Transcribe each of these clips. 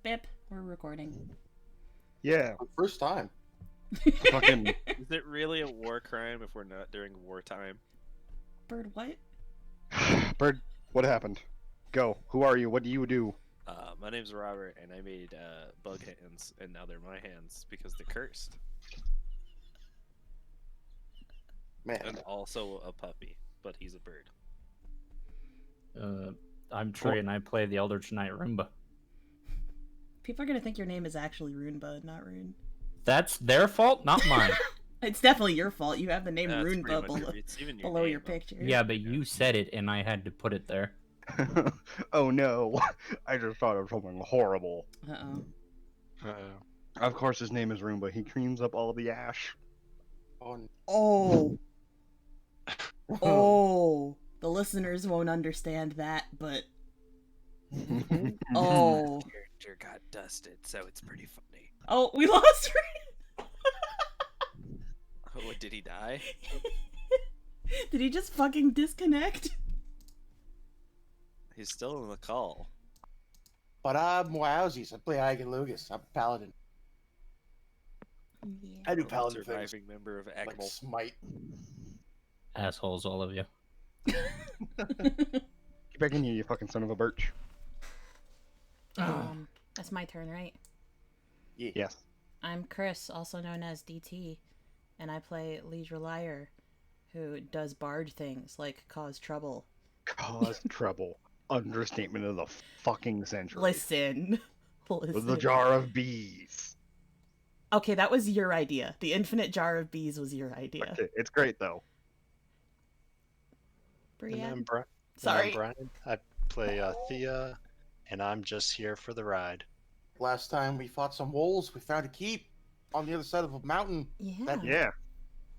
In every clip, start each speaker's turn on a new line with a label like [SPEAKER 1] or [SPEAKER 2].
[SPEAKER 1] Bip, we're recording.
[SPEAKER 2] Yeah.
[SPEAKER 3] First time.
[SPEAKER 2] Fucking.
[SPEAKER 4] Is it really a war crime if we're not during wartime?
[SPEAKER 1] Bird, what?
[SPEAKER 2] Bird, what happened? Go. Who are you? What do you do?
[SPEAKER 4] My name's Robert, and I made bug hands, and now they're my hands because they're cursed.
[SPEAKER 3] Man.
[SPEAKER 4] And also a puppy, but he's a bird.
[SPEAKER 5] I'm Trey, and I play the Eldritch Knight Roomba.
[SPEAKER 1] People are gonna think your name is actually Runebud, not Rune.
[SPEAKER 5] That's their fault, not mine.
[SPEAKER 1] It's definitely your fault. You have the name
[SPEAKER 4] That's
[SPEAKER 1] Runebud
[SPEAKER 4] pretty much
[SPEAKER 1] below,
[SPEAKER 4] it's even
[SPEAKER 1] below
[SPEAKER 4] name,
[SPEAKER 1] your
[SPEAKER 4] though.
[SPEAKER 1] picture.
[SPEAKER 5] Yeah, but you said it, and I had to put it there.
[SPEAKER 2] Oh no. I just thought of something horrible.
[SPEAKER 1] Uh-oh.
[SPEAKER 2] Of course his name is Roomba. He cleans up all the ash.
[SPEAKER 3] Oh.
[SPEAKER 1] Oh. Oh. The listeners won't understand that, but... Oh.
[SPEAKER 4] Character got dusted, so it's pretty funny.
[SPEAKER 1] Oh, we lost Rune!
[SPEAKER 4] Oh, what, did he die?
[SPEAKER 1] Did he just fucking disconnect?
[SPEAKER 4] He's still in the call.
[SPEAKER 3] But I'm wowsies. I play Igan Lugas. I'm a paladin.
[SPEAKER 1] Yeah.
[SPEAKER 3] I do
[SPEAKER 4] One
[SPEAKER 3] paladin things.
[SPEAKER 4] surviving member of
[SPEAKER 3] Like
[SPEAKER 4] Agmal.
[SPEAKER 3] smite.
[SPEAKER 5] Assholes, all of you.
[SPEAKER 2] Get back in here, you fucking son of a birch.
[SPEAKER 1] That's my turn, right?
[SPEAKER 3] Yeah.
[SPEAKER 2] Yes.
[SPEAKER 1] I'm Kris, also known as DT, and I play Liedra, who does bard things like cause trouble.
[SPEAKER 2] Cause trouble. Understatement of the fucking century.
[SPEAKER 1] Listen.
[SPEAKER 2] With the jar of bees.
[SPEAKER 1] Okay, that was your idea. The infinite jar of bees was your idea.
[SPEAKER 2] Okay, it's great though.
[SPEAKER 1] Bryan?
[SPEAKER 6] I'm
[SPEAKER 1] Sorry.
[SPEAKER 6] Bryan. I play Thia, and I'm just here for the ride.
[SPEAKER 3] Last time we fought some wolves, we found a keep on the other side of a mountain.
[SPEAKER 1] Yeah.
[SPEAKER 3] That
[SPEAKER 2] Yeah,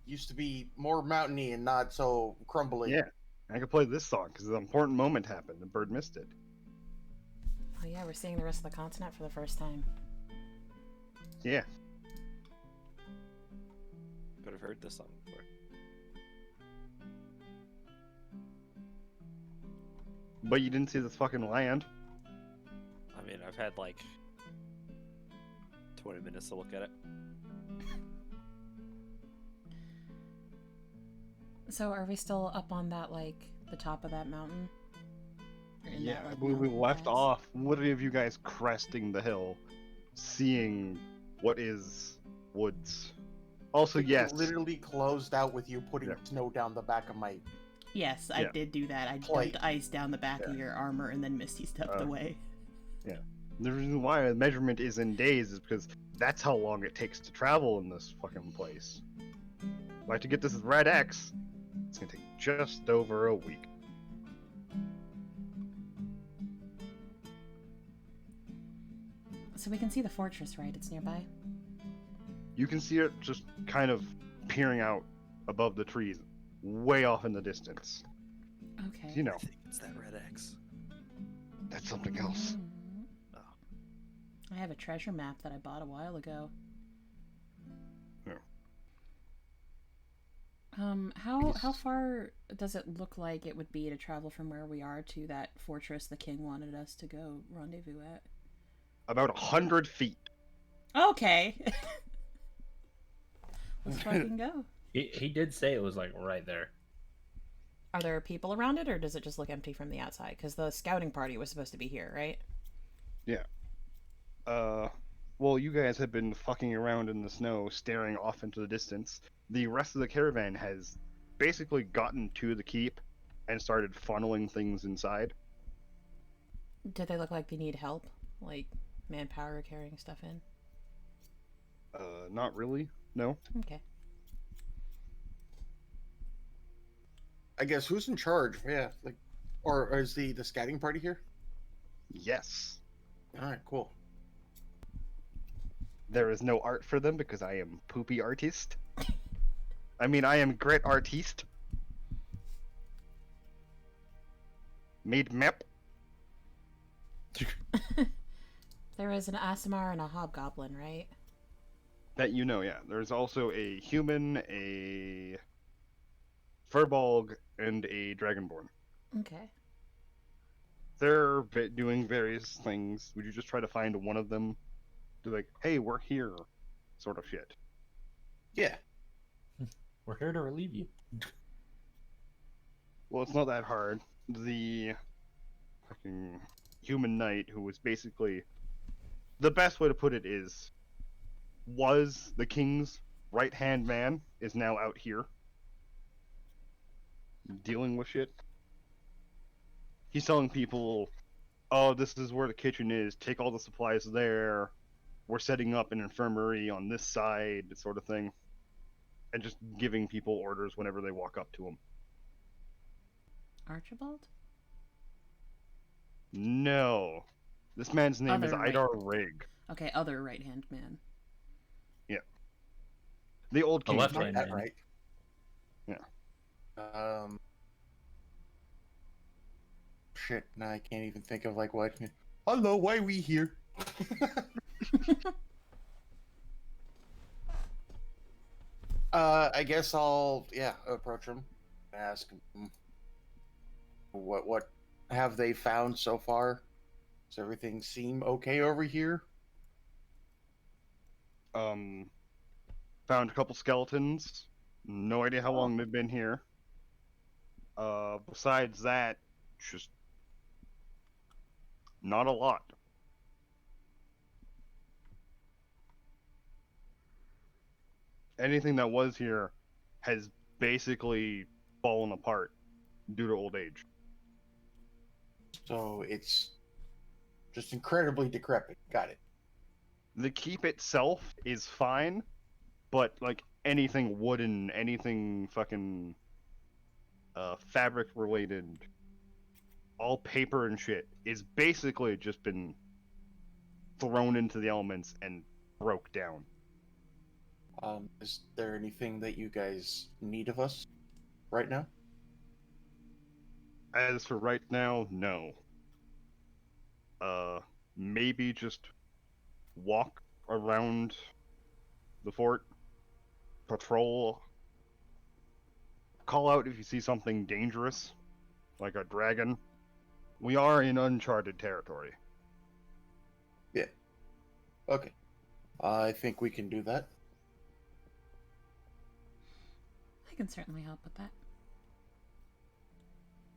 [SPEAKER 3] used to be more mountainy and not so crumbly.
[SPEAKER 2] yeah. I could play this song because an important moment happened. The bird missed it.
[SPEAKER 1] Oh yeah, we're seeing the rest of the continent for the first time.
[SPEAKER 2] Yeah.
[SPEAKER 4] But I've heard this song before.
[SPEAKER 2] But you didn't see this fucking land.
[SPEAKER 4] I mean, I've had like 20 minutes to look at it.
[SPEAKER 1] So are we still up on that, like, the top of that mountain? Or in
[SPEAKER 2] Yeah,
[SPEAKER 1] that,
[SPEAKER 2] I
[SPEAKER 1] like,
[SPEAKER 2] believe we
[SPEAKER 1] mountain
[SPEAKER 2] left
[SPEAKER 1] pass?
[SPEAKER 2] off literally of you guys cresting the hill, seeing what is woods. Also,
[SPEAKER 3] It
[SPEAKER 2] yes.
[SPEAKER 3] literally closed out with you putting
[SPEAKER 2] Yeah.
[SPEAKER 3] snow down the back of my.
[SPEAKER 1] Yes, I
[SPEAKER 2] Yeah.
[SPEAKER 1] did do that. I
[SPEAKER 3] Plate.
[SPEAKER 1] dumped ice down the back
[SPEAKER 2] Yeah.
[SPEAKER 1] of your armor and then Misty stepped away.
[SPEAKER 2] The reason why the measurement is in days is because that's how long it takes to travel in this fucking place. Like to get this red X, it's gonna take just over a week.
[SPEAKER 1] So we can see the fortress, right? It's nearby?
[SPEAKER 2] You can see it just kind of peering out above the trees, way off in the distance.
[SPEAKER 1] Okay.
[SPEAKER 2] You know,
[SPEAKER 4] I think it's that red X.
[SPEAKER 2] that's something else.
[SPEAKER 4] Oh.
[SPEAKER 1] I have a treasure map that I bought a while ago.
[SPEAKER 2] Yeah.
[SPEAKER 1] How far does it look like it would be to travel from where we are to that fortress the king wanted us to go rendezvous at?
[SPEAKER 2] About 100 feet.
[SPEAKER 1] Okay. Let's fucking go.
[SPEAKER 5] He did say it was like right there.
[SPEAKER 1] Are there people around it, or does it just look empty from the outside? Because the scouting party was supposed to be here, right?
[SPEAKER 2] Well, you guys have been fucking around in the snow, staring off into the distance. The rest of the caravan has basically gotten to the keep and started funneling things inside.
[SPEAKER 1] Do they look like they need help? Like manpower carrying stuff in?
[SPEAKER 2] Not really. No.
[SPEAKER 1] Okay.
[SPEAKER 3] I guess who's in charge? Yeah, like, or is the scouting party here?
[SPEAKER 2] Yes.
[SPEAKER 3] All right, cool.
[SPEAKER 2] There is no art for them because I am poopy artist. I mean, I am great artiste. Made map.
[SPEAKER 1] There is an Aasimar and a Hobgoblin, right?
[SPEAKER 2] That you know, yeah. There's also a human, a Furbolg, and a Dragonborn.
[SPEAKER 1] Okay.
[SPEAKER 2] They're doing various things. Would you just try to find one of them? To like, hey, we're here, sort of shit.
[SPEAKER 3] Yeah.
[SPEAKER 5] We're here to relieve you.
[SPEAKER 2] Well, it's not that hard. The fucking human knight, who was basically the best way to put it is, was the king's right-hand man, is now out here dealing with shit. He's telling people, oh, this is where the kitchen is, take all the supplies there, we're setting up an infirmary on this side, sort of thing. And just giving people orders whenever they walk up to him.
[SPEAKER 1] Archibald?
[SPEAKER 2] No. This man's name is
[SPEAKER 1] Other right.
[SPEAKER 2] Idar Rig.
[SPEAKER 1] Okay, other right-hand man.
[SPEAKER 2] The old
[SPEAKER 5] The
[SPEAKER 2] king.
[SPEAKER 5] left
[SPEAKER 3] Not
[SPEAKER 5] hand
[SPEAKER 3] that
[SPEAKER 5] man.
[SPEAKER 3] right.
[SPEAKER 2] Yeah.
[SPEAKER 3] Shit, now I can't even think of like what. Hello, why we here? I guess I'll approach him, ask him what have they found so far? Does everything seem okay over here?
[SPEAKER 2] Found a couple skeletons. No idea how long they've been here. Besides that, just not a lot. Anything that was here has basically fallen apart due to old age.
[SPEAKER 3] So it's just incredibly decrepit. Got it.
[SPEAKER 2] The keep itself is fine, but like anything wooden, anything fucking fabric related, all paper and shit is basically just been thrown into the elements and broke down.
[SPEAKER 3] Is there anything that you guys need of us right now?
[SPEAKER 2] As for right now, no. Maybe just walk around the fort, patrol, call out if you see something dangerous, like a dragon. We are in uncharted territory.
[SPEAKER 3] Okay. I think we can do that.
[SPEAKER 1] I can certainly help with that.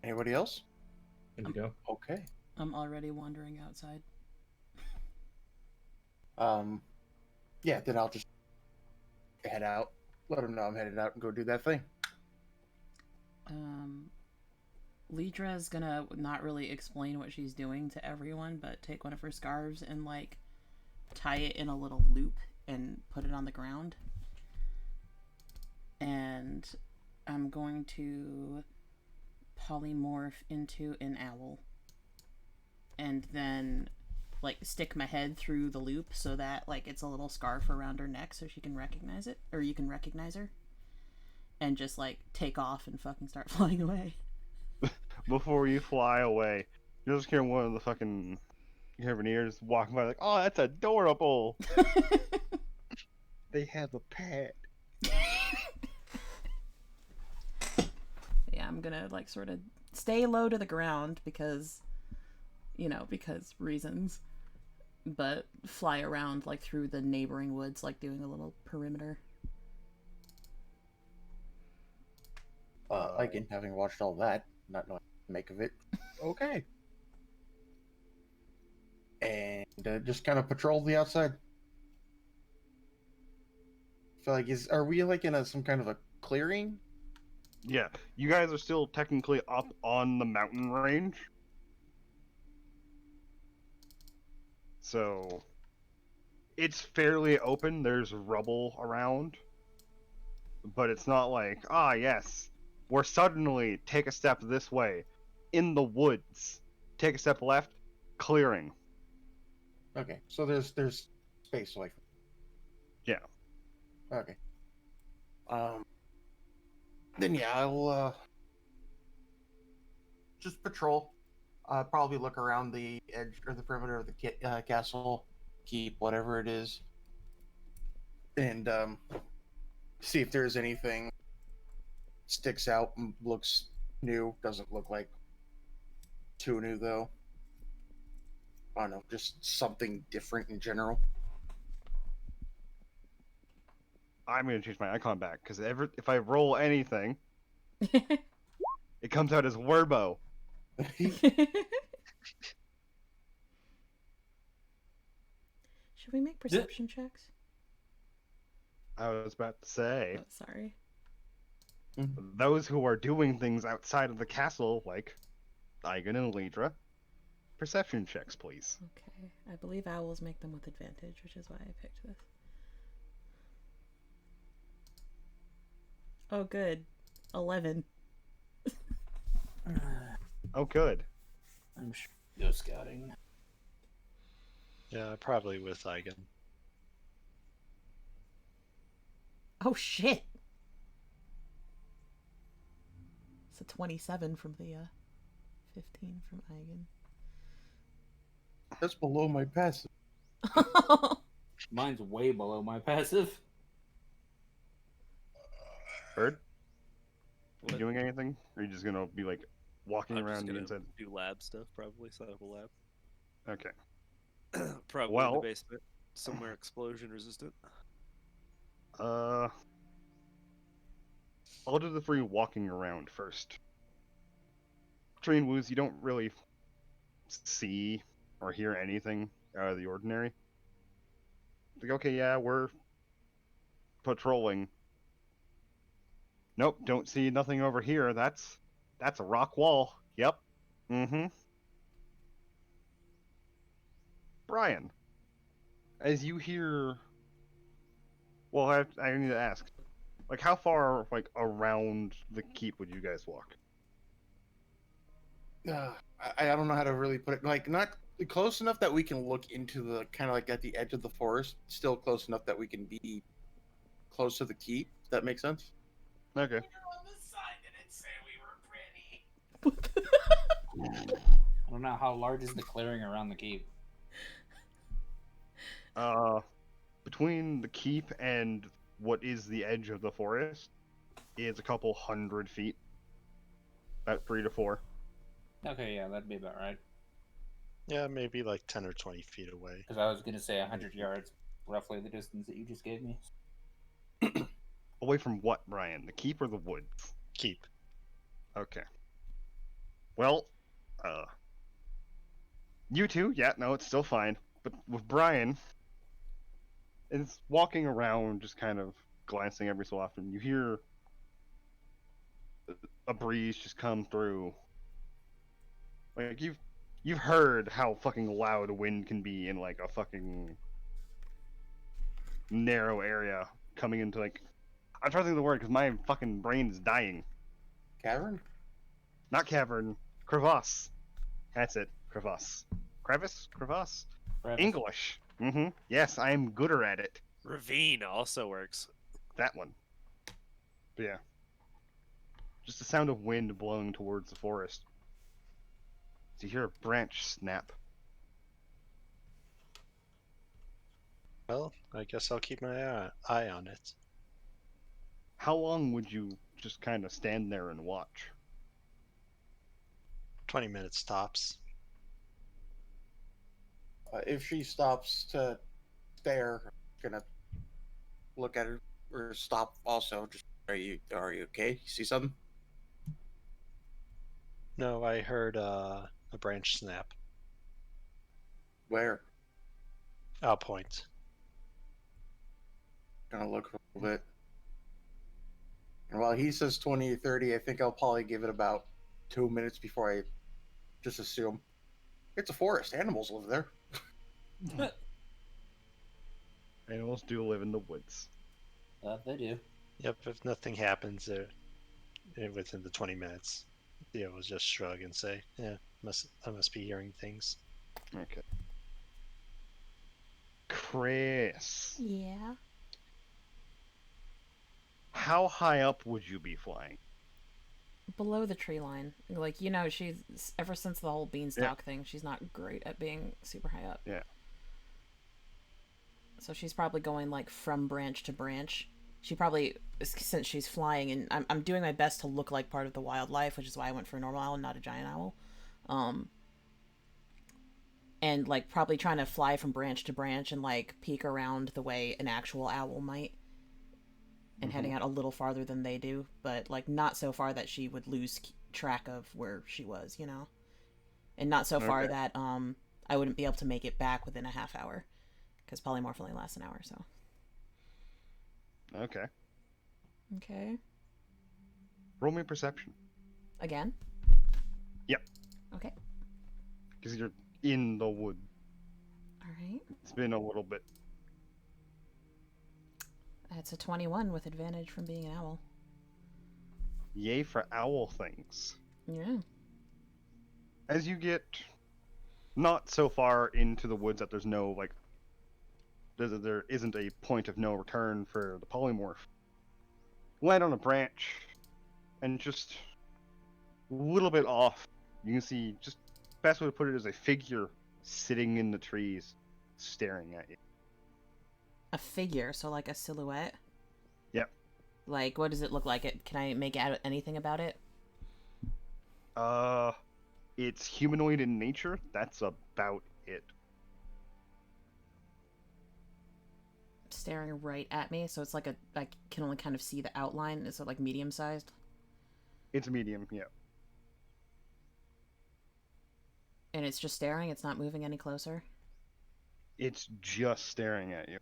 [SPEAKER 3] Anybody else?
[SPEAKER 5] Good to go.
[SPEAKER 3] Okay.
[SPEAKER 1] I'm already wandering outside.
[SPEAKER 3] Yeah, then I'll just head out. Let them know I'm headed out and go do that thing.
[SPEAKER 1] Liedra is gonna not really explain what she's doing to everyone, but take one of her scarves and like tie it in a little loop and put it on the ground. And I'm going to polymorph into an owl. And then like stick my head through the loop so that like it's a little scarf around her neck so she can recognize it, or you can recognize her. And just like take off and fucking start flying away.
[SPEAKER 2] Before you fly away, you just hear one of the fucking carbineers walking by like, oh, that's adorable. They have a pet.
[SPEAKER 1] Yeah, I'm gonna like sort of stay low to the ground because, because reasons, but fly around like through the neighboring woods, like doing a little perimeter.
[SPEAKER 3] Igan, having watched all that, not knowing what to make of it. Okay. And just kind of patrol the outside. I feel like are we like in some kind of a clearing?
[SPEAKER 2] Yeah, you guys are still technically up on the mountain range. So, it's fairly open. There's rubble around. But it's not like, yes, we're suddenly take a step this way, in the woods, take a step left, clearing.
[SPEAKER 3] Okay, so there's space away from.
[SPEAKER 2] Yeah.
[SPEAKER 3] Okay. Then yeah, I'll just patrol. Probably look around the edge or the perimeter of the castle, keep whatever it is, and see if there's anything sticks out and looks new. Doesn't look like too new though. I don't know, just something different in general.
[SPEAKER 2] I'm gonna change my icon back because if I roll anything, it comes out as Werbo.
[SPEAKER 1] Should we make perception checks?
[SPEAKER 2] I was about to say,
[SPEAKER 1] Oh, sorry.
[SPEAKER 2] those who are doing things outside of the castle, like Igan and Liedra, perception checks, please.
[SPEAKER 1] Okay. I believe owls make them with advantage, which is why I picked this. Oh, good. 11.
[SPEAKER 2] Oh, good.
[SPEAKER 5] I'm sure you go scouting.
[SPEAKER 6] Yeah, probably with Igan.
[SPEAKER 1] Oh, shit. It's a 27 from Thia. 15 from Igan.
[SPEAKER 3] That's below my passive.
[SPEAKER 5] Mine's way below my passive.
[SPEAKER 2] Bird, you
[SPEAKER 4] What?
[SPEAKER 2] doing anything? Or are you just gonna be like walking
[SPEAKER 4] I'm
[SPEAKER 2] around
[SPEAKER 4] just
[SPEAKER 2] the
[SPEAKER 4] gonna
[SPEAKER 2] inside?
[SPEAKER 4] do lab stuff, probably set up a lab.
[SPEAKER 2] Okay.
[SPEAKER 4] Probably in
[SPEAKER 2] Well-
[SPEAKER 4] the basement, somewhere explosion resistant.
[SPEAKER 2] I'll do the free walking around first. Train woos, you don't really see or hear anything out of the ordinary. Like, okay, yeah, we're patrolling. Nope, don't see nothing over here. That's a rock wall. Yep. Mm-hmm. Bryan, as you hear, well, I need to ask, like, how far, like, around the keep would you guys walk?
[SPEAKER 3] I don't know how to really put it. Like, not close enough that we can look into the kind of like at the edge of the forest. Still close enough that we can be close to the keep. Does that make sense?
[SPEAKER 2] Okay.
[SPEAKER 7] On the side that it said we were pretty.
[SPEAKER 5] I don't know how large is the clearing around the keep.
[SPEAKER 2] Between the keep and what is the edge of the forest is a couple 100 feet. About 3 to 4.
[SPEAKER 5] Okay, yeah, that'd be about right.
[SPEAKER 6] Yeah, maybe like 10 or 20 feet away.
[SPEAKER 5] Because I was gonna say 100 yards, roughly the distance that you just gave me.
[SPEAKER 2] Away from what, Bryan? The keep or the woods?
[SPEAKER 6] Keep.
[SPEAKER 2] Okay. Well, you two, yeah, no, it's still fine. But with Bryan, it's walking around, just kind of glancing every so often. You hear a breeze just come through. Like you've heard how fucking loud wind can be in like a fucking narrow area coming into like. I'm trying to think of the word because my fucking brain is dying.
[SPEAKER 3] Cavern?
[SPEAKER 2] Not cavern, crevasse. That's it, crevasse. Crevice? Crevasse?
[SPEAKER 5] Travis.
[SPEAKER 2] English. Mm-hmm. Yes, I am gooder at it.
[SPEAKER 4] Ravine also works.
[SPEAKER 2] That one. But yeah. Just the sound of wind blowing towards the forest. So you hear a branch snap.
[SPEAKER 6] Well, I guess I'll keep my eye on it.
[SPEAKER 2] How long would you just kind of stand there and watch?
[SPEAKER 6] 20 minutes tops.
[SPEAKER 3] If she stops to stare, I'm gonna look at her or stop. Also, just are you okay? You see something?
[SPEAKER 6] No, I heard a branch snap.
[SPEAKER 3] Where?
[SPEAKER 6] I'll point.
[SPEAKER 3] Gonna look a little bit. And while he says 20 or 30, I think I'll probably give it about 2 minutes before I just assume it's a forest. Animals live there.
[SPEAKER 2] Animals do live in the woods.
[SPEAKER 5] They do.
[SPEAKER 6] Yep, if nothing happens within the 20 minutes, Thea will just shrug and say, yeah, I must be hearing things.
[SPEAKER 2] Okay. Kris,
[SPEAKER 1] Yeah.
[SPEAKER 2] how high up would you be flying?
[SPEAKER 1] Below the tree line. Like, you know, she's, ever since the whole beanstalk thing, she's not great at being super high up.
[SPEAKER 2] Yeah.
[SPEAKER 1] So she's probably going, like, from branch to branch. She probably, since she's flying, and I'm doing my best to look like part of the wildlife, which is why I went for a normal owl and not a giant owl. and like probably trying to fly from branch to branch and like peek around the way an actual owl might, and heading out a little farther than they do, but like not so far that she would lose track of where she was, you know, and not so far that I wouldn't be able to make it back within a half hour, because polymorph only lasts an hour. So
[SPEAKER 2] Okay.
[SPEAKER 1] okay,
[SPEAKER 2] Roll me perception.
[SPEAKER 1] again.
[SPEAKER 2] Yep.
[SPEAKER 1] Okay.
[SPEAKER 2] Because you're in the wood.
[SPEAKER 1] All right.
[SPEAKER 2] It's been a little bit.
[SPEAKER 1] That's a 21 with advantage from being an owl.
[SPEAKER 2] Yay for owl things.
[SPEAKER 1] Yeah.
[SPEAKER 2] As you get not so far into the woods that there's no, like, there isn't a point of no return for the polymorph, land on a branch, and just a little bit off, you can see, just best way to put it is a figure sitting in the trees, staring at you.
[SPEAKER 1] A figure, so like a silhouette.
[SPEAKER 2] Yep.
[SPEAKER 1] Like, what does it look like? Can I make out anything about it?
[SPEAKER 2] It's humanoid in nature. That's about it.
[SPEAKER 1] Staring right at me, so it's like I can only kind of see the outline. Is it like medium sized?
[SPEAKER 2] It's medium, yeah.
[SPEAKER 1] And it's just staring. It's not moving any closer.
[SPEAKER 2] It's just staring at you.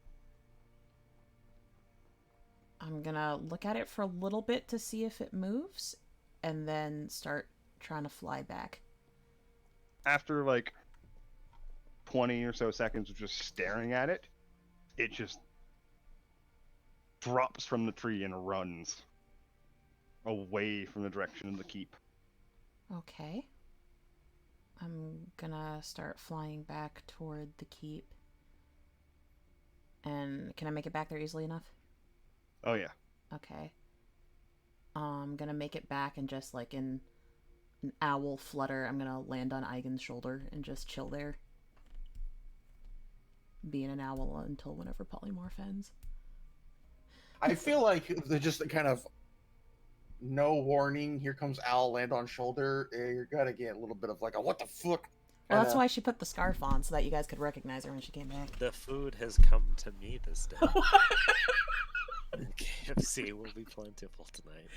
[SPEAKER 1] I'm gonna look at it for a little bit to see if it moves, and then start trying to fly back.
[SPEAKER 2] After like 20 or so seconds of just staring at it, it just drops from the tree and runs away from the direction of the keep.
[SPEAKER 1] Okay. I'm gonna start flying back toward the keep. And can I make it back there easily enough?
[SPEAKER 2] Oh yeah.
[SPEAKER 1] Okay. I'm gonna make it back, and just like in an owl flutter, I'm gonna land on Igan's shoulder and just chill there. Being an owl until whenever polymorph ends.
[SPEAKER 3] I feel like they're just kind of no warning. Here comes owl, land on shoulder. You're gonna get a little bit of like a what the fuck.
[SPEAKER 1] Well, that's why she put the scarf on, so that you guys could recognize her when she came back.
[SPEAKER 4] The food has come to me this day. KFC will be plentiful tonight.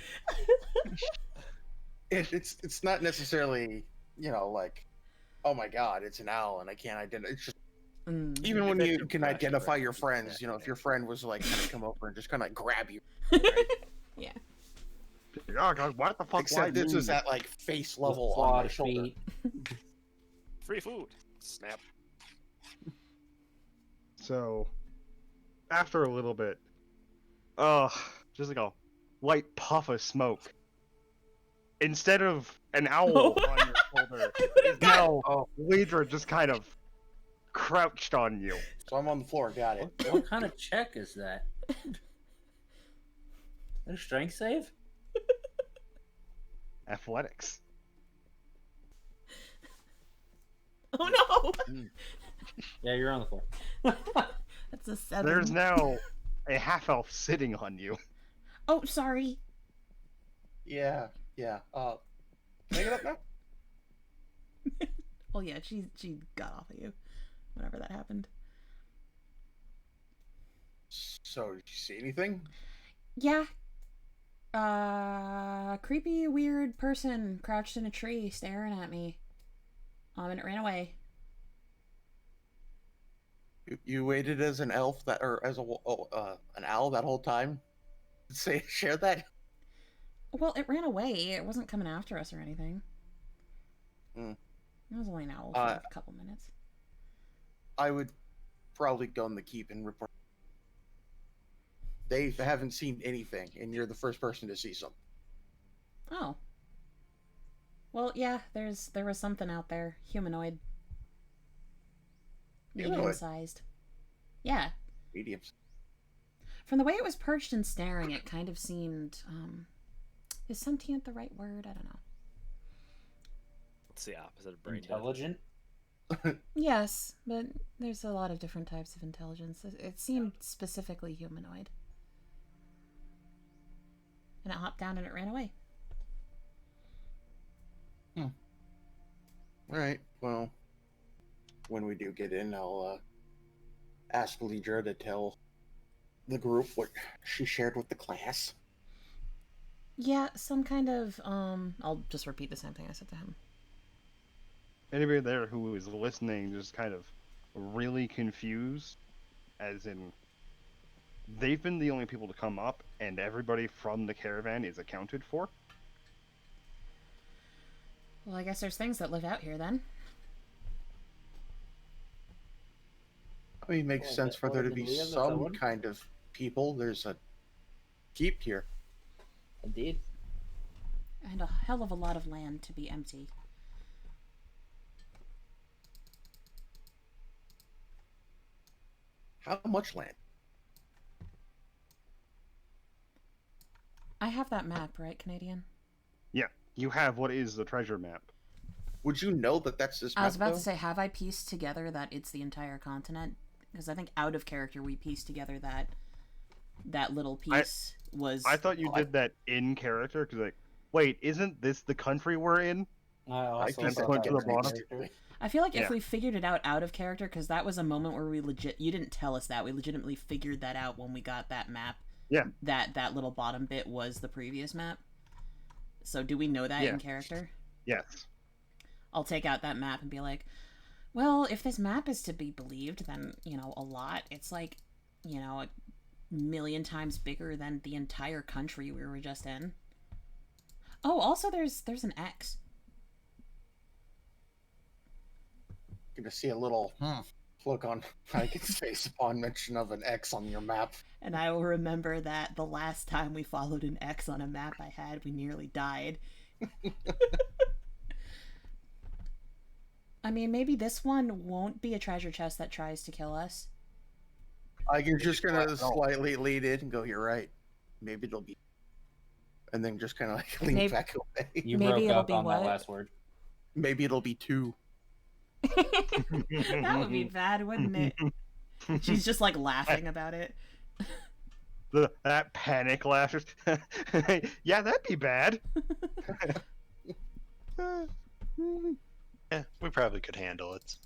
[SPEAKER 3] It's not necessarily, you know, like, oh my god, it's an owl and I can't identify. It's just even when you can identify your friends, you know, if your friend was like kind of come over and just kind of like grab you. Right?
[SPEAKER 1] Yeah.
[SPEAKER 2] Oh god, what the fuck?
[SPEAKER 3] Except this was at like face level
[SPEAKER 5] Clawed
[SPEAKER 3] on my shoulder.
[SPEAKER 5] feet.
[SPEAKER 4] Free food. Snap.
[SPEAKER 2] So, after a little bit, just like a light puff of smoke. Instead of an owl on your shoulder, now Liedra just kind of crouched on you.
[SPEAKER 3] So I'm on the floor. Got it.
[SPEAKER 5] What kind of check is that? A strength save?
[SPEAKER 2] Athletics.
[SPEAKER 1] Oh no!
[SPEAKER 5] Yeah, you're on the floor.
[SPEAKER 1] That's a 7.
[SPEAKER 2] There's now a half elf sitting on you.
[SPEAKER 1] Oh, sorry.
[SPEAKER 3] Yeah. Can I get up now?
[SPEAKER 1] Well, yeah, she got off of you. Whenever that happened.
[SPEAKER 3] So, did you see anything?
[SPEAKER 1] Yeah. Creepy, weird person crouched in a tree staring at me. And it ran away.
[SPEAKER 3] You waited as an elf that, or as an owl that whole time? Share that?
[SPEAKER 1] Well, it ran away. It wasn't coming after us or anything.
[SPEAKER 3] Hmm.
[SPEAKER 1] It was only an owl for a couple minutes.
[SPEAKER 3] I would probably go in the keep and report. They haven't seen anything, and you're the first person to see something.
[SPEAKER 1] Oh. Well, yeah, there was something out there. Humanoid. Medium-sized. Yeah.
[SPEAKER 3] Mediums.
[SPEAKER 1] From the way it was perched and staring, it kind of seemed, is sentient the right word? I don't know.
[SPEAKER 4] It's the opposite of brain dead.
[SPEAKER 5] Intelligent?
[SPEAKER 1] Yes, but there's a lot of different types of intelligence. It seemed specifically humanoid. And it hopped down and it ran away.
[SPEAKER 3] Alright, well. when we do get in, I'll ask Liedra to tell the group what she shared with the class.
[SPEAKER 1] Yeah, some kind of, I'll just repeat the same thing I said to him.
[SPEAKER 2] Anybody there who is listening just kind of really confused, as in they've been the only people to come up, and everybody from the caravan is accounted for.
[SPEAKER 1] Well, I guess there's things that live out here then.
[SPEAKER 3] I mean, it makes sense for there to be some kind of people. There's a keep here.
[SPEAKER 5] Indeed.
[SPEAKER 1] And a hell of a lot of land to be empty.
[SPEAKER 3] How much land?
[SPEAKER 1] I have that map, right, Canadian?
[SPEAKER 2] Yeah, you have what is the treasure map.
[SPEAKER 3] Would you know that that's this map,
[SPEAKER 1] I was about
[SPEAKER 3] though?
[SPEAKER 1] to say, have I pieced together that it's the entire continent? Because I think out of character we pieced together that little piece was...
[SPEAKER 2] I thought you did that in character, because like, wait, isn't this the country we're in?
[SPEAKER 5] I
[SPEAKER 3] think
[SPEAKER 5] saw
[SPEAKER 2] went
[SPEAKER 5] that
[SPEAKER 2] to the
[SPEAKER 5] in
[SPEAKER 2] bottom.
[SPEAKER 5] character.
[SPEAKER 1] I feel like
[SPEAKER 2] Yeah.
[SPEAKER 1] if we figured it out of character, because that was a moment where we you didn't tell us that. We legitimately figured that out when we got that map.
[SPEAKER 2] Yeah.
[SPEAKER 1] That little bottom bit was the previous map. So do we know that in character?
[SPEAKER 2] Yes.
[SPEAKER 1] I'll take out that map and be like, well, if this map is to be believed, then, you know, a lot. It's like, you know, 1,000,000 times bigger than the entire country we were just in. Oh, also there's an X.
[SPEAKER 3] Gonna see a little look on Igan's face upon mention of an X on your map.
[SPEAKER 1] And I will remember that the last time we followed an X on a map I had, we nearly died. I mean, maybe this one won't be a treasure chest that tries to kill us.
[SPEAKER 3] Igan's just gonna slightly lead it and go, "You're right. Maybe it'll be," and then just kind of like lean back away.
[SPEAKER 5] You
[SPEAKER 1] Maybe
[SPEAKER 5] broke
[SPEAKER 1] it'll
[SPEAKER 5] up
[SPEAKER 1] be
[SPEAKER 5] on
[SPEAKER 1] what?
[SPEAKER 5] that last word.
[SPEAKER 3] Maybe it'll be 2.
[SPEAKER 1] That would be bad, wouldn't it? She's just like laughing about it.
[SPEAKER 2] That panic laughter. Yeah, that'd be bad.
[SPEAKER 6] Yeah, we probably could handle it.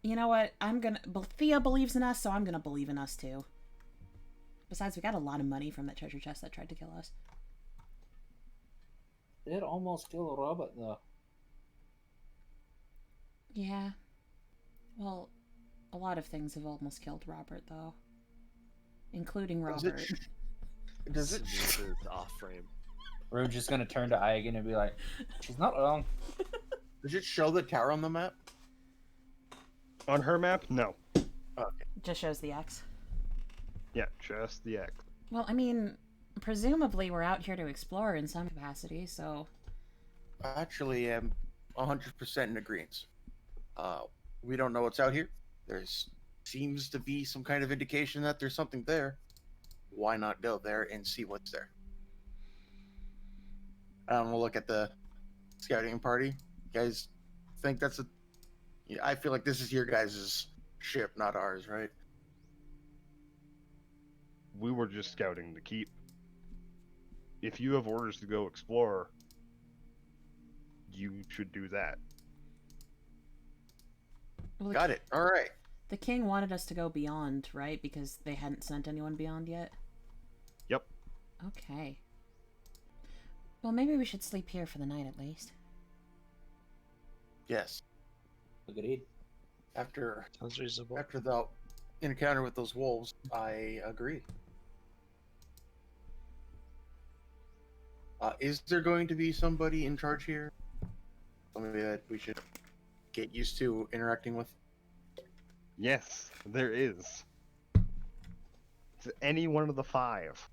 [SPEAKER 1] You know what? Thea believes in us, so I'm gonna believe in us too. Besides, we got a lot of money from that treasure chest that tried to kill us.
[SPEAKER 5] Did almost kill a robot though.
[SPEAKER 1] Yeah. Well, a lot of things have almost killed Robert, though. Including Robert.
[SPEAKER 3] Does it?
[SPEAKER 4] This is off frame.
[SPEAKER 5] We're just gonna turn to Igan and be like, "She's not wrong."
[SPEAKER 3] Does it show the tower on the map?
[SPEAKER 2] On her map, no.
[SPEAKER 3] Okay.
[SPEAKER 1] Just shows the X.
[SPEAKER 2] Yeah, just the X.
[SPEAKER 1] Well, I mean, presumably we're out here to explore in some capacity, so...
[SPEAKER 3] Actually, I'm 100% in agreement. We don't know what's out here. There's seems to be some kind of indication that there's something there. Why not go there and see what's there? We'll look at the scouting party. You guys think that's yeah, I feel like this is your guys' ship, not ours, right?
[SPEAKER 2] We were just scouting the keep. If you have orders to go explore, you should do that.
[SPEAKER 1] Well,
[SPEAKER 3] Got it. All right.
[SPEAKER 1] The king wanted us to go beyond, right? Because they hadn't sent anyone beyond yet?
[SPEAKER 2] Yep.
[SPEAKER 1] Okay. Well, maybe we should sleep here for the night at least.
[SPEAKER 3] Yes.
[SPEAKER 5] Agreed.
[SPEAKER 3] After
[SPEAKER 6] Sounds reasonable.
[SPEAKER 3] the encounter with those wolves, I agree. Is there going to be somebody in charge here? Somebody that we should get used to interacting with?
[SPEAKER 2] Yes, there is. It's any one of the 5.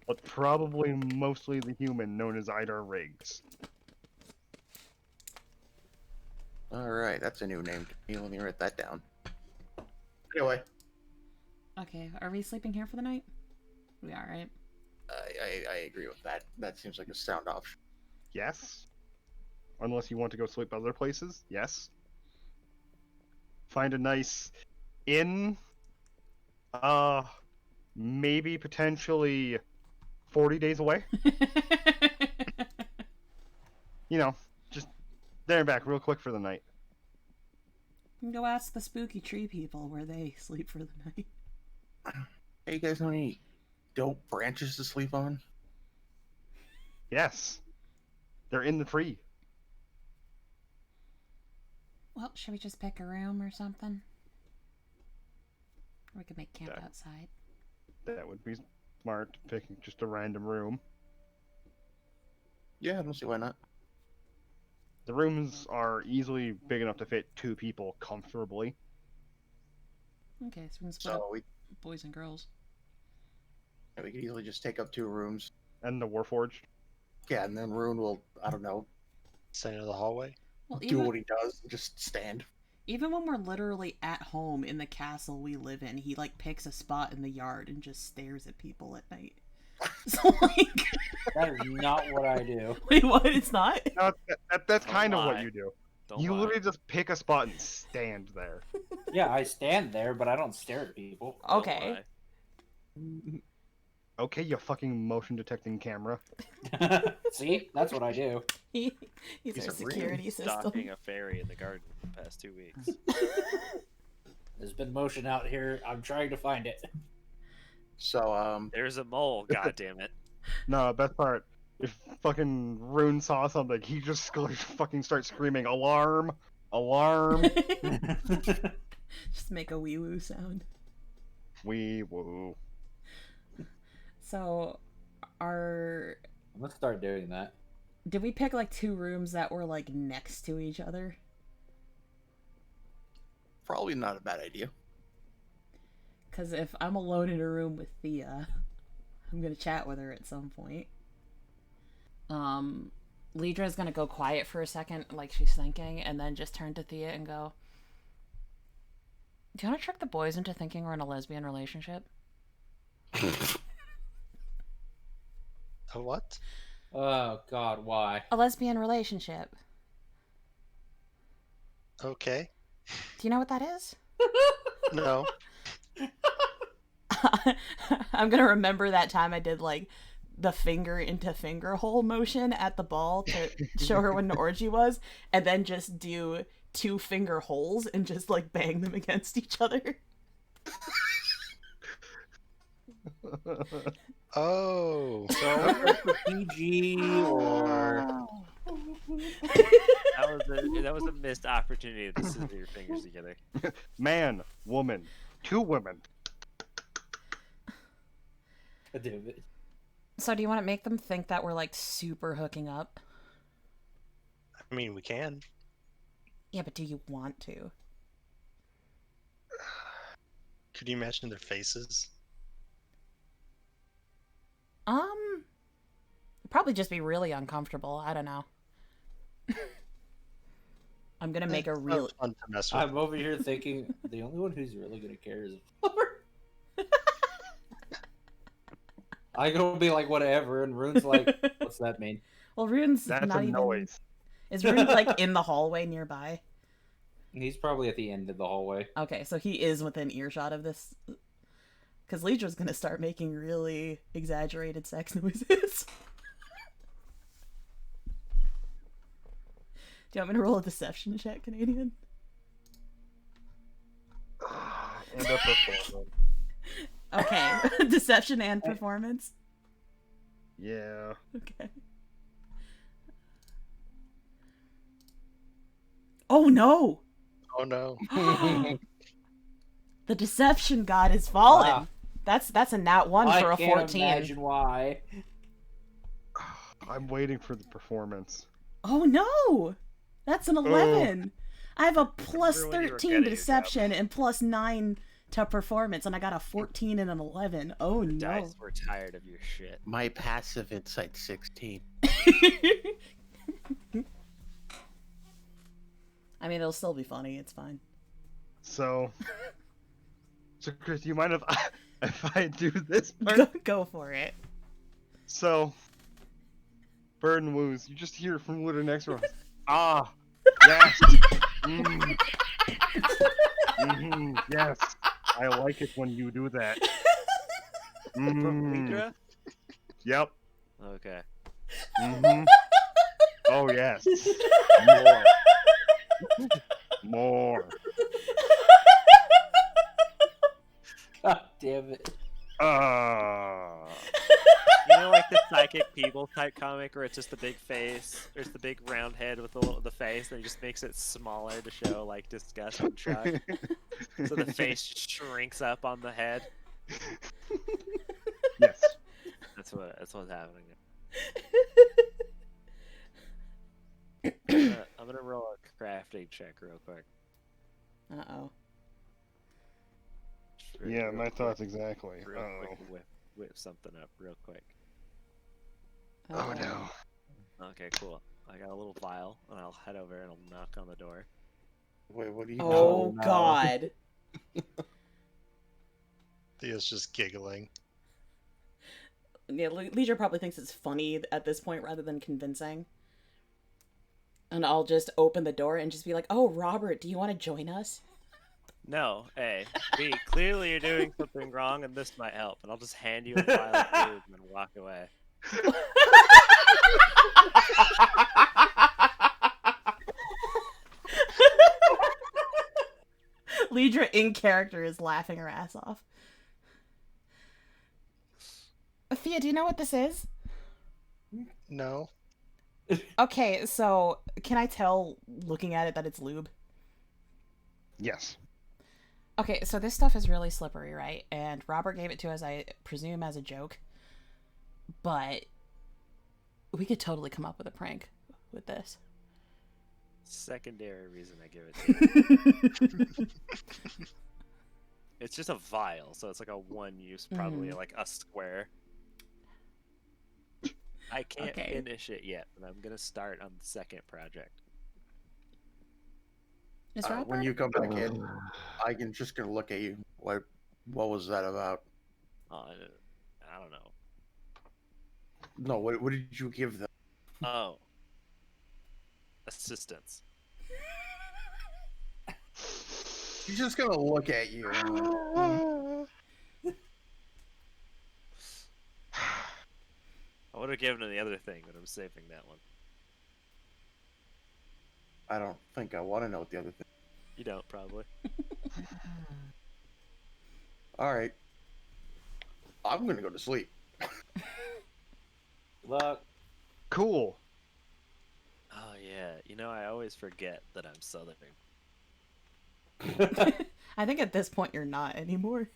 [SPEAKER 2] But probably mostly the human known as Idar Riggs.
[SPEAKER 3] Alright, that's a new name to me. Let me write that down. Anyway,
[SPEAKER 1] Okay, are we sleeping here for the night? We are, right?
[SPEAKER 3] I agree with that. That seems like a sound option.
[SPEAKER 2] Yes. Unless you want to go sleep other places, yes. Find a nice inn. Maybe potentially 40 days away. you know, just there and back real quick for the night.
[SPEAKER 1] You can go ask the spooky tree people where they sleep for the night.
[SPEAKER 3] Hey, you guys know any dope branches to sleep on?
[SPEAKER 2] Yes. They're in the tree.
[SPEAKER 1] Well, should we just pick a room or something? Or we could make camp
[SPEAKER 2] Yeah.
[SPEAKER 1] outside.
[SPEAKER 2] That would be smart, picking just a random room.
[SPEAKER 3] Yeah, I don't see why not.
[SPEAKER 2] The rooms are easily big enough to fit 2 people comfortably.
[SPEAKER 1] Okay, so we can split up
[SPEAKER 3] So we
[SPEAKER 1] boys and girls.
[SPEAKER 3] could easily just take up 2 rooms.
[SPEAKER 2] And the Warforged.
[SPEAKER 3] Yeah, and then Rune will, I don't know,
[SPEAKER 6] Stand in the hallway.
[SPEAKER 1] Well,
[SPEAKER 3] do what he does, just stand.
[SPEAKER 1] even when we're literally at home in the castle we live in, he like picks a spot in the yard and just stares at people at night. So like,
[SPEAKER 5] That is not what I do.
[SPEAKER 1] wait, what? It's not.
[SPEAKER 2] No, that's
[SPEAKER 4] Don't
[SPEAKER 2] kind of what
[SPEAKER 4] lie.
[SPEAKER 2] you do.
[SPEAKER 4] Don't
[SPEAKER 2] You
[SPEAKER 4] lie.
[SPEAKER 2] literally just pick a spot and stand there.
[SPEAKER 5] Yeah, I stand there, but I don't stare at people.
[SPEAKER 4] Don't
[SPEAKER 1] Okay.
[SPEAKER 4] lie.
[SPEAKER 2] Okay, you fucking motion detecting camera.
[SPEAKER 5] See, that's what I do.
[SPEAKER 1] He's
[SPEAKER 3] He's
[SPEAKER 1] our
[SPEAKER 3] a
[SPEAKER 1] security
[SPEAKER 4] Stalking
[SPEAKER 1] system.
[SPEAKER 4] a fairy in the garden for the past 2 weeks.
[SPEAKER 5] There's been motion out here. I'm trying to find it.
[SPEAKER 3] So,
[SPEAKER 4] There's a mole, goddammit.
[SPEAKER 2] No, best part. If fucking Rune saw something, he just fucking starts screaming, "Alarm! Alarm!"
[SPEAKER 1] Just make a wee woo sound.
[SPEAKER 2] Wee woo.
[SPEAKER 1] So,
[SPEAKER 5] Let's start doing that.
[SPEAKER 1] did we pick like 2 rooms that were like next to each other?
[SPEAKER 3] probably not a bad idea.
[SPEAKER 1] Because if I'm alone in a room with Thia, I'm gonna chat with her at some point. Liedra's gonna go quiet for a second, like she's thinking, and then just turn to Thea and go, "Do you want to trick the boys into thinking we're in a lesbian relationship?"
[SPEAKER 6] A what?
[SPEAKER 5] Oh God, why?
[SPEAKER 1] A lesbian relationship.
[SPEAKER 6] Okay.
[SPEAKER 1] Do you know what that is?
[SPEAKER 6] No.
[SPEAKER 1] I'm gonna remember that time I did like the finger into finger hole motion at the ball to show her what an orgy was, and then just do 2 finger holes and just like bang them against each other.
[SPEAKER 6] Oh.
[SPEAKER 5] So PG or
[SPEAKER 4] That was a missed opportunity to scissor your fingers together.
[SPEAKER 2] Man, woman, 2 women.
[SPEAKER 5] Dude,
[SPEAKER 1] So do you want to make them think that we're like super hooking up?
[SPEAKER 6] I mean, we can.
[SPEAKER 1] Yeah, but do you want to?
[SPEAKER 6] Could you imagine their faces?
[SPEAKER 1] Probably just be really uncomfortable. I don't know. I'm gonna make a
[SPEAKER 6] It's
[SPEAKER 1] real.
[SPEAKER 6] not fun to mess with.
[SPEAKER 5] I'm over here thinking the only one who's really gonna care is Flubber. I go be like whatever, and Rune's like, what's that mean?
[SPEAKER 1] Well, Rune's
[SPEAKER 2] That's
[SPEAKER 1] not
[SPEAKER 2] a
[SPEAKER 1] even.
[SPEAKER 2] noise.
[SPEAKER 1] Is Rune like in the hallway nearby?
[SPEAKER 5] He's probably at the end of the hallway.
[SPEAKER 1] Okay, so he is within earshot of this. Because Liedra's gonna start making really exaggerated sex noises. Do you want me to roll a deception check, Canadian?
[SPEAKER 2] And a performance.
[SPEAKER 1] Okay, deception and performance.
[SPEAKER 2] Yeah.
[SPEAKER 1] Okay. Oh no!
[SPEAKER 6] Oh no.
[SPEAKER 1] The deception god has fallen.
[SPEAKER 5] Wow.
[SPEAKER 1] That's a nat 1
[SPEAKER 5] I
[SPEAKER 1] for a
[SPEAKER 5] can't
[SPEAKER 1] 14.
[SPEAKER 5] imagine why.
[SPEAKER 2] I'm waiting for the performance.
[SPEAKER 1] Oh no! That's an 11. I have a plus
[SPEAKER 4] Remember when you were
[SPEAKER 1] 13
[SPEAKER 4] getting
[SPEAKER 1] to
[SPEAKER 4] it,
[SPEAKER 1] deception and plus 9 to performance, and I got a 14 and an 11. Oh no.
[SPEAKER 4] Dice, we're tired of your shit.
[SPEAKER 3] My passive insight 16.
[SPEAKER 1] I mean, it'll still be funny. It's fine.
[SPEAKER 2] So Kris, do you mind if I do this part?
[SPEAKER 1] Go for it.
[SPEAKER 2] So, Bird and Woos, you just hear from Liedra next room. Ah, yes. Yes. I like it when you do that.
[SPEAKER 4] From Liedra?
[SPEAKER 2] Yep.
[SPEAKER 4] Okay.
[SPEAKER 2] Mm-hmm. Oh yes. More. More.
[SPEAKER 5] God damn it.
[SPEAKER 4] You know, like the psychic people type comic where it's just the big face, or it's the big round head with the face, and he just makes it smaller to show like disgust and shock. So the face just shrinks up on the head.
[SPEAKER 2] Yes.
[SPEAKER 4] That's what's happening. I'm gonna roll a crafting check real quick.
[SPEAKER 1] Uh-oh.
[SPEAKER 2] Yeah, my thoughts exactly.
[SPEAKER 4] Real
[SPEAKER 2] Oh.
[SPEAKER 4] quick, whip something up real quick.
[SPEAKER 2] Oh no.
[SPEAKER 4] Okay, cool. I got a little vial, and I'll head over and I'll knock on the door.
[SPEAKER 3] Wait, what are you?
[SPEAKER 1] Oh,
[SPEAKER 5] no.
[SPEAKER 1] God.
[SPEAKER 6] Thea's just giggling.
[SPEAKER 1] Yeah, Liedra probably thinks it's funny at this point rather than convincing. And I'll just open the door and just be like, "Oh, Robert, do you want to join us?"
[SPEAKER 4] No, A. B. Clearly you're doing something wrong, and this might help. And I'll just hand you a vial of food and then walk away.
[SPEAKER 1] Liedra in character is laughing her ass off. Thea, do you know what this is?
[SPEAKER 6] No.
[SPEAKER 1] Okay, so can I tell looking at it that it's lube?
[SPEAKER 2] Yes.
[SPEAKER 1] Okay, so this stuff is really slippery, right? And Robert gave it to us, I presume, as a joke. But we could totally come up with a prank with this.
[SPEAKER 4] Secondary reason I give it to you. It's just a vial, so it's like a one-use, probably like a square. I can't finish it yet, but I'm gonna start on the second project.
[SPEAKER 1] Is Robert?
[SPEAKER 3] When you come back in, I'm just gonna look at you. What was that about?
[SPEAKER 4] I don't know.
[SPEAKER 3] No, what did you give them?
[SPEAKER 4] Oh, assistance.
[SPEAKER 3] He's just gonna look at you.
[SPEAKER 4] I would have given him the other thing, but I'm saving that one.
[SPEAKER 3] I don't think I want to know what the other thing.
[SPEAKER 4] You don't, probably.
[SPEAKER 3] All right, I'm gonna go to sleep.
[SPEAKER 5] Look.
[SPEAKER 2] Cool.
[SPEAKER 4] Oh yeah, you know I always forget that I'm Southern.
[SPEAKER 1] I think at this point you're not anymore.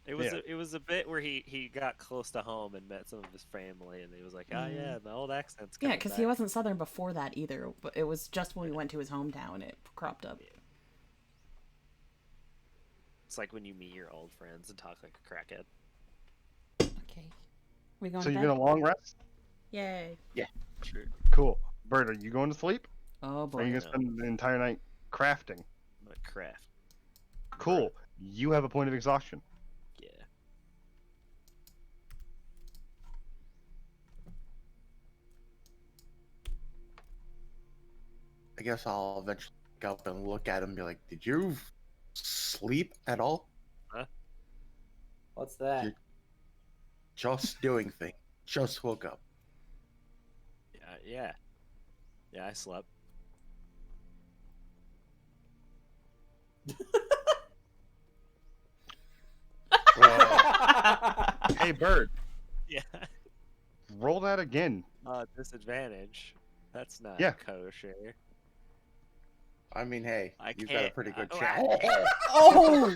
[SPEAKER 4] It was a bit where he got close to home and met some of his family, and he was like, "Oh yeah, the old accent's
[SPEAKER 1] Yeah,
[SPEAKER 4] coming
[SPEAKER 1] because
[SPEAKER 4] back."
[SPEAKER 1] he wasn't Southern before that either. But it was just when we went to his hometown it cropped up.
[SPEAKER 4] It's like when you meet your old friends and talk like a crackhead.
[SPEAKER 1] Okay. We going
[SPEAKER 2] So
[SPEAKER 1] to
[SPEAKER 2] you're
[SPEAKER 1] bed?
[SPEAKER 2] gonna long rest?
[SPEAKER 1] Yay.
[SPEAKER 4] True.
[SPEAKER 2] Cool. Bird, are you going to sleep?
[SPEAKER 1] Oh
[SPEAKER 2] Or are
[SPEAKER 1] boy.
[SPEAKER 2] you gonna spend the entire night crafting?
[SPEAKER 4] I'm gonna craft.
[SPEAKER 2] Cool. You have a point of exhaustion.
[SPEAKER 4] Yeah.
[SPEAKER 3] I guess I'll eventually wake up and look at him and be like, "Did you sleep at all?"
[SPEAKER 5] What's that?
[SPEAKER 3] You- Just doing things. Just woke up.
[SPEAKER 4] Yeah. Yeah, I slept.
[SPEAKER 2] Hey, Bird,
[SPEAKER 4] Yeah.
[SPEAKER 2] roll that again.
[SPEAKER 4] Disadvantage. That's not
[SPEAKER 2] Yeah.
[SPEAKER 4] kosher.
[SPEAKER 3] I mean, hey,
[SPEAKER 4] I
[SPEAKER 3] you've got a
[SPEAKER 4] can't-
[SPEAKER 3] pretty good
[SPEAKER 4] I-
[SPEAKER 3] chance.
[SPEAKER 1] Oh!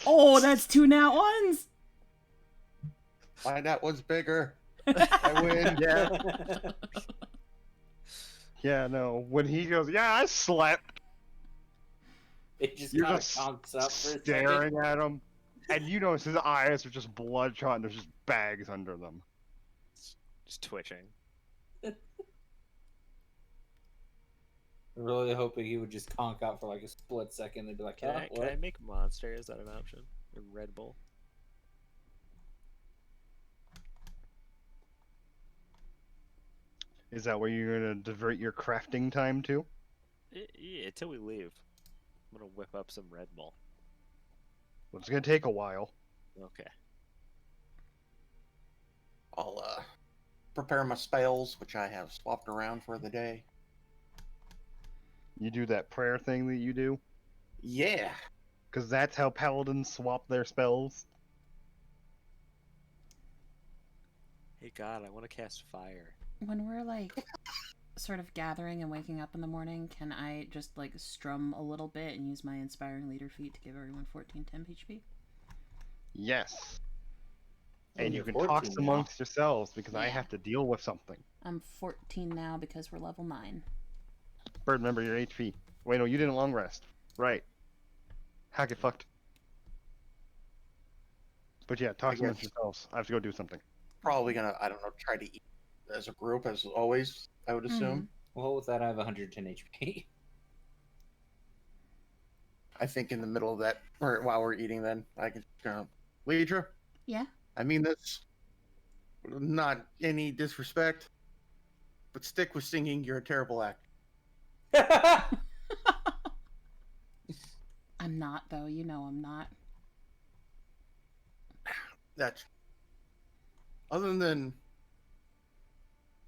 [SPEAKER 1] Oh, that's 2 nat ones!
[SPEAKER 3] My net was bigger. I win.
[SPEAKER 2] Yeah. Yeah, no. When he goes, yeah, I slept.
[SPEAKER 5] It just
[SPEAKER 2] You're
[SPEAKER 5] kind of
[SPEAKER 2] just
[SPEAKER 5] conks up for a second.
[SPEAKER 2] staring at him, and you notice his eyes are just bloodshot, and there's just bags under them.
[SPEAKER 4] Just twitching.
[SPEAKER 5] Really hoping he would just conk out for like a split second and be like,
[SPEAKER 4] Can
[SPEAKER 5] "Oh,
[SPEAKER 4] I
[SPEAKER 5] what?"
[SPEAKER 4] make Monster? Is that an option? Or Red Bull?
[SPEAKER 2] Is that where you're gonna divert your crafting time to?
[SPEAKER 4] Yeah, until we leave. I'm gonna whip up some Red Bull.
[SPEAKER 2] Well, it's gonna take a while.
[SPEAKER 4] Okay.
[SPEAKER 3] I'll prepare my spells, which I have swapped around for the day.
[SPEAKER 2] You do that prayer thing that you do?
[SPEAKER 3] Yeah.
[SPEAKER 2] Because that's how paladins swap their spells.
[SPEAKER 4] Hey God, I want to cast fire.
[SPEAKER 1] When we're like sort of gathering and waking up in the morning, can I just like strum a little bit and use my inspiring leader feat to give everyone 14 temp HP?
[SPEAKER 2] Yes.
[SPEAKER 5] Oh,
[SPEAKER 2] And you
[SPEAKER 5] you're
[SPEAKER 2] can
[SPEAKER 5] 14
[SPEAKER 2] talk
[SPEAKER 5] now.
[SPEAKER 2] amongst yourselves because I
[SPEAKER 1] Yeah.
[SPEAKER 2] have to deal with something.
[SPEAKER 1] I'm 14 now because we're level 9.
[SPEAKER 2] Bird, remember your HP. Wait, no, you didn't long rest. Right. How get fucked. But yeah, talk
[SPEAKER 3] I
[SPEAKER 2] amongst
[SPEAKER 3] guess.
[SPEAKER 2] yourselves. I have to go do something.
[SPEAKER 3] Probably gonna, I don't know, try to eat as a group as always, I would assume.
[SPEAKER 5] Well, with that, I have 110 HP.
[SPEAKER 3] I think in the middle of that, or while we're eating, then I can Liedra,
[SPEAKER 1] Yeah.
[SPEAKER 3] I mean this, not any disrespect, but stick with singing. You're a terrible actor.
[SPEAKER 1] I'm not, though. You know I'm not.
[SPEAKER 3] That's other than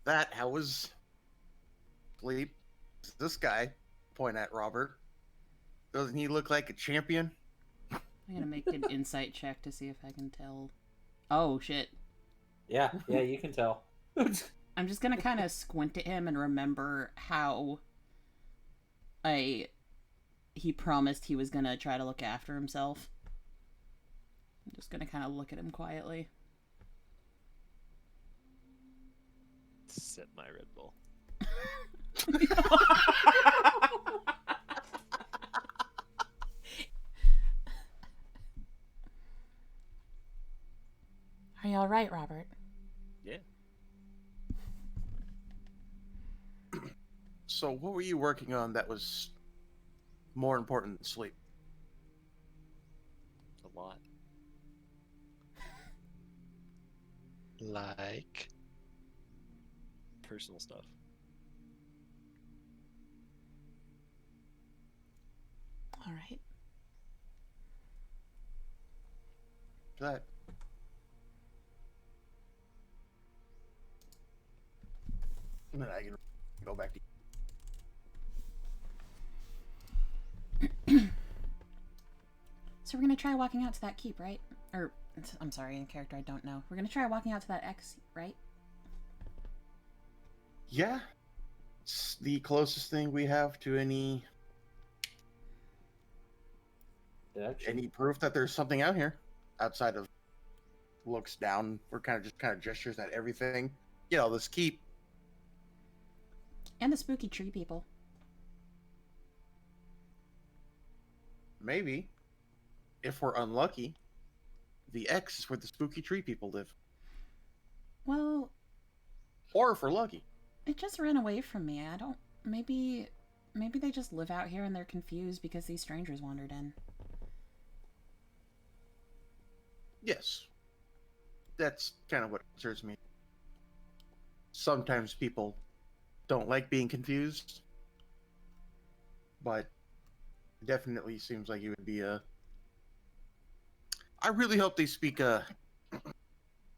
[SPEAKER 3] that. How was sleep? This guy, point at Robert. Doesn't he look like a champion?
[SPEAKER 1] I'm gonna make an insight check to see if I can tell. Oh, shit.
[SPEAKER 5] Yeah, you can tell.
[SPEAKER 1] I'm just gonna kind of squint at him and remember how he promised he was gonna try to look after himself. I'm just gonna kind of look at him quietly.
[SPEAKER 4] Sip my Red Bull.
[SPEAKER 1] Are you all right, Robert?
[SPEAKER 4] Yeah.
[SPEAKER 3] So, what were you working on that was more important than sleep?
[SPEAKER 4] A lot.
[SPEAKER 6] Like,
[SPEAKER 4] Personal stuff.
[SPEAKER 1] All right.
[SPEAKER 3] That. And then I can go back to.
[SPEAKER 1] So we're gonna try walking out to that keep, right? Or, I'm sorry, in character I don't know. We're gonna try walking out to that X, right?
[SPEAKER 3] Yeah, it's the closest thing we have to any proof that there's something out here outside of looks down. We're kind of gestures at everything. You know, this keep.
[SPEAKER 1] And the spooky tree people.
[SPEAKER 3] Maybe, if we're unlucky, the X is where the spooky tree people live.
[SPEAKER 1] Well,
[SPEAKER 3] Or if we're lucky.
[SPEAKER 1] it just ran away from me. I don't... Maybe they just live out here and they're confused because these strangers wandered in.
[SPEAKER 3] Yes. That's kind of what concerns me. Sometimes people don't like being confused, but it definitely seems like it would be a... I really hope they speak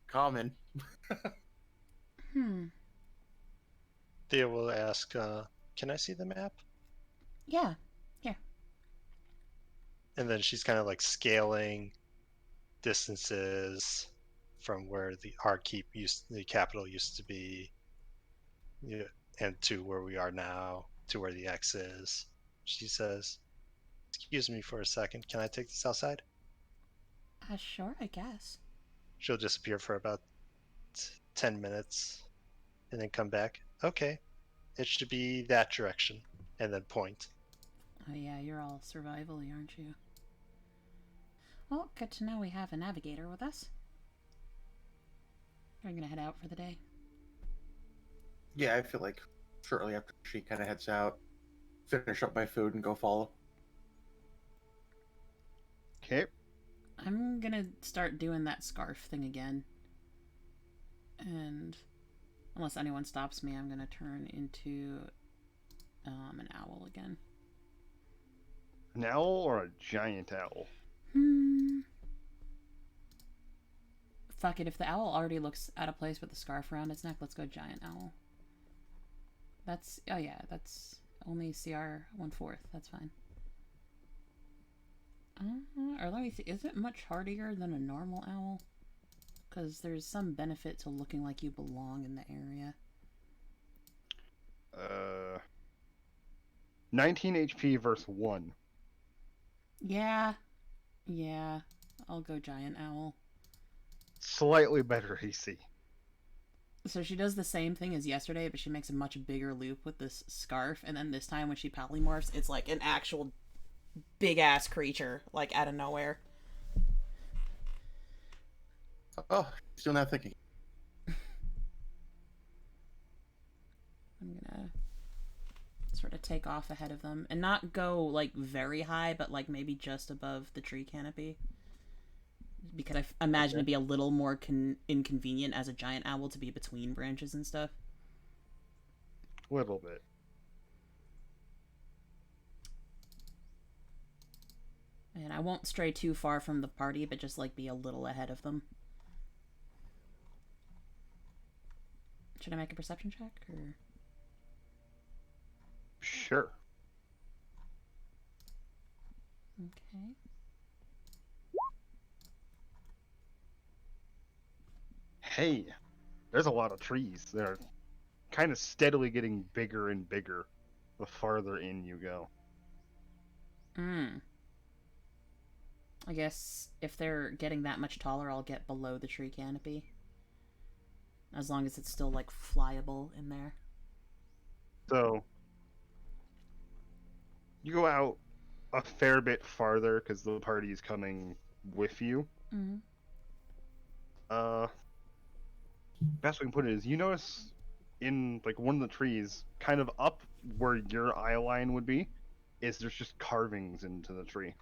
[SPEAKER 3] common.
[SPEAKER 6] Thea will ask, can I see the map?
[SPEAKER 1] Yeah. Here.
[SPEAKER 6] And then she's kind of like scaling distances from where the capital used to be, and to where we are now, to where the X is. She says, excuse me for a second, can I take this outside?
[SPEAKER 1] Sure, I guess.
[SPEAKER 6] She'll disappear for about 10 minutes and then come back. Okay, it should be that direction, and then point.
[SPEAKER 1] Oh yeah, you're all survival-y, aren't you? Well, good to know we have a navigator with us. I'm gonna head out for the day.
[SPEAKER 3] Yeah, I feel like shortly after she kind of heads out, finish up my food and go follow.
[SPEAKER 2] Okay.
[SPEAKER 1] I'm gonna start doing that scarf thing again. And unless anyone stops me, I'm gonna turn into an owl again.
[SPEAKER 2] An owl or a giant owl?
[SPEAKER 1] Fuck it, if the owl already looks out of place with the scarf around its neck, let's go giant owl. That's, oh yeah, that's only CR 1/4, that's fine. Or let me see, is it much hardier than a normal owl? Because there's some benefit to looking like you belong in the area.
[SPEAKER 2] 19 HP versus 1.
[SPEAKER 1] Yeah. Yeah. I'll go giant owl.
[SPEAKER 2] Slightly better AC.
[SPEAKER 1] So she does the same thing as yesterday, but she makes a much bigger loop with this scarf, and then this time when she polymorphs, it's like an actual big-ass creature, like, out of nowhere.
[SPEAKER 3] Oh, still not thinking.
[SPEAKER 1] I'm gonna sort of take off ahead of them, and not go, like, very high, but, like, maybe just above the tree canopy. Because I imagine it'd be a little more inconvenient as a giant owl to be between branches and stuff.
[SPEAKER 2] Little bit.
[SPEAKER 1] And I won't stray too far from the party, but just, like, be a little ahead of them. Should I make a perception check, or...?
[SPEAKER 2] Sure.
[SPEAKER 1] Okay.
[SPEAKER 2] Hey, there's a lot of trees. They're kind of steadily getting bigger and bigger the farther in you go.
[SPEAKER 1] I guess if they're getting that much taller, I'll get below the tree canopy. As long as it's still, like, flyable in there.
[SPEAKER 2] So, you go out a fair bit farther because the party's coming with you. Best way I can put it is, you notice in, like, one of the trees, kind of up where your eye line would be, is there's just carvings into the tree.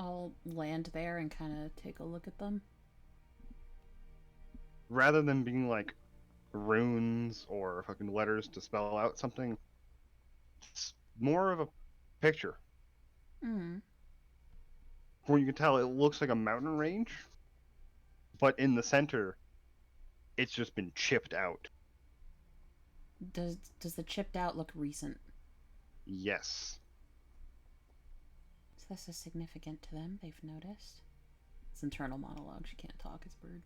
[SPEAKER 1] I'll land there and kind of take a look at them.
[SPEAKER 2] Rather than being, like, runes or fucking letters to spell out something, it's more of a picture. From what you can tell, it looks like a mountain range, but in the center, it's just been chipped out.
[SPEAKER 1] Does the chipped out look recent?
[SPEAKER 2] Yes.
[SPEAKER 1] So this is significant to them, they've noticed. It's internal monologue, she can't talk, it's bird.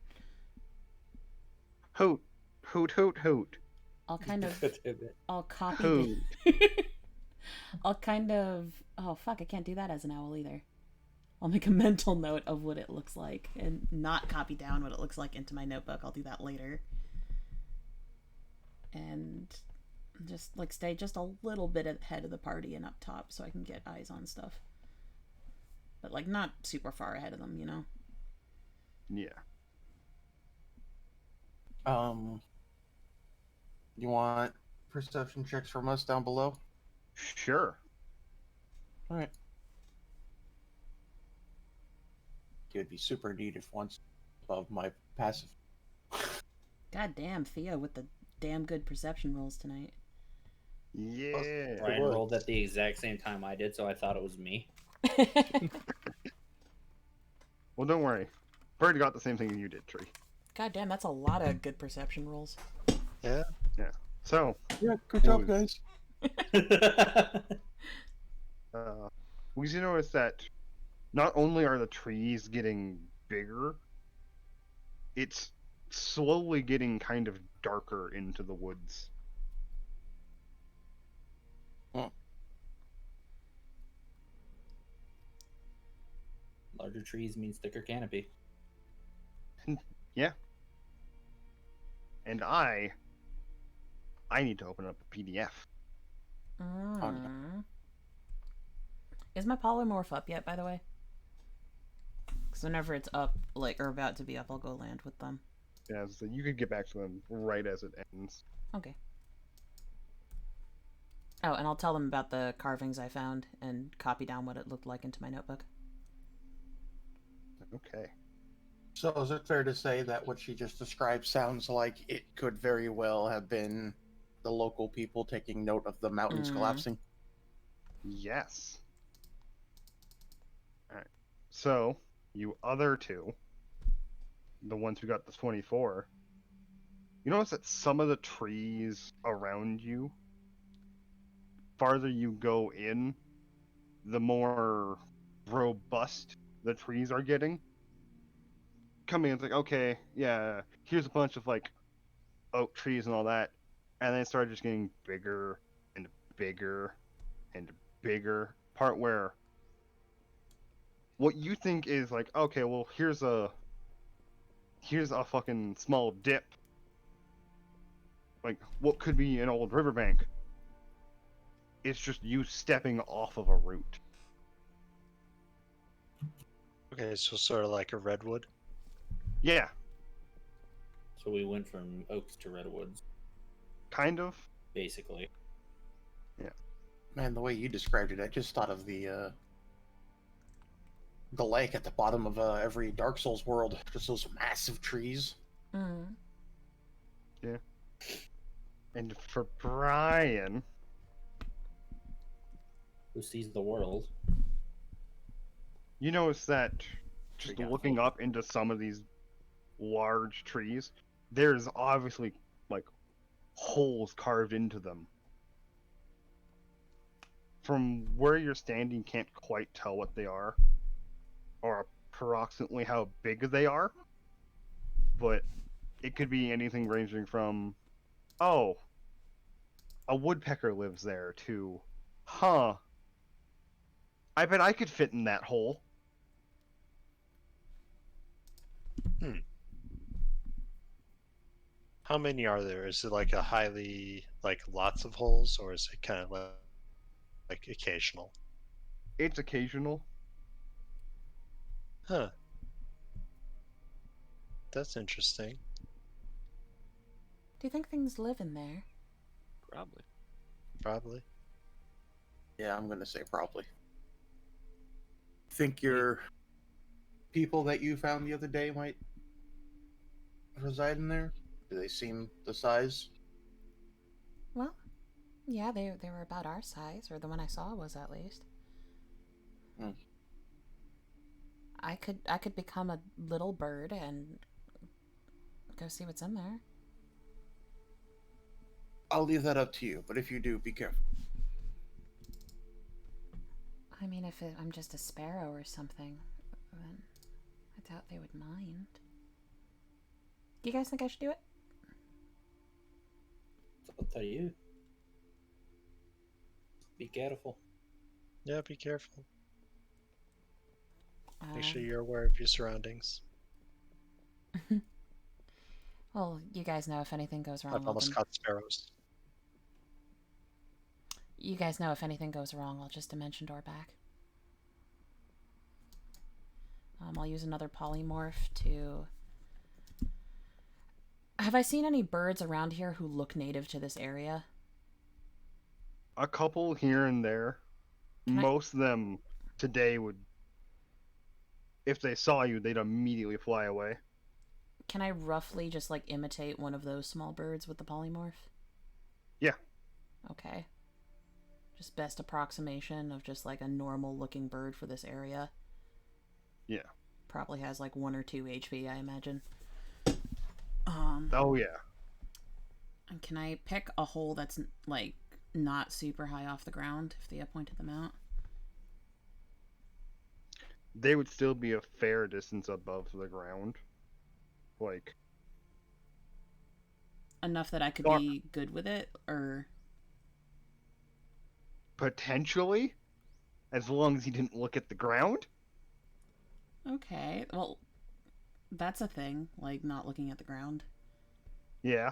[SPEAKER 2] Hoot. Hoot, hoot, hoot.
[SPEAKER 1] I'll kind of... I'll copy
[SPEAKER 2] Hoot.
[SPEAKER 1] I'll kind of... Oh, fuck, I can't do that as an owl either. I'll make a mental note of what it looks like and not copy down what it looks like into my notebook. I'll do that later. And just, like, stay just a little bit ahead of the party and up top so I can get eyes on stuff. But, like, not super far ahead of them, you know?
[SPEAKER 2] Yeah.
[SPEAKER 3] You want perception checks from us down below?
[SPEAKER 2] Sure.
[SPEAKER 3] Alright. It would be super neat if once above my passive.
[SPEAKER 1] God damn, Thia with the damn good perception rolls tonight.
[SPEAKER 2] Yeah.
[SPEAKER 5] Bryan rolled at the exact same time I did, so I thought it was me.
[SPEAKER 2] Well, don't worry. Bird got the same thing you did, Tree.
[SPEAKER 1] God damn, that's a lot of good perception rolls.
[SPEAKER 6] Yeah.
[SPEAKER 2] Yeah. So,
[SPEAKER 3] Yeah, good job, guys.
[SPEAKER 2] we should notice that not only are the trees getting bigger, it's slowly getting kind of darker into the woods.
[SPEAKER 5] Larger trees means thicker canopy.
[SPEAKER 2] Yeah. And I need to open up a PDF.
[SPEAKER 1] Is my polymorph up yet, by the way? Because whenever it's up, like, or about to be up, I'll go land with them.
[SPEAKER 2] Yeah, so you could get back to them right as it ends.
[SPEAKER 1] Okay. Oh, and I'll tell them about the carvings I found and copy down what it looked like into my notebook.
[SPEAKER 2] Okay.
[SPEAKER 3] So is it fair to say that what she just described sounds like it could very well have been the local people taking note of the mountains collapsing?
[SPEAKER 2] Yes. Alright. So, you other two, the ones who got the 24, you notice that some of the trees around you, farther you go in, the more robust the trees are getting. Coming in, it's like, okay, yeah, here's a bunch of like oak trees and all that, and then it started just getting bigger and bigger and bigger. Part where what you think is like, okay, well, here's a fucking small dip, like what could be an old riverbank. It's just you stepping off of a route.
[SPEAKER 6] Okay, so sort of like a redwood.
[SPEAKER 2] Yeah,
[SPEAKER 5] So we went from oaks to redwoods,
[SPEAKER 2] kind of.
[SPEAKER 5] basically.
[SPEAKER 3] Man, the way you described it, I just thought of the lake at the bottom of every Dark Souls world. Just those massive trees.
[SPEAKER 1] Mm.
[SPEAKER 2] And for Bryan,
[SPEAKER 5] Who sees the world?
[SPEAKER 2] you notice that just
[SPEAKER 4] got
[SPEAKER 2] looking up into some of these large trees, there's obviously like holes carved into them. From where you're standing, you can't quite tell what they are or approximately how big they are, but it could be anything ranging from, oh, a woodpecker lives there, to, huh, I bet I could fit in that hole.
[SPEAKER 6] How many are there? Is it like a highly, like lots of holes, or is it kind of like occasional?
[SPEAKER 2] It's occasional.
[SPEAKER 6] Huh. That's interesting.
[SPEAKER 1] Do you think things live in there?
[SPEAKER 4] Probably.
[SPEAKER 6] Probably.
[SPEAKER 3] Yeah, I'm gonna say probably. Think your people that you found the other day might reside in there? Do they seem the size?
[SPEAKER 1] Well, yeah, they were about our size, or the one I saw was at least.
[SPEAKER 3] Hmm.
[SPEAKER 1] I could become a little bird and go see what's in there.
[SPEAKER 3] I'll leave that up to you, but if you do, be careful.
[SPEAKER 1] I mean, if I'm just a sparrow or something, then I doubt they would mind. Do you guys think I should do it?
[SPEAKER 5] It's up to you. Be careful.
[SPEAKER 6] Yeah, be careful. Make sure
[SPEAKER 1] Um,
[SPEAKER 6] you're aware of your surroundings.
[SPEAKER 1] Well, you guys know if anything goes wrong.
[SPEAKER 6] I've almost caught sparrows.
[SPEAKER 1] You guys know if anything goes wrong, I'll just dimension door back. I'll use another polymorph to... Have I seen any birds around here who look native to this area?
[SPEAKER 2] A couple here and there. Most of them today would, if they saw you, they'd immediately fly away.
[SPEAKER 1] Can I roughly just, like, imitate one of those small birds with the polymorph?
[SPEAKER 2] Yeah.
[SPEAKER 1] Okay. Just best approximation of just, like, a normal-looking bird for this area.
[SPEAKER 2] Yeah.
[SPEAKER 1] Probably has, like, 1 or 2 HP, I imagine.
[SPEAKER 2] Oh, yeah.
[SPEAKER 1] And can I pick a hole that's, like, not super high off the ground if Thea pointed them out?
[SPEAKER 2] They would still be a fair distance above the ground. Like...
[SPEAKER 1] Enough that I could be good with it, or...
[SPEAKER 2] Potentially? As long as he didn't look at the ground?
[SPEAKER 1] Okay, well, that's a thing, like, not looking at the ground.
[SPEAKER 2] Yeah.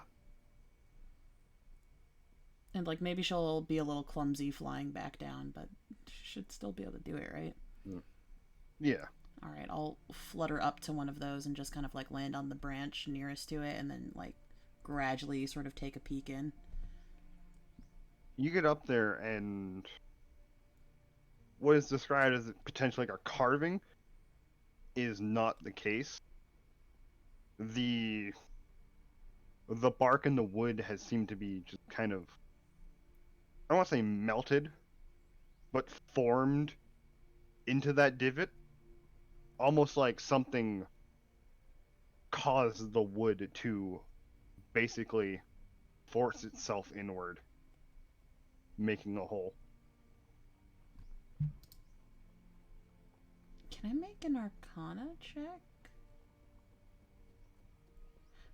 [SPEAKER 1] And, like, maybe she'll be a little clumsy flying back down, but she should still be able to do it, right?
[SPEAKER 2] Yeah.
[SPEAKER 1] Alright, I'll flutter up to one of those and just kind of, like, land on the branch nearest to it, and then, like, gradually sort of take a peek in.
[SPEAKER 2] You get up there and... what is described as potentially like a carving is not the case. The bark and the wood has seemed to be just kind of, I don't want to say melted, but formed into that divot. almost like something caused the wood to basically force itself inward, making a hole.
[SPEAKER 1] Can I make an Arcana check?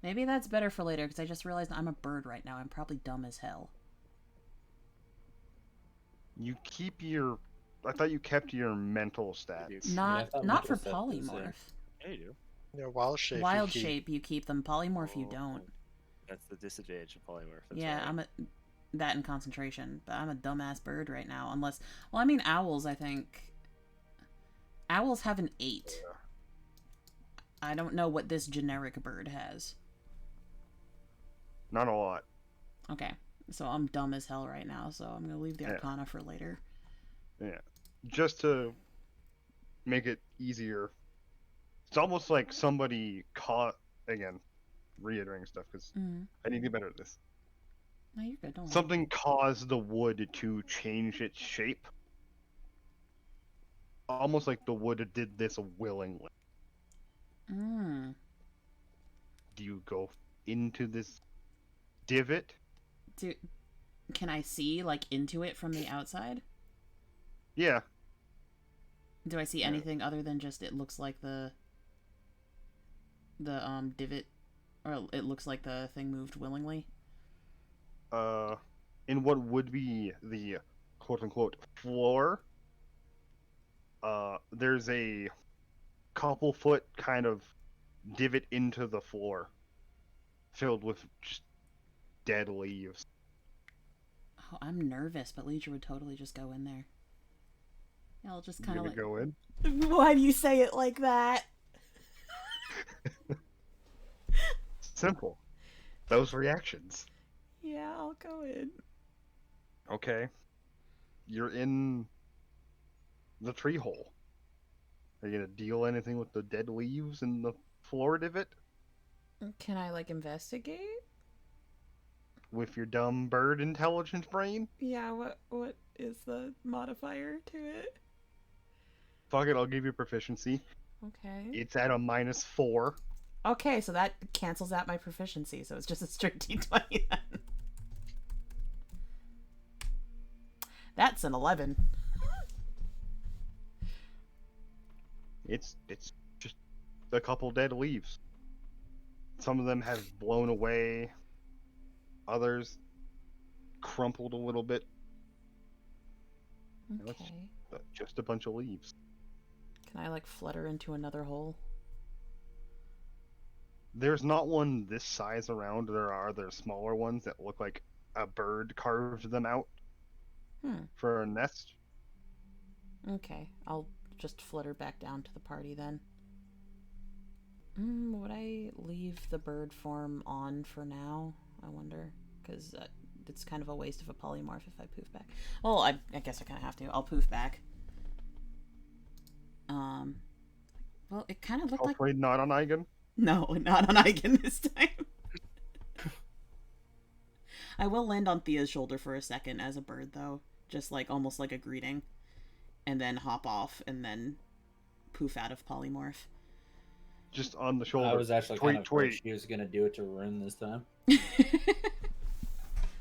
[SPEAKER 1] Maybe that's better for later, because I just realized I'm a bird right now. I'm probably dumb as hell.
[SPEAKER 2] You keep your... I thought you kept your mental stats.
[SPEAKER 1] Not
[SPEAKER 5] thought
[SPEAKER 1] not for
[SPEAKER 5] mental stuff was,
[SPEAKER 1] polymorph.
[SPEAKER 4] Yeah, you do.
[SPEAKER 6] Yeah, wild shape.
[SPEAKER 1] Wild
[SPEAKER 6] you keep-
[SPEAKER 1] shape, you keep them. Polymorph, you
[SPEAKER 4] Oh,
[SPEAKER 1] don't.
[SPEAKER 4] That's the disadvantage of polymorph. That's
[SPEAKER 1] Yeah,
[SPEAKER 4] right.
[SPEAKER 1] I'm a that in concentration, but I'm a dumbass bird right now. Unless, well, I mean, owls. I think owls have an 8. I don't know what this generic bird has.
[SPEAKER 2] Not a lot.
[SPEAKER 1] Okay, so I'm dumb as hell right now. So I'm gonna leave the
[SPEAKER 2] Yeah.
[SPEAKER 1] Arcana for later.
[SPEAKER 2] Yeah. Just to make it easier, it's almost like somebody caught... Again, reiterating stuff, because
[SPEAKER 1] Mm.
[SPEAKER 2] I need to get better at this.
[SPEAKER 1] No, you're good. Don't worry.
[SPEAKER 2] Something caused the wood to change its shape. Almost like the wood did this willingly.
[SPEAKER 1] Mm.
[SPEAKER 2] Do you go into this divot?
[SPEAKER 1] Can I see like into it from the outside?
[SPEAKER 2] Yeah.
[SPEAKER 1] Do I see
[SPEAKER 2] Yeah.
[SPEAKER 1] anything other than just it looks like the divot, or it looks like the thing moved willingly?
[SPEAKER 2] In what would be the quote-unquote floor, there's a couple foot kind of divot into the floor filled with just dead leaves.
[SPEAKER 1] Oh, I'm nervous, but Liedra would totally just go in there. Yeah, I'll just
[SPEAKER 2] You
[SPEAKER 1] kind of
[SPEAKER 2] gonna
[SPEAKER 1] like...
[SPEAKER 2] go in?
[SPEAKER 1] Why do you say it like that?
[SPEAKER 2] Simple. Those reactions.
[SPEAKER 1] Yeah, I'll go in.
[SPEAKER 2] Okay. You're in the tree hole. Are you gonna deal anything with the dead leaves in the floor divot?
[SPEAKER 1] Can I like investigate?
[SPEAKER 2] With your dumb bird intelligence brain?
[SPEAKER 1] Yeah, what is the modifier to it?
[SPEAKER 2] Fuck it, I'll give you proficiency.
[SPEAKER 1] Okay.
[SPEAKER 2] It's at a -4.
[SPEAKER 1] Okay, so that cancels out my proficiency, so it's just a straight D20 then. That's an 11.
[SPEAKER 2] It's just a couple dead leaves. Some of them have blown away. Others crumpled a little bit. That's-
[SPEAKER 1] Okay.
[SPEAKER 2] But just a bunch of leaves.
[SPEAKER 1] Can I like flutter into another hole?
[SPEAKER 2] There's not one this size around. There are other smaller ones that look like a bird carved them out for a nest.
[SPEAKER 1] Okay, I'll just flutter back down to the party then. Would I leave the bird form on for now? I wonder, because it's kind of a waste of a polymorph if I poof back. Well, I guess I kind of have to. I'll poof back. Well, it kind of looked like...
[SPEAKER 2] Hopefully not on Igan.
[SPEAKER 1] No, not on Igan this time. I will land on Thia's shoulder for a second as a bird, though. Just like, almost like a greeting. And then hop off, and then poof out of polymorph.
[SPEAKER 2] Just on the shoulder.
[SPEAKER 5] I was actually
[SPEAKER 2] Tweet,
[SPEAKER 5] kind of afraid
[SPEAKER 2] tweet.
[SPEAKER 5] she was gonna do it to Rune this time.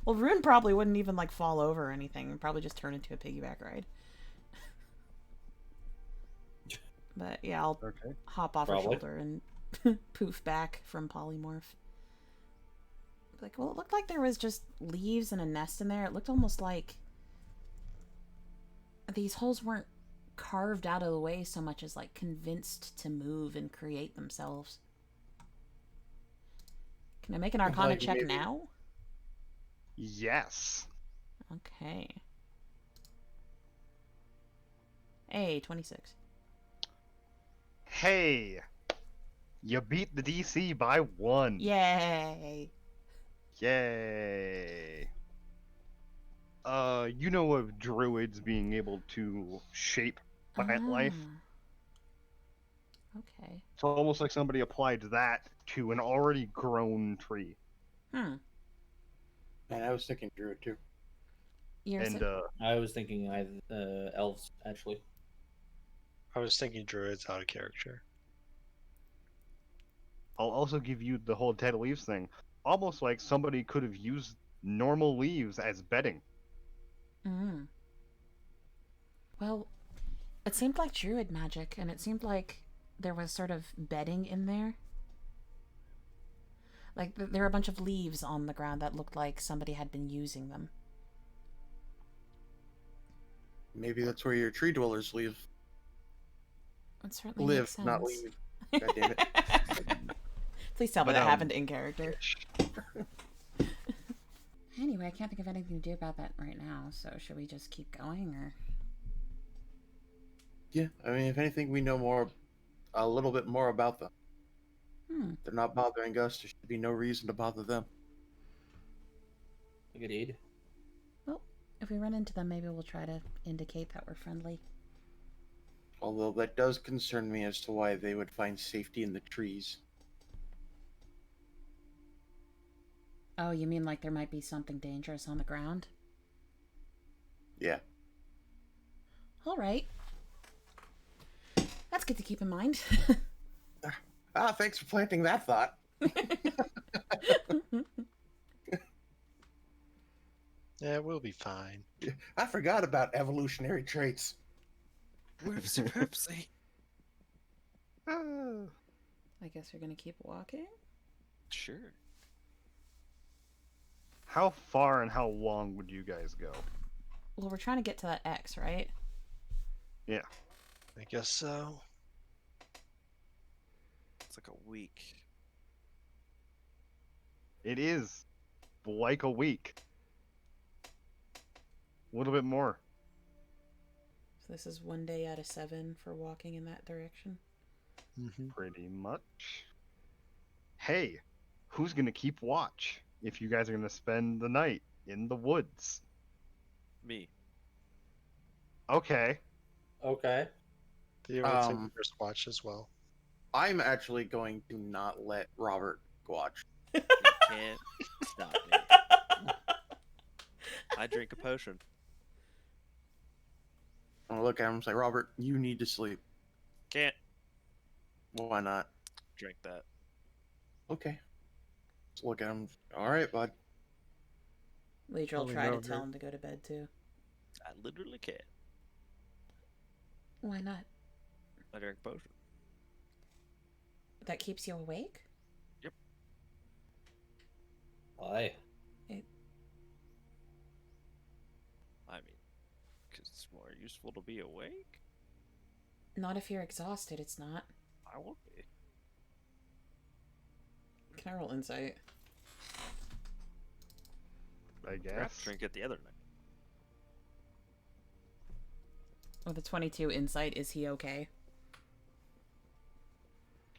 [SPEAKER 1] Well, Rune probably wouldn't even, like, fall over or anything. It'd probably just turn into a piggyback ride. But, yeah, I'll
[SPEAKER 2] Okay.
[SPEAKER 1] hop off her
[SPEAKER 5] Probably.
[SPEAKER 1] shoulder and poof back from polymorph. Like, well, it looked like there was just leaves and a nest in there. It looked almost like these holes weren't carved out of the way so much as, like, convinced to move and create themselves. Can I make an Arcana
[SPEAKER 3] Like
[SPEAKER 1] check
[SPEAKER 3] maybe-
[SPEAKER 1] now?
[SPEAKER 2] Yes.
[SPEAKER 1] Okay. Hey, 26.
[SPEAKER 2] Hey, you beat the DC by 1.
[SPEAKER 1] Yay!
[SPEAKER 2] Yay. You know of druids being able to shape plant life?
[SPEAKER 1] Okay.
[SPEAKER 2] It's almost like somebody applied that to an already grown tree.
[SPEAKER 3] And I was thinking druid too.
[SPEAKER 1] You're
[SPEAKER 2] And
[SPEAKER 5] I was thinking elves actually.
[SPEAKER 6] I was thinking druids out of character.
[SPEAKER 2] I'll also give you the whole dead leaves thing. Almost like somebody could have used normal leaves as bedding.
[SPEAKER 1] Mm. Well, it seemed like druid magic, and it seemed like there was sort of bedding in there. Like, there are a bunch of leaves on the ground that looked like somebody had been using them.
[SPEAKER 3] Maybe that's where your tree dwellers live.
[SPEAKER 1] It certainly makes sense.
[SPEAKER 3] Not leave. God damn it.
[SPEAKER 1] Please tell me
[SPEAKER 2] But,
[SPEAKER 1] that happened in character.
[SPEAKER 2] Shh.
[SPEAKER 1] Anyway, I can't think of anything to do about that right now, so should we just keep going, or?
[SPEAKER 3] Yeah, I mean, if anything, we know a little bit more about them. They're not bothering us. There should be no reason to bother them.
[SPEAKER 5] Agreed.
[SPEAKER 1] Well, if we run into them, maybe we'll try to indicate that we're friendly.
[SPEAKER 3] Although that does concern me as to why they would find safety in the trees.
[SPEAKER 1] Oh, you mean like there might be something dangerous on the ground?
[SPEAKER 3] Yeah.
[SPEAKER 1] All right. That's good to keep in mind.
[SPEAKER 3] Thanks for planting that thought.
[SPEAKER 6] Yeah, we'll be fine.
[SPEAKER 3] I forgot about evolutionary traits.
[SPEAKER 4] Whoopsie poopsie.
[SPEAKER 1] I guess we're gonna keep walking?
[SPEAKER 4] Sure.
[SPEAKER 2] How far and how long would you guys go?
[SPEAKER 1] Well, we're trying to get to that X, right?
[SPEAKER 2] Yeah.
[SPEAKER 6] I guess so.
[SPEAKER 4] It's like a week.
[SPEAKER 2] It is like a week. A little bit more.
[SPEAKER 1] So this is 1 day out of 7 for walking in that direction.
[SPEAKER 6] Mm-hmm.
[SPEAKER 2] Pretty much. Hey, who's gonna keep watch if you guys are gonna spend the night in the woods?
[SPEAKER 4] Me.
[SPEAKER 2] Okay.
[SPEAKER 5] Okay.
[SPEAKER 6] Thea would take first watch as well.
[SPEAKER 3] I'm actually going to not let Robert watch.
[SPEAKER 4] You can't stop me. I drink a potion.
[SPEAKER 3] I'm gonna look at him and say, Robert, you need to sleep.
[SPEAKER 4] Can't
[SPEAKER 3] Why not?
[SPEAKER 4] drink that.
[SPEAKER 3] Okay. Let's look at him. All right, bud.
[SPEAKER 1] Liedra will
[SPEAKER 6] Oh,
[SPEAKER 1] try
[SPEAKER 6] no,
[SPEAKER 1] to tell
[SPEAKER 6] no.
[SPEAKER 1] him to go to bed too.
[SPEAKER 4] I literally can't.
[SPEAKER 1] Why not?
[SPEAKER 4] I drink a potion.
[SPEAKER 1] That keeps you awake?
[SPEAKER 5] Why?
[SPEAKER 4] I mean, because it's more useful to be awake.
[SPEAKER 1] Not if you're exhausted, it's not.
[SPEAKER 4] I won't be.
[SPEAKER 1] Can I roll insight?
[SPEAKER 2] I
[SPEAKER 4] I forgot
[SPEAKER 2] guess.
[SPEAKER 4] to drink it the other night.
[SPEAKER 1] With a 22 insight, is he okay?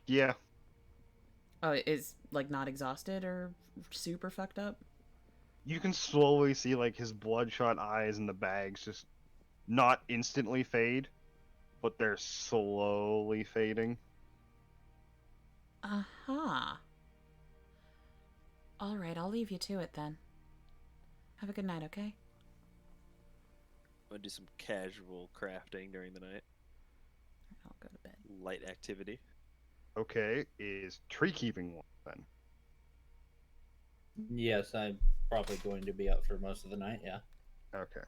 [SPEAKER 2] Yeah.
[SPEAKER 1] Oh, is like not exhausted or super fucked up?
[SPEAKER 2] You can slowly see like his bloodshot eyes in the bags just not instantly fade, but they're slowly fading.
[SPEAKER 1] Uh-huh. Alright, I'll leave you to it then. Have a good night, okay?
[SPEAKER 4] I'm gonna do some casual crafting during the night.
[SPEAKER 1] I'll go to bed.
[SPEAKER 4] Light activity.
[SPEAKER 2] Okay, is tree keeping one then?
[SPEAKER 5] Yes, I'm probably going to be up for most of the night, yeah.
[SPEAKER 2] Okay.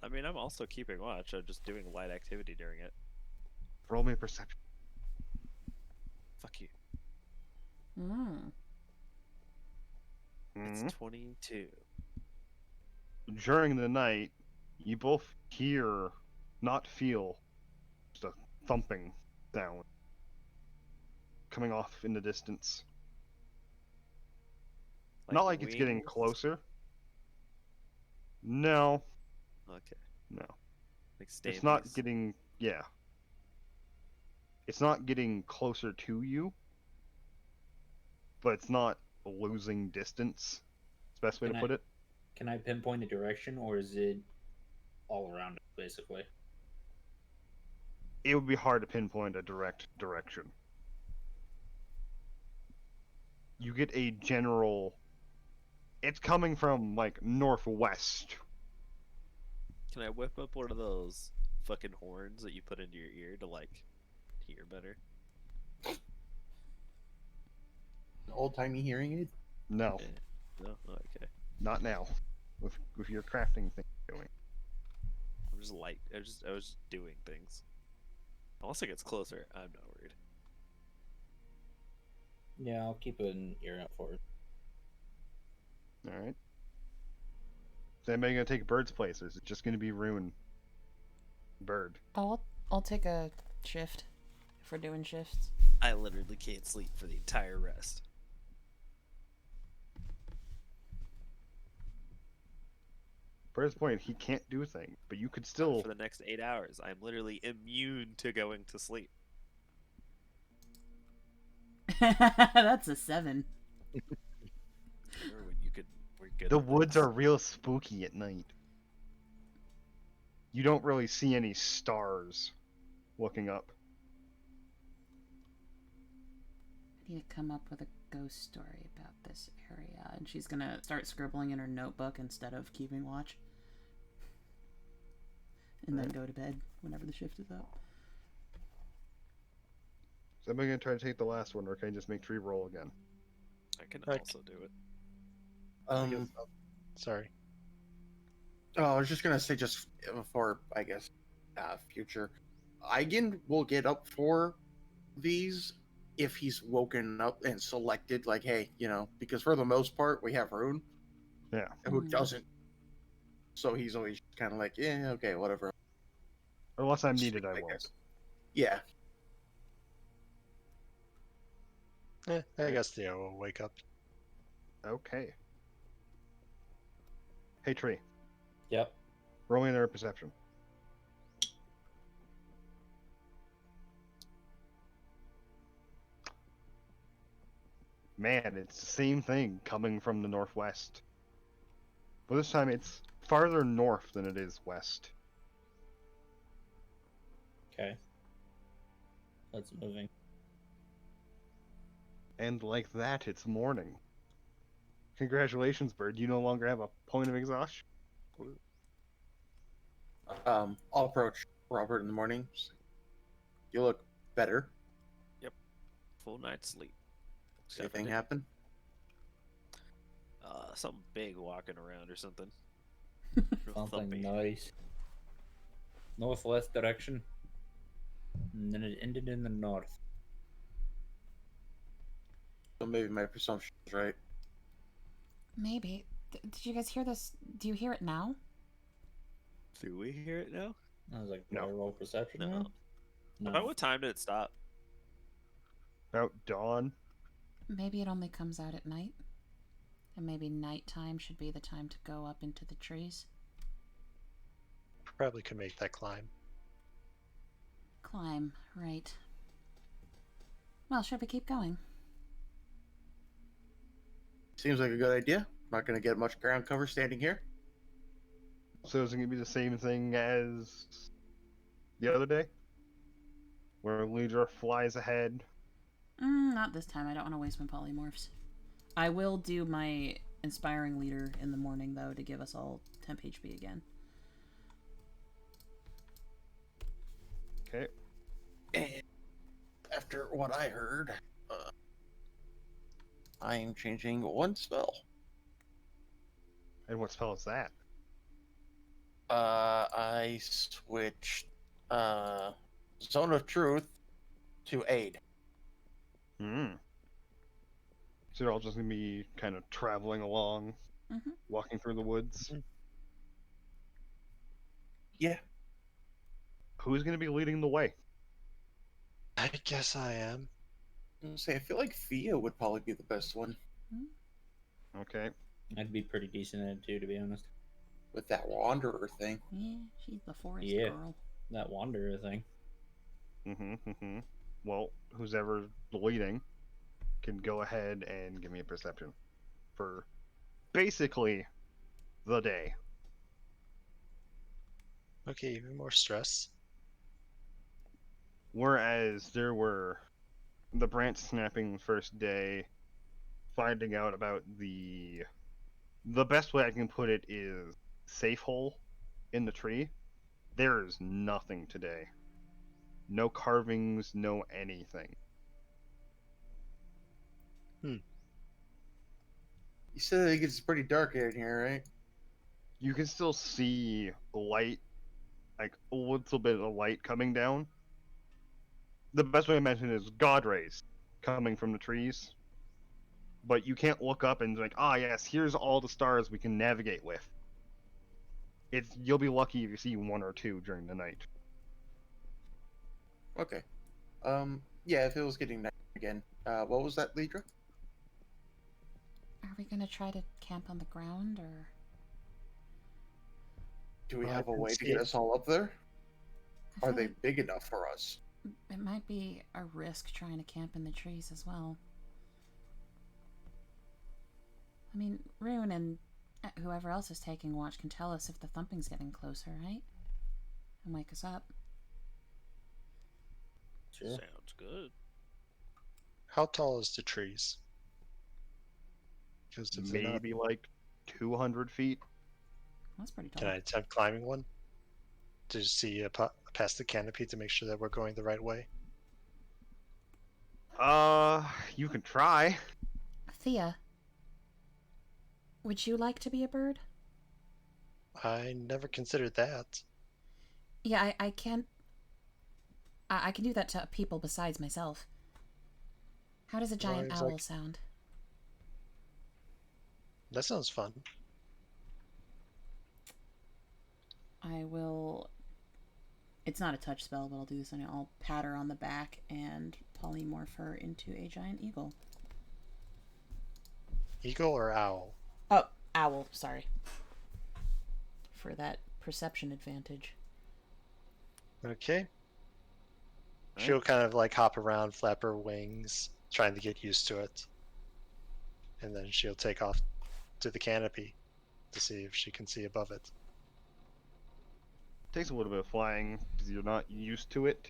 [SPEAKER 4] I mean, I'm also keeping watch. I'm just doing light activity during it.
[SPEAKER 2] Roll me a perception.
[SPEAKER 4] Fuck you.
[SPEAKER 1] Mm.
[SPEAKER 2] Mhm.
[SPEAKER 4] It's 22.
[SPEAKER 2] During the night, you both hear, not feel, just a thumping sound coming off in the distance. Not like it's getting
[SPEAKER 4] wings?
[SPEAKER 2] closer. No,
[SPEAKER 4] Okay.
[SPEAKER 2] no.
[SPEAKER 4] Like
[SPEAKER 2] It's not
[SPEAKER 4] stampies.
[SPEAKER 2] getting, yeah. It's not getting closer to you, but it's not losing distance. It's the best way to
[SPEAKER 5] Can
[SPEAKER 2] put it.
[SPEAKER 5] Can I pinpoint a direction, or is it all around us, basically?
[SPEAKER 2] It would be hard to pinpoint a direct direction. You get a general. It's coming from like northwest.
[SPEAKER 4] Can I whip up one of those fucking horns that you put into your ear to like hear better?
[SPEAKER 3] An old-timey hearing aid?
[SPEAKER 2] No,
[SPEAKER 4] Yeah. No, oh, okay.
[SPEAKER 2] not now. With your crafting thing going.
[SPEAKER 4] I'm just light. I was doing things. Unless it gets closer, I'm not worried.
[SPEAKER 5] Yeah, I'll keep an ear out for it.
[SPEAKER 2] All right. Is anybody gonna take Bird's place, or is it just gonna be Rune? Bird.
[SPEAKER 1] I'll take a shift if we're doing shifts.
[SPEAKER 4] I literally can't sleep for the entire rest.
[SPEAKER 2] Bird's point, he can't do things, but you could still.
[SPEAKER 4] For the next 8 hours, I'm literally immune to going to sleep.
[SPEAKER 1] That's a 7.
[SPEAKER 4] Remember when you could? We're good.
[SPEAKER 2] The
[SPEAKER 4] at
[SPEAKER 2] woods
[SPEAKER 4] this.
[SPEAKER 2] are real spooky at night. You don't really see any stars looking up.
[SPEAKER 1] I need to come up with a ghost story about this area. And she's gonna start scribbling in her notebook instead of keeping watch. And then go to bed whenever the shift is up.
[SPEAKER 2] Is anybody gonna try to take the last one, or can I just make tree roll again?
[SPEAKER 4] I can
[SPEAKER 6] Okay.
[SPEAKER 4] also do it.
[SPEAKER 6] Sorry.
[SPEAKER 3] Oh, I was just gonna say, just for, I guess, future, Igan will get up for these if he's woken up and selected, like, hey, because for the most part we have Rune,
[SPEAKER 2] Yeah.
[SPEAKER 3] who doesn't. So he's always kind of like, yeah, okay, whatever.
[SPEAKER 2] Unless I'm needed, I will.
[SPEAKER 3] guess. Yeah.
[SPEAKER 6] I guess Thia will wake up.
[SPEAKER 2] Okay. Hey, Tree.
[SPEAKER 5] Yep.
[SPEAKER 2] Roll me another perception. Man, it's the same thing coming from the northwest. But this time it's farther north than it is west.
[SPEAKER 5] Okay. That's moving.
[SPEAKER 2] And like that, it's morning. Congratulations, Bird. You no longer have a point of exhaustion.
[SPEAKER 3] I'll approach Robert in the morning. You look better.
[SPEAKER 4] Full night's sleep.
[SPEAKER 3] Does anything happen?
[SPEAKER 4] Something big walking around or something. Real
[SPEAKER 5] Something
[SPEAKER 4] thumpy.
[SPEAKER 5] nice. Northwest direction. And then it ended in the north.
[SPEAKER 3] So maybe my presumption is right.
[SPEAKER 1] Maybe. Did you guys hear this? Do you hear it now?
[SPEAKER 4] Do we hear it now?
[SPEAKER 5] I was like,
[SPEAKER 2] No.
[SPEAKER 5] do I roll perception
[SPEAKER 4] No.
[SPEAKER 5] now? No.
[SPEAKER 4] About what time did it stop?
[SPEAKER 2] About dawn.
[SPEAKER 1] Maybe it only comes out at night. And maybe nighttime should be the time to go up into the trees.
[SPEAKER 6] Probably could make that climb.
[SPEAKER 1] Climb, right. Well, should we keep going?
[SPEAKER 3] Seems like a good idea. Not going to get much ground cover standing here.
[SPEAKER 2] So is it going to be the same thing as the other day? Where Liedra flies ahead?
[SPEAKER 1] Not this time. I don't want to waste my polymorphs. I will do my inspiring leader in the morning, though, to give us all temp HP again.
[SPEAKER 2] Okay.
[SPEAKER 3] And after what I heard, I am changing one spell.
[SPEAKER 2] And what spell is that?
[SPEAKER 3] I switched Zone of Truth to Aid.
[SPEAKER 2] So you're all just going to be kind of traveling along, walking through the woods?
[SPEAKER 3] Yeah.
[SPEAKER 2] Who's going to be leading the way?
[SPEAKER 6] I guess I am.
[SPEAKER 3] I feel like Thia would probably be the best one
[SPEAKER 2] Okay.
[SPEAKER 5] I'd be pretty decent at it too, to be honest.
[SPEAKER 3] with that Wanderer thing.
[SPEAKER 1] Yeah, she's the forest
[SPEAKER 5] Yeah.
[SPEAKER 1] girl.
[SPEAKER 5] That wanderer thing.
[SPEAKER 2] Well, who's ever leading can go ahead and give me a perception for basically the day.
[SPEAKER 6] Okay, even more stress.
[SPEAKER 2] Whereas there were the branch snapping first day, finding out about the best way I can put it is safe hole in the tree. There is nothing today. No carvings, no anything.
[SPEAKER 3] You said it gets pretty dark in here, right?
[SPEAKER 2] You can still see light, like a little bit of light coming down. The best way to mention it is God rays coming from the trees. But you can't look up and like, yes, here's all the stars we can navigate with. You'll be lucky if you see one or two during the night.
[SPEAKER 3] Okay. Yeah, if it was getting night again. What was that, Liedra?
[SPEAKER 1] Are we gonna try to camp on the ground, or?
[SPEAKER 3] Do we
[SPEAKER 6] Well, I
[SPEAKER 3] have a
[SPEAKER 6] can
[SPEAKER 3] way to
[SPEAKER 6] see
[SPEAKER 3] get
[SPEAKER 6] it.
[SPEAKER 3] us all up there?
[SPEAKER 1] I
[SPEAKER 3] Are
[SPEAKER 1] feel
[SPEAKER 3] they
[SPEAKER 1] like
[SPEAKER 3] big enough for us?
[SPEAKER 1] it might be a risk trying to camp in the trees as well. I mean, Rune and whoever else is taking watch can tell us if the thumping's getting closer, right? And wake us up.
[SPEAKER 5] Sure.
[SPEAKER 4] Sounds good.
[SPEAKER 6] How tall is the trees? Because if they're not,
[SPEAKER 2] Maybe like 200 feet.
[SPEAKER 1] That's pretty tall.
[SPEAKER 6] can I attempt climbing one to see past the canopy to make sure that we're going the right way?
[SPEAKER 2] You can try.
[SPEAKER 1] Thia, would you like to be a bird?
[SPEAKER 6] I never considered that.
[SPEAKER 1] Yeah, I can't. I can do that to people besides myself. How does a giant
[SPEAKER 6] it's
[SPEAKER 1] owl
[SPEAKER 6] like-
[SPEAKER 1] sound?
[SPEAKER 6] That sounds fun.
[SPEAKER 1] I will. It's not a touch spell, but I'll do this. And I'll pat her on the back and polymorph her into a giant eagle.
[SPEAKER 6] Eagle or owl?
[SPEAKER 1] Oh, owl. Sorry. For that perception advantage.
[SPEAKER 6] Okay. She'll kind of like hop around, flap her wings, trying to get used to it. And then she'll take off to the canopy to see if she can see above it.
[SPEAKER 2] Takes a little bit of flying because you're not used to it.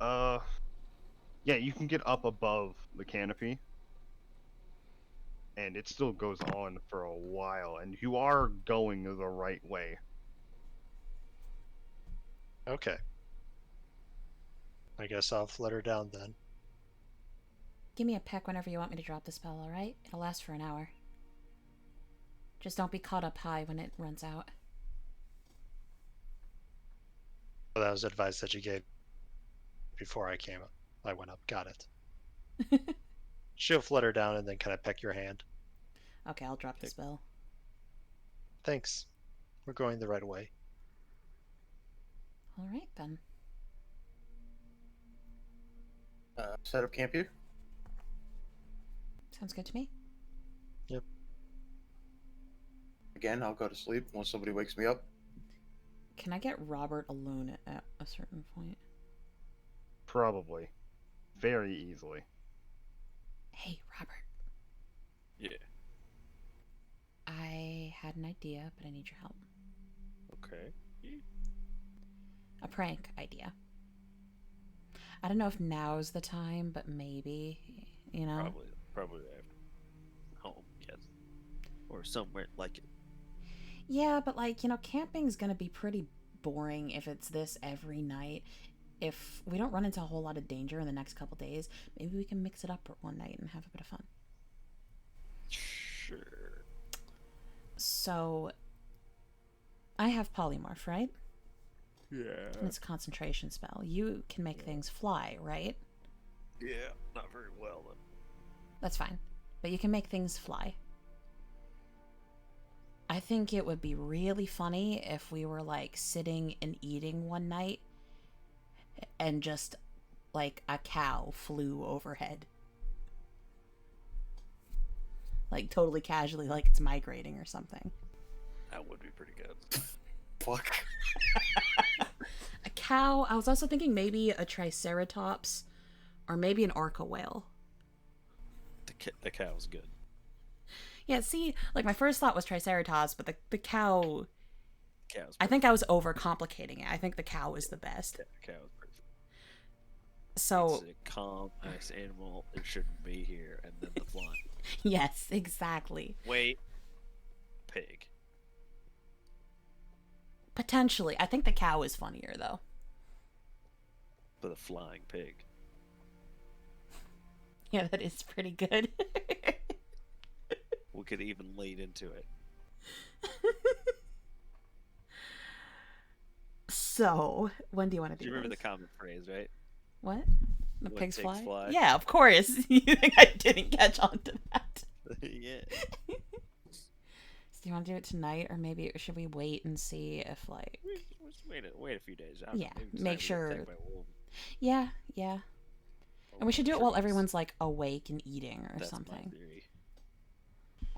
[SPEAKER 2] Yeah, you can get up above the canopy. And it still goes on for a while, and you are going the right way.
[SPEAKER 6] Okay. I guess I'll flutter down then.
[SPEAKER 1] Give me a peck whenever you want me to drop the spell, alright? It'll last for an hour. Just don't be caught up high when it runs out.
[SPEAKER 6] Well, that was advice that you gave before I went up. Got it. She'll flutter down and then kind of peck your hand.
[SPEAKER 1] Okay, I'll drop the spell.
[SPEAKER 6] Thanks. We're going the right way.
[SPEAKER 1] Alright then.
[SPEAKER 3] Set up camp here?
[SPEAKER 1] Sounds good to me.
[SPEAKER 3] Again, I'll go to sleep once somebody wakes me up.
[SPEAKER 1] Can I get Robert alone at a certain point?
[SPEAKER 2] Probably. Very easily.
[SPEAKER 1] Hey, Robert.
[SPEAKER 4] Yeah.
[SPEAKER 1] I had an idea, but I need your help.
[SPEAKER 4] Okay.
[SPEAKER 1] A prank idea. I don't know if now's the time, but maybe, you know?
[SPEAKER 4] Probably after home, yes. Or somewhere like it.
[SPEAKER 1] Yeah, but like, camping's gonna be pretty boring if it's this every night. If we don't run into a whole lot of danger in the next couple days, maybe we can mix it up one night and have a bit of fun.
[SPEAKER 4] Sure.
[SPEAKER 1] So, I have polymorph, right?
[SPEAKER 4] Yeah.
[SPEAKER 1] And it's a concentration spell. You can make things fly, right?
[SPEAKER 4] Yeah, not very well then.
[SPEAKER 1] That's fine. But you can make things fly. I think it would be really funny if we were like sitting and eating one night and just like a cow flew overhead. Like totally casually, like it's migrating or something.
[SPEAKER 4] That would be pretty good.
[SPEAKER 3] Fuck.
[SPEAKER 1] A cow. I was also thinking maybe a triceratops or maybe an orca whale.
[SPEAKER 4] The cow's good.
[SPEAKER 1] Yeah, see, like my first thought was triceratops, but the cow,
[SPEAKER 4] Cow's
[SPEAKER 1] I think I was overcomplicating it. I think the cow is the best.
[SPEAKER 4] the cow's perfect.
[SPEAKER 1] So,
[SPEAKER 4] It's a calm, nice animal. It shouldn't be here. And then the flying.
[SPEAKER 1] yes, exactly.
[SPEAKER 4] Wait. Pig.
[SPEAKER 1] Potentially. I think the cow is funnier, though.
[SPEAKER 4] But a flying pig.
[SPEAKER 1] Yeah, that is pretty good.
[SPEAKER 4] We could even lead into it.
[SPEAKER 1] So, when do you want to do
[SPEAKER 4] You remember
[SPEAKER 1] this?
[SPEAKER 4] the common phrase, right?
[SPEAKER 1] What? The
[SPEAKER 4] When
[SPEAKER 1] pigs
[SPEAKER 4] pigs
[SPEAKER 1] fly?
[SPEAKER 4] fly?
[SPEAKER 1] Yeah, of course. You think I didn't catch on to that?
[SPEAKER 4] Yeah.
[SPEAKER 1] So do you want to do it tonight, or maybe should we wait and see if, like...
[SPEAKER 4] Just wait a few days. I don't know,
[SPEAKER 1] Yeah,
[SPEAKER 4] maybe decide
[SPEAKER 1] make
[SPEAKER 4] we get
[SPEAKER 1] sure...
[SPEAKER 4] attacked by wolves.
[SPEAKER 1] Yeah, yeah.
[SPEAKER 4] Or
[SPEAKER 1] And we should do it while
[SPEAKER 4] trees.
[SPEAKER 1] everyone's, like, awake and eating or
[SPEAKER 4] That's
[SPEAKER 1] something.
[SPEAKER 4] my theory.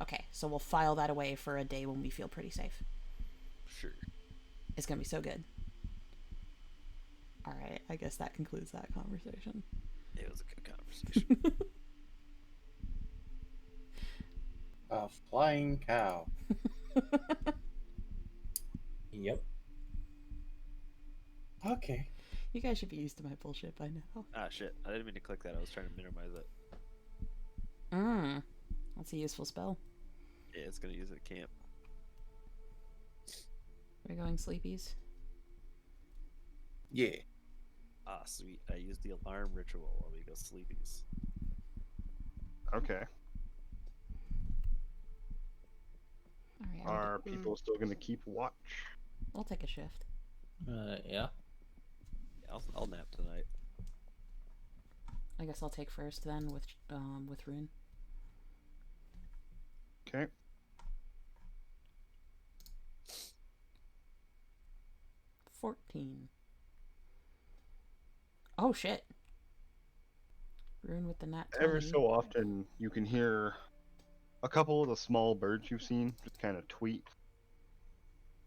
[SPEAKER 1] Okay, so we'll file that away for a day when we feel pretty safe.
[SPEAKER 4] Sure.
[SPEAKER 1] It's gonna be so good. Alright, I guess that concludes that conversation.
[SPEAKER 4] It was a good conversation.
[SPEAKER 3] A flying cow.
[SPEAKER 5] Yep.
[SPEAKER 3] Okay.
[SPEAKER 1] You guys should be used to my bullshit by now.
[SPEAKER 4] Ah, shit. I didn't mean to click that. I was trying to minimize it.
[SPEAKER 1] That's a useful spell.
[SPEAKER 4] Yeah, it's gonna use it at camp.
[SPEAKER 1] We're going sleepies.
[SPEAKER 3] Yeah.
[SPEAKER 4] Ah, sweet. I used the alarm ritual while we go sleepies.
[SPEAKER 2] Okay.
[SPEAKER 1] Alright,
[SPEAKER 2] Are people still gonna keep watch?
[SPEAKER 1] we'll take a shift.
[SPEAKER 5] Yeah.
[SPEAKER 4] Yeah, I'll nap tonight.
[SPEAKER 1] I guess I'll take first then with Rune.
[SPEAKER 2] Okay.
[SPEAKER 1] $14. Oh shit. Rune with the nat 20.
[SPEAKER 2] Every so often, you can hear a couple of the small birds you've seen just kind of tweet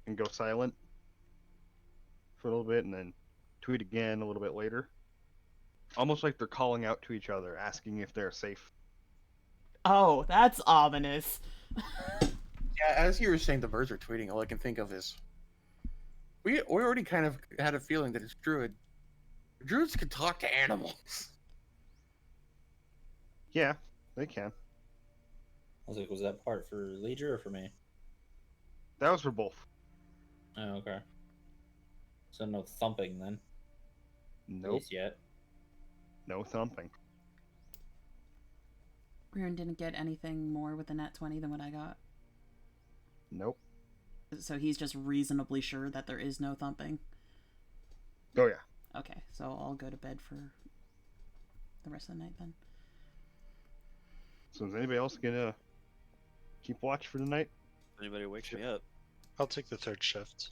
[SPEAKER 2] and go silent for a little bit and then tweet again a little bit later. Almost like they're calling out to each other, asking if they're safe.
[SPEAKER 1] Oh, that's ominous.
[SPEAKER 3] Yeah, as you were saying, the birds are tweeting. All I can think of is we already kind of had a feeling that it's druid. Druids can talk to animals.
[SPEAKER 2] Yeah, they can.
[SPEAKER 5] I was like, was that part for Liedra or for me?
[SPEAKER 2] That was for both.
[SPEAKER 5] Oh, okay. So no thumping then. At
[SPEAKER 2] Nope,
[SPEAKER 5] least yet.
[SPEAKER 2] no thumping.
[SPEAKER 1] Rune didn't get anything more with the nat 20 than what I got.
[SPEAKER 2] Nope.
[SPEAKER 1] So he's just reasonably sure that there is no thumping.
[SPEAKER 2] Oh yeah.
[SPEAKER 1] Okay, so I'll go to bed for the rest of the night then.
[SPEAKER 2] So is anybody else gonna keep watch for the night?
[SPEAKER 4] Anybody wakes me up?
[SPEAKER 6] I'll take the third shift.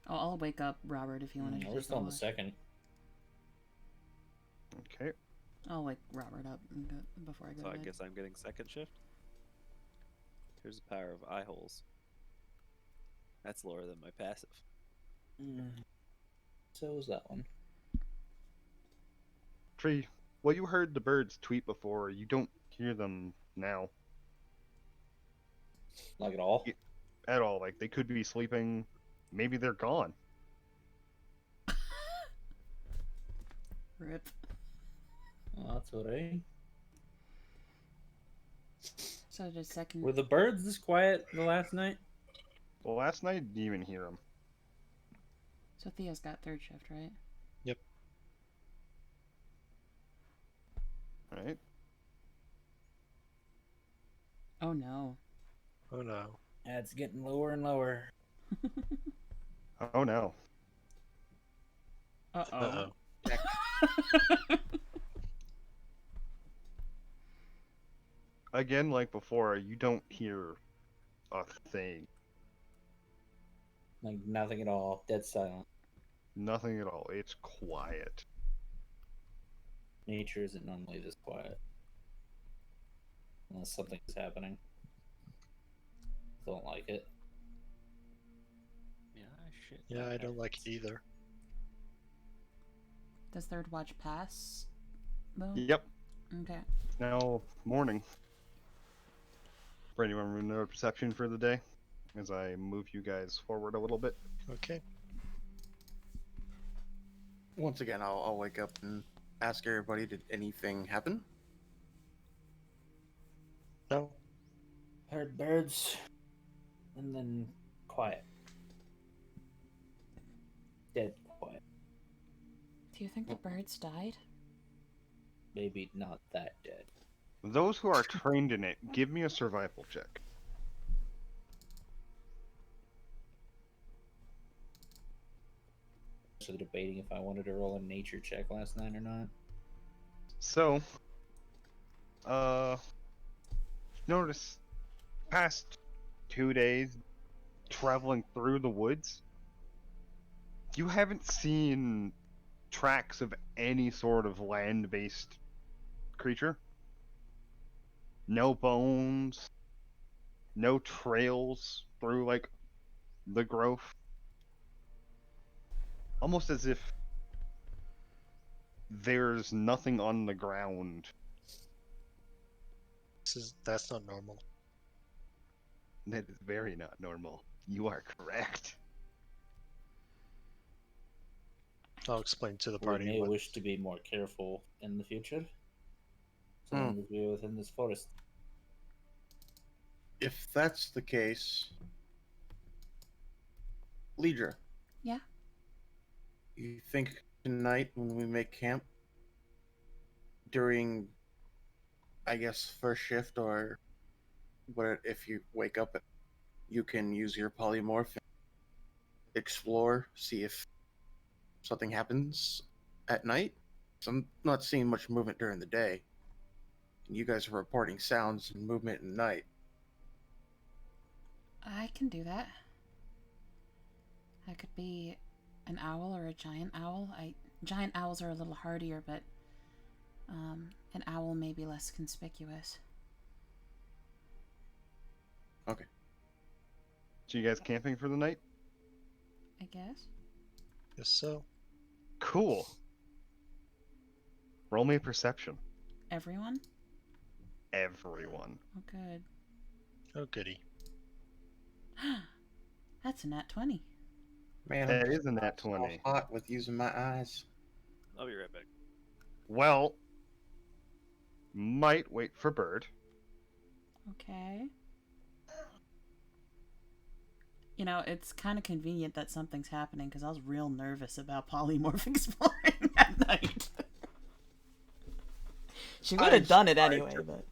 [SPEAKER 1] Oh, I'll wake up Robert if you want to.
[SPEAKER 5] We're still on the second.
[SPEAKER 2] Okay.
[SPEAKER 1] I'll wake Robert up before I go
[SPEAKER 4] So I
[SPEAKER 1] to bed.
[SPEAKER 4] guess I'm getting second shift. Here's the power of eye holes. That's lower than my passive.
[SPEAKER 5] So is that one.
[SPEAKER 2] Tree, well, you heard the birds tweet before. You don't hear them now
[SPEAKER 5] Like at all?
[SPEAKER 2] at all. Like, they could be sleeping. Maybe they're gone.
[SPEAKER 1] Rip.
[SPEAKER 5] Oh, that's all right.
[SPEAKER 1] So just second.
[SPEAKER 5] Were the birds this quiet the last night?
[SPEAKER 2] Well, last night, didn't even hear them.
[SPEAKER 1] So Thia's got third shift, right?
[SPEAKER 2] Alright.
[SPEAKER 1] Oh no.
[SPEAKER 6] Oh no.
[SPEAKER 5] Yeah, it's getting lower and lower.
[SPEAKER 2] Oh no.
[SPEAKER 1] Uh-oh.
[SPEAKER 6] Uh-oh.
[SPEAKER 2] Again, like before, you don't hear a thing.
[SPEAKER 5] Like nothing at all. Dead silent.
[SPEAKER 2] Nothing at all. It's quiet.
[SPEAKER 5] Nature isn't normally this quiet. Unless something is happening. Don't like it.
[SPEAKER 4] Yeah, shit.
[SPEAKER 6] Yeah, I don't like it either.
[SPEAKER 1] Does third watch pass, though?
[SPEAKER 2] Yep.
[SPEAKER 1] Okay.
[SPEAKER 2] It's now morning. Bryan, you want to ruin the perception for the day? As I move you guys forward a little bit.
[SPEAKER 6] Okay.
[SPEAKER 3] Once again, I'll wake up and ask everybody, did anything happen?
[SPEAKER 6] No.
[SPEAKER 5] Heard birds. And then quiet. dead quiet.
[SPEAKER 1] Do you think the birds died?
[SPEAKER 5] Maybe not that dead.
[SPEAKER 2] Those who are trained in it, give me a survival check.
[SPEAKER 5] So debating if I wanted to roll a nature check last night or not.
[SPEAKER 2] So, notice past 2 days traveling through the woods, you haven't seen tracks of any sort of land-based creature. No bones, no trails through like the growth. Almost as if there's nothing on the ground.
[SPEAKER 6] That's not normal.
[SPEAKER 2] That is very not normal. You are correct.
[SPEAKER 6] I'll explain to the
[SPEAKER 5] We
[SPEAKER 6] party
[SPEAKER 5] may
[SPEAKER 6] what
[SPEAKER 5] wish to be more careful in the future. So long as we are within this forest.
[SPEAKER 3] If that's the case, Liedra.
[SPEAKER 1] Yeah?
[SPEAKER 3] You think tonight when we make camp during, I guess, first shift, or what if you wake up, you can use your polymorph, explore, see if something happens at night? So I'm not seeing much movement during the day. And you guys are reporting sounds and movement at night.
[SPEAKER 1] I can do that. I could be an owl or a giant owl. Giant owls are a little hardier, but an owl may be less conspicuous.
[SPEAKER 3] Okay.
[SPEAKER 2] So you guys camping for the night?
[SPEAKER 1] I guess.
[SPEAKER 6] Yes, so.
[SPEAKER 2] Cool. Roll me perception.
[SPEAKER 1] Everyone?
[SPEAKER 2] Everyone.
[SPEAKER 1] Oh, good.
[SPEAKER 6] Oh, goody.
[SPEAKER 1] That's a nat 20.
[SPEAKER 3] Man,
[SPEAKER 2] That
[SPEAKER 3] I'm
[SPEAKER 2] is a nat 20.
[SPEAKER 3] so hot with using my eyes.
[SPEAKER 4] I'll be right back.
[SPEAKER 2] Well, might wait for Bird.
[SPEAKER 1] Okay. You know, it's kind of convenient that something's happening because I was real nervous about polymorph exploring at night. She would have done it anyway, but...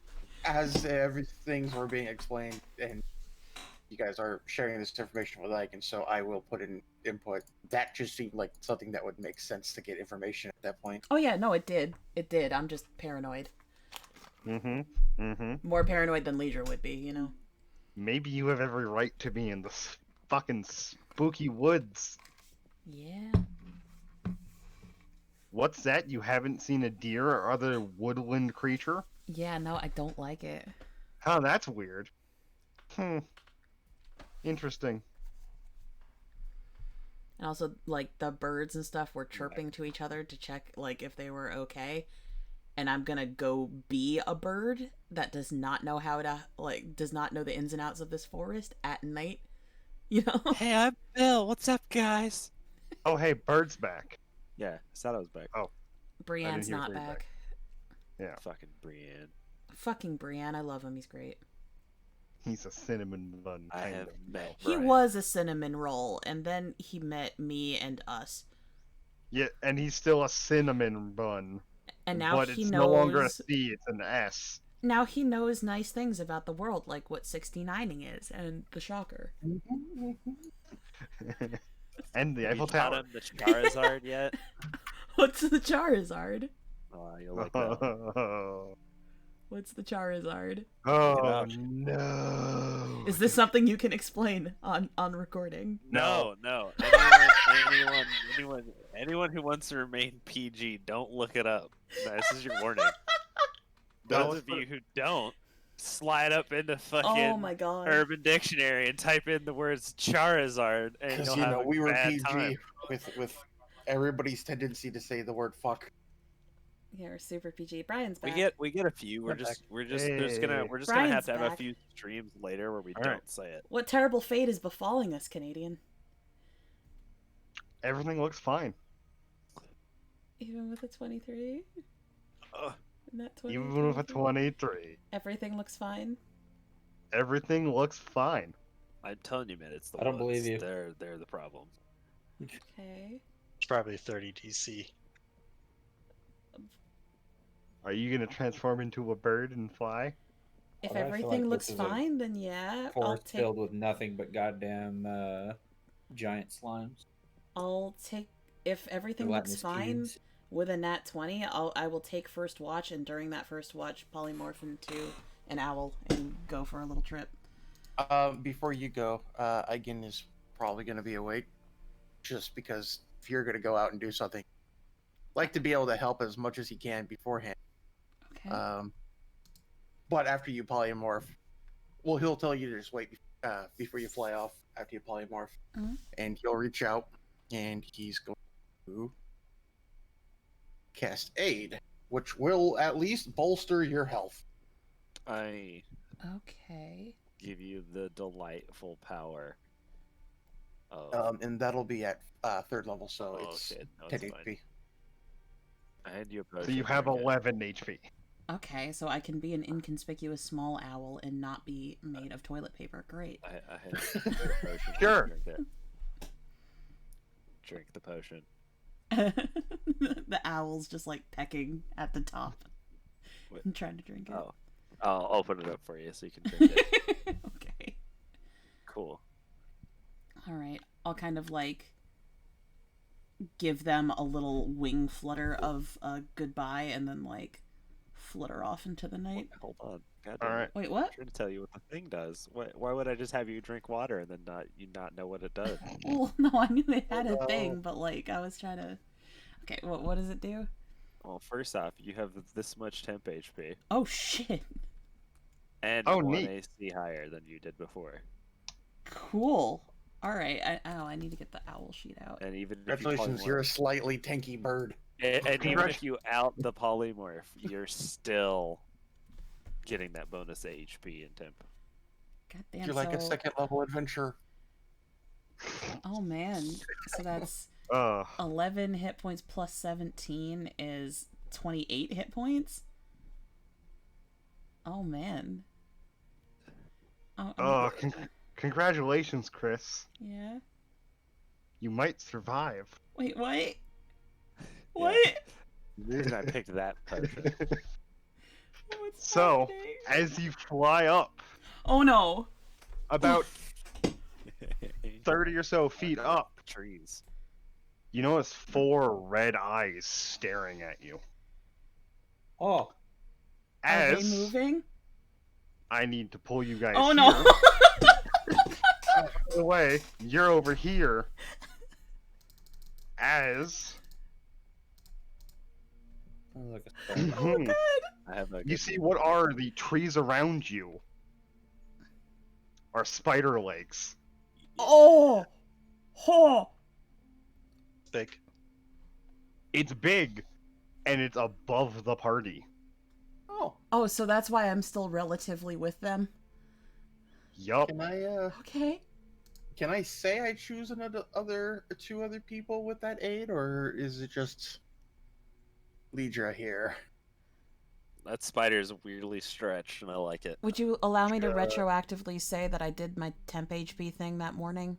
[SPEAKER 3] As everything's were being explained, and you guys are sharing this information with Igan, so I will put in input. That just seemed like something that would make sense to get information at that point.
[SPEAKER 1] Oh yeah, no, it did. It did. I'm just paranoid. More paranoid than Liedra would be, you know?
[SPEAKER 2] Maybe you have every right to be in the fucking spooky woods.
[SPEAKER 1] Yeah.
[SPEAKER 2] What's that? You haven't seen a deer or other woodland creature?
[SPEAKER 1] Yeah, no, I don't like it.
[SPEAKER 2] Huh, that's weird. Interesting.
[SPEAKER 1] And also, like, the birds and stuff were chirping to each other to check, like, if they were okay. And I'm gonna go be a bird that does not know how to, like, does not know the ins and outs of this forest at night. You know?
[SPEAKER 4] Hey, I'm Bill. What's up, guys?
[SPEAKER 2] Oh, hey, Bird's back.
[SPEAKER 4] Yeah, I thought I was back.
[SPEAKER 2] Oh.
[SPEAKER 1] Brienne's
[SPEAKER 2] hear
[SPEAKER 1] not
[SPEAKER 2] Bird
[SPEAKER 1] back.
[SPEAKER 2] Yeah.
[SPEAKER 4] Fucking Bryan.
[SPEAKER 1] Fucking Bryan, I love him, he's great.
[SPEAKER 2] He's a cinnamon bun.
[SPEAKER 4] I
[SPEAKER 2] kind
[SPEAKER 4] have
[SPEAKER 2] of.
[SPEAKER 4] met
[SPEAKER 1] He
[SPEAKER 4] Bryan.
[SPEAKER 1] was a cinnamon roll, and then he met me and us.
[SPEAKER 2] Yeah, and he's still a cinnamon bun.
[SPEAKER 1] And now
[SPEAKER 2] but
[SPEAKER 1] he
[SPEAKER 2] it's
[SPEAKER 1] knows...
[SPEAKER 2] no longer a C, it's an S.
[SPEAKER 1] Now he knows nice things about the world, like what 69ing is, and the shocker.
[SPEAKER 2] And the
[SPEAKER 4] Have
[SPEAKER 2] Eiffel
[SPEAKER 4] you taught
[SPEAKER 2] Tower.
[SPEAKER 4] him the Charizard yet?
[SPEAKER 1] What's the Charizard?
[SPEAKER 4] Oh, you'll like that one.
[SPEAKER 1] What's the Charizard?
[SPEAKER 2] Oh no!
[SPEAKER 1] Is this something you can explain on recording?
[SPEAKER 4] No. Anyone who wants to remain PG, don't look it up. This is your warning. Those of you who don't, slide up into fucking
[SPEAKER 1] Oh my god.
[SPEAKER 4] Urban Dictionary and type in the words Charizard, and
[SPEAKER 3] Because,
[SPEAKER 4] you'll have a
[SPEAKER 3] we were
[SPEAKER 4] bad
[SPEAKER 3] PG
[SPEAKER 4] time.
[SPEAKER 3] with everybody's tendency to say the word fuck.
[SPEAKER 1] Yeah, we're super PG. Brian's back.
[SPEAKER 4] We get a few. We're
[SPEAKER 3] I'm
[SPEAKER 4] just
[SPEAKER 3] back.
[SPEAKER 4] gonna
[SPEAKER 1] Brian's
[SPEAKER 4] have to have a
[SPEAKER 1] back.
[SPEAKER 4] few streams later where we
[SPEAKER 2] All
[SPEAKER 4] don't
[SPEAKER 2] right.
[SPEAKER 4] say it.
[SPEAKER 1] What terrible fate is befalling us, Canadian?
[SPEAKER 2] Everything looks fine.
[SPEAKER 1] Even with a 23?
[SPEAKER 4] Ugh.
[SPEAKER 1] Not 23?
[SPEAKER 2] Even with a 23.
[SPEAKER 1] Everything looks fine?
[SPEAKER 2] Everything looks fine.
[SPEAKER 4] I'm telling you, man, it's the
[SPEAKER 5] I don't
[SPEAKER 4] woods.
[SPEAKER 5] believe you.
[SPEAKER 4] They're the problem.
[SPEAKER 1] Okay.
[SPEAKER 6] It's probably 30 DC.
[SPEAKER 2] Are you gonna transform into a bird and fly?
[SPEAKER 1] If
[SPEAKER 5] I feel
[SPEAKER 1] everything
[SPEAKER 5] like
[SPEAKER 1] looks
[SPEAKER 5] this is a
[SPEAKER 1] fine, then yeah, I'll
[SPEAKER 5] Forest
[SPEAKER 1] take.
[SPEAKER 5] filled with nothing but goddamn giant slimes.
[SPEAKER 1] I'll take. If everything looks
[SPEAKER 5] Gelatinous
[SPEAKER 1] fine
[SPEAKER 5] cubes.
[SPEAKER 1] with a nat 20, I will take first watch, and during that first watch, polymorph into an owl and go for a little trip.
[SPEAKER 3] Before you go, Igan is probably going to be awake, just because if you're going to go out and do something, like to be able to help as much as he can beforehand.
[SPEAKER 1] Okay.
[SPEAKER 3] But after you polymorph, well, he'll tell you to just wait before you fly off after you polymorph, and he'll reach out and he's going to cast Aid, which will at least bolster your health.
[SPEAKER 4] I
[SPEAKER 1] Okay.
[SPEAKER 4] give you the delightful power of.
[SPEAKER 3] And that'll be at 3rd level, so
[SPEAKER 4] Oh,
[SPEAKER 3] it's
[SPEAKER 4] shit. No,
[SPEAKER 3] 10
[SPEAKER 4] it's fine.
[SPEAKER 3] HP.
[SPEAKER 4] I had you
[SPEAKER 2] So you have 11 HP.
[SPEAKER 1] Okay, so I can be an inconspicuous small owl and not be made of toilet paper. Great.
[SPEAKER 4] I had you a potion.
[SPEAKER 2] Sure.
[SPEAKER 4] Drink it. Drink the potion.
[SPEAKER 1] The owl's just like pecking at the top.
[SPEAKER 4] What?
[SPEAKER 1] I'm trying to drink it.
[SPEAKER 4] Oh, I'll open it up for you so you can drink it.
[SPEAKER 1] Okay.
[SPEAKER 4] Cool.
[SPEAKER 1] All right. I'll kind of like give them a little wing flutter of goodbye and then like flutter off into the night.
[SPEAKER 4] Hold on. God
[SPEAKER 2] All
[SPEAKER 4] damn it.
[SPEAKER 2] right.
[SPEAKER 1] Wait, what?
[SPEAKER 4] I'm trying to tell you what the thing does. Why would I just have you drink water and then not know what it does?
[SPEAKER 1] Well, no, I knew they had a thing, but like I was trying to. Okay, what does it do?
[SPEAKER 4] Well, first off, you have this much temp HP
[SPEAKER 1] Oh shit!
[SPEAKER 4] and
[SPEAKER 2] Oh,
[SPEAKER 4] one
[SPEAKER 2] neat.
[SPEAKER 4] AC higher than you did before.
[SPEAKER 1] Cool. All right. I need to get the owl sheet out.
[SPEAKER 4] And even if
[SPEAKER 3] Congratulations,
[SPEAKER 4] you
[SPEAKER 3] you're a slightly tanky bird.
[SPEAKER 4] and even if you out the polymorph, you're still getting that bonus HP and temp.
[SPEAKER 1] God damn.
[SPEAKER 3] You're like a
[SPEAKER 1] so-
[SPEAKER 3] 2nd level adventurer.
[SPEAKER 1] Oh man. So that's 11 hit points plus 17 is 28 hit points. Oh man. Oh,
[SPEAKER 2] Congratulations, Kris.
[SPEAKER 1] yeah.
[SPEAKER 2] You might survive.
[SPEAKER 1] Wait, what?
[SPEAKER 4] Yeah.
[SPEAKER 1] What?
[SPEAKER 4] The reason I picked that potion.
[SPEAKER 1] What's
[SPEAKER 2] So,
[SPEAKER 1] happening?
[SPEAKER 2] as you fly up,
[SPEAKER 1] Oh no.
[SPEAKER 2] about 30 or so feet up,
[SPEAKER 4] Trees.
[SPEAKER 2] you notice 4 red eyes staring at you.
[SPEAKER 5] Oh,
[SPEAKER 1] Are they
[SPEAKER 2] As
[SPEAKER 1] moving?
[SPEAKER 2] I need to pull you guys
[SPEAKER 1] Oh
[SPEAKER 2] here.
[SPEAKER 1] no.
[SPEAKER 2] By the way, you're over here. As
[SPEAKER 5] sounds like a spell.
[SPEAKER 2] Mhm.
[SPEAKER 4] I have a
[SPEAKER 2] You
[SPEAKER 4] good
[SPEAKER 2] see what are the trees around you are spider legs.
[SPEAKER 1] Oh. Oh.
[SPEAKER 6] Big.
[SPEAKER 2] It's big, and it's above the party.
[SPEAKER 3] Oh,
[SPEAKER 1] Oh, so that's why I'm still relatively with them.
[SPEAKER 2] Yup.
[SPEAKER 1] Okay.
[SPEAKER 3] can I say I choose two other people with that aid, or is it just Liedra here?
[SPEAKER 4] That spider is weirdly stretched, and I like it.
[SPEAKER 1] Would you allow me to retroactively say that I did my temp HP thing that morning?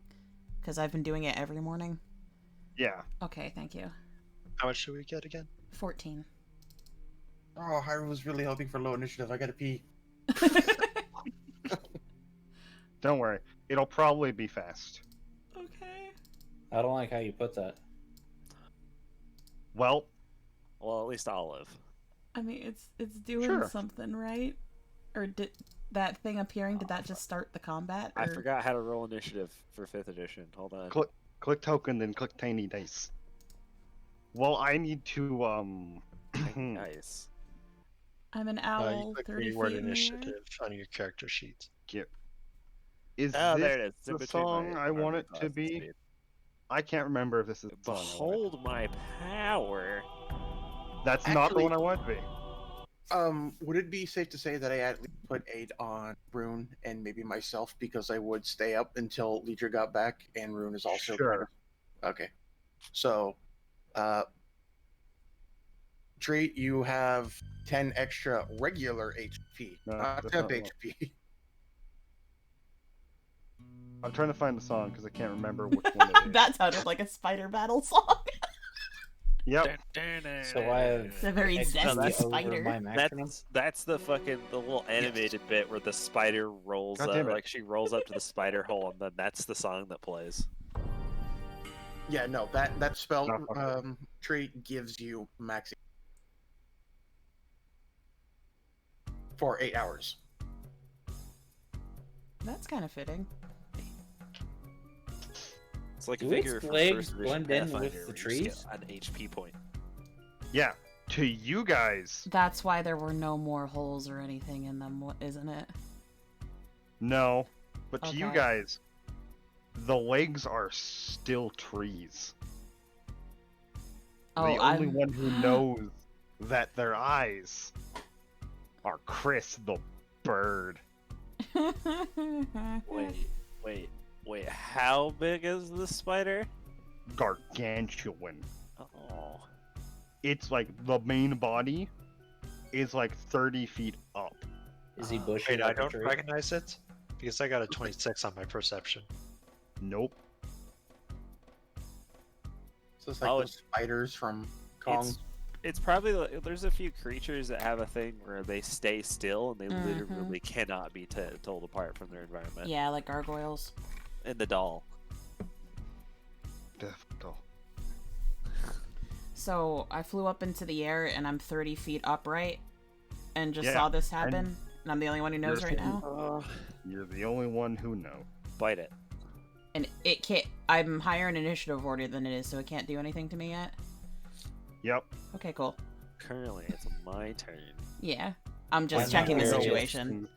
[SPEAKER 1] Because I've been doing it every morning.
[SPEAKER 2] Yeah.
[SPEAKER 1] Okay, thank you.
[SPEAKER 6] How much do we get again?
[SPEAKER 1] 14.
[SPEAKER 3] Oh, I was really hoping for low initiative. I gotta pee.
[SPEAKER 2] Don't worry. It'll probably be fast.
[SPEAKER 1] Okay.
[SPEAKER 5] I don't like how you put that.
[SPEAKER 2] Well,
[SPEAKER 4] Well, at least Olive.
[SPEAKER 1] I mean, it's doing
[SPEAKER 2] Sure.
[SPEAKER 1] something, right? Or did that thing appearing, did that just start the combat?
[SPEAKER 4] I
[SPEAKER 1] or-
[SPEAKER 4] forgot how to roll initiative for 5th edition. Hold on.
[SPEAKER 2] click token, then click tiny dice. Well, I need to,
[SPEAKER 4] Nice.
[SPEAKER 1] I'm an
[SPEAKER 6] You
[SPEAKER 1] owl,
[SPEAKER 6] click
[SPEAKER 1] 30
[SPEAKER 6] reward
[SPEAKER 1] feet in the air.
[SPEAKER 6] initiative on your character sheet.
[SPEAKER 2] Is
[SPEAKER 4] Oh,
[SPEAKER 2] this
[SPEAKER 4] there it is. It's in
[SPEAKER 2] the
[SPEAKER 4] between
[SPEAKER 2] song
[SPEAKER 4] my
[SPEAKER 2] I want
[SPEAKER 4] armor
[SPEAKER 2] it to
[SPEAKER 4] class
[SPEAKER 2] be?
[SPEAKER 4] speed.
[SPEAKER 2] I can't remember if this is the song I want
[SPEAKER 4] Behold my power.
[SPEAKER 2] it. That's not the
[SPEAKER 3] Actually-
[SPEAKER 2] one I want it to be.
[SPEAKER 3] Would it be safe to say that I at least put aid on Rune and maybe myself, because I would stay up until Liedra got back, and Rune is also
[SPEAKER 2] Sure.
[SPEAKER 3] Okay. So, Treat, you have 10 extra regular HP,
[SPEAKER 2] No,
[SPEAKER 3] not
[SPEAKER 2] that's
[SPEAKER 3] temp
[SPEAKER 2] not what-
[SPEAKER 3] HP.
[SPEAKER 2] I'm trying to find the song because I can't remember which one it is.
[SPEAKER 1] That sounded like a spider battle song.
[SPEAKER 2] Yep.
[SPEAKER 5] So I have
[SPEAKER 1] It's a very
[SPEAKER 5] XP
[SPEAKER 1] zesty
[SPEAKER 5] over
[SPEAKER 1] spider.
[SPEAKER 5] my maximum.
[SPEAKER 4] That's the little animated bit where the spider rolls
[SPEAKER 2] God
[SPEAKER 4] up,
[SPEAKER 2] damn it.
[SPEAKER 4] like she rolls up to the spider hole, and then that's the song that plays.
[SPEAKER 3] Yeah, no, that spell
[SPEAKER 2] No, okay.
[SPEAKER 3] trait gives you max for 8 hours.
[SPEAKER 1] That's kind of fitting.
[SPEAKER 4] It's like a
[SPEAKER 5] Do
[SPEAKER 4] figure
[SPEAKER 5] its
[SPEAKER 4] from
[SPEAKER 5] legs
[SPEAKER 4] First Edition
[SPEAKER 5] blend in with
[SPEAKER 4] Pathfinder,
[SPEAKER 5] the
[SPEAKER 4] where you
[SPEAKER 5] trees?
[SPEAKER 4] get an HP point.
[SPEAKER 2] Yeah. To you guys,
[SPEAKER 1] That's why there were no more holes or anything in them, isn't it?
[SPEAKER 2] no. But to you
[SPEAKER 1] Okay.
[SPEAKER 2] guys, the legs are still trees.
[SPEAKER 1] Oh,
[SPEAKER 2] the only
[SPEAKER 1] I'm...
[SPEAKER 2] one who knows that their eyes are Kris the bird.
[SPEAKER 4] Wait, how big is the spider?
[SPEAKER 2] Gargantuan.
[SPEAKER 4] Oh.
[SPEAKER 2] It's like the main body is like 30 feet up.
[SPEAKER 5] Is he bushy
[SPEAKER 6] Wait, I
[SPEAKER 5] like a
[SPEAKER 6] don't
[SPEAKER 5] tree?
[SPEAKER 6] recognize it because I got a 26 on my perception.
[SPEAKER 2] Nope.
[SPEAKER 3] So it's like
[SPEAKER 4] Oh,
[SPEAKER 3] those spiders from Kong.
[SPEAKER 4] It's probably like, there's a few creatures that have a thing where they stay still and they
[SPEAKER 1] Mhm.
[SPEAKER 4] literally cannot be told apart from their environment.
[SPEAKER 1] Yeah, like gargoyles.
[SPEAKER 4] And the doll.
[SPEAKER 2] Oh.
[SPEAKER 1] So I flew up into the air and I'm 30 feet upright and just
[SPEAKER 2] Yeah,
[SPEAKER 1] saw this happen. And I'm the only one who knows
[SPEAKER 2] You're
[SPEAKER 1] right
[SPEAKER 2] seeing-
[SPEAKER 1] now.
[SPEAKER 2] You're the only one who knows.
[SPEAKER 4] Bite it.
[SPEAKER 1] And it can't. I'm higher in initiative order than it is, so it can't do anything to me yet.
[SPEAKER 2] Yep.
[SPEAKER 1] Okay, cool.
[SPEAKER 4] Currently, it's my turn.
[SPEAKER 1] Yeah. I'm just
[SPEAKER 5] I'm
[SPEAKER 1] checking the
[SPEAKER 5] not
[SPEAKER 1] situation.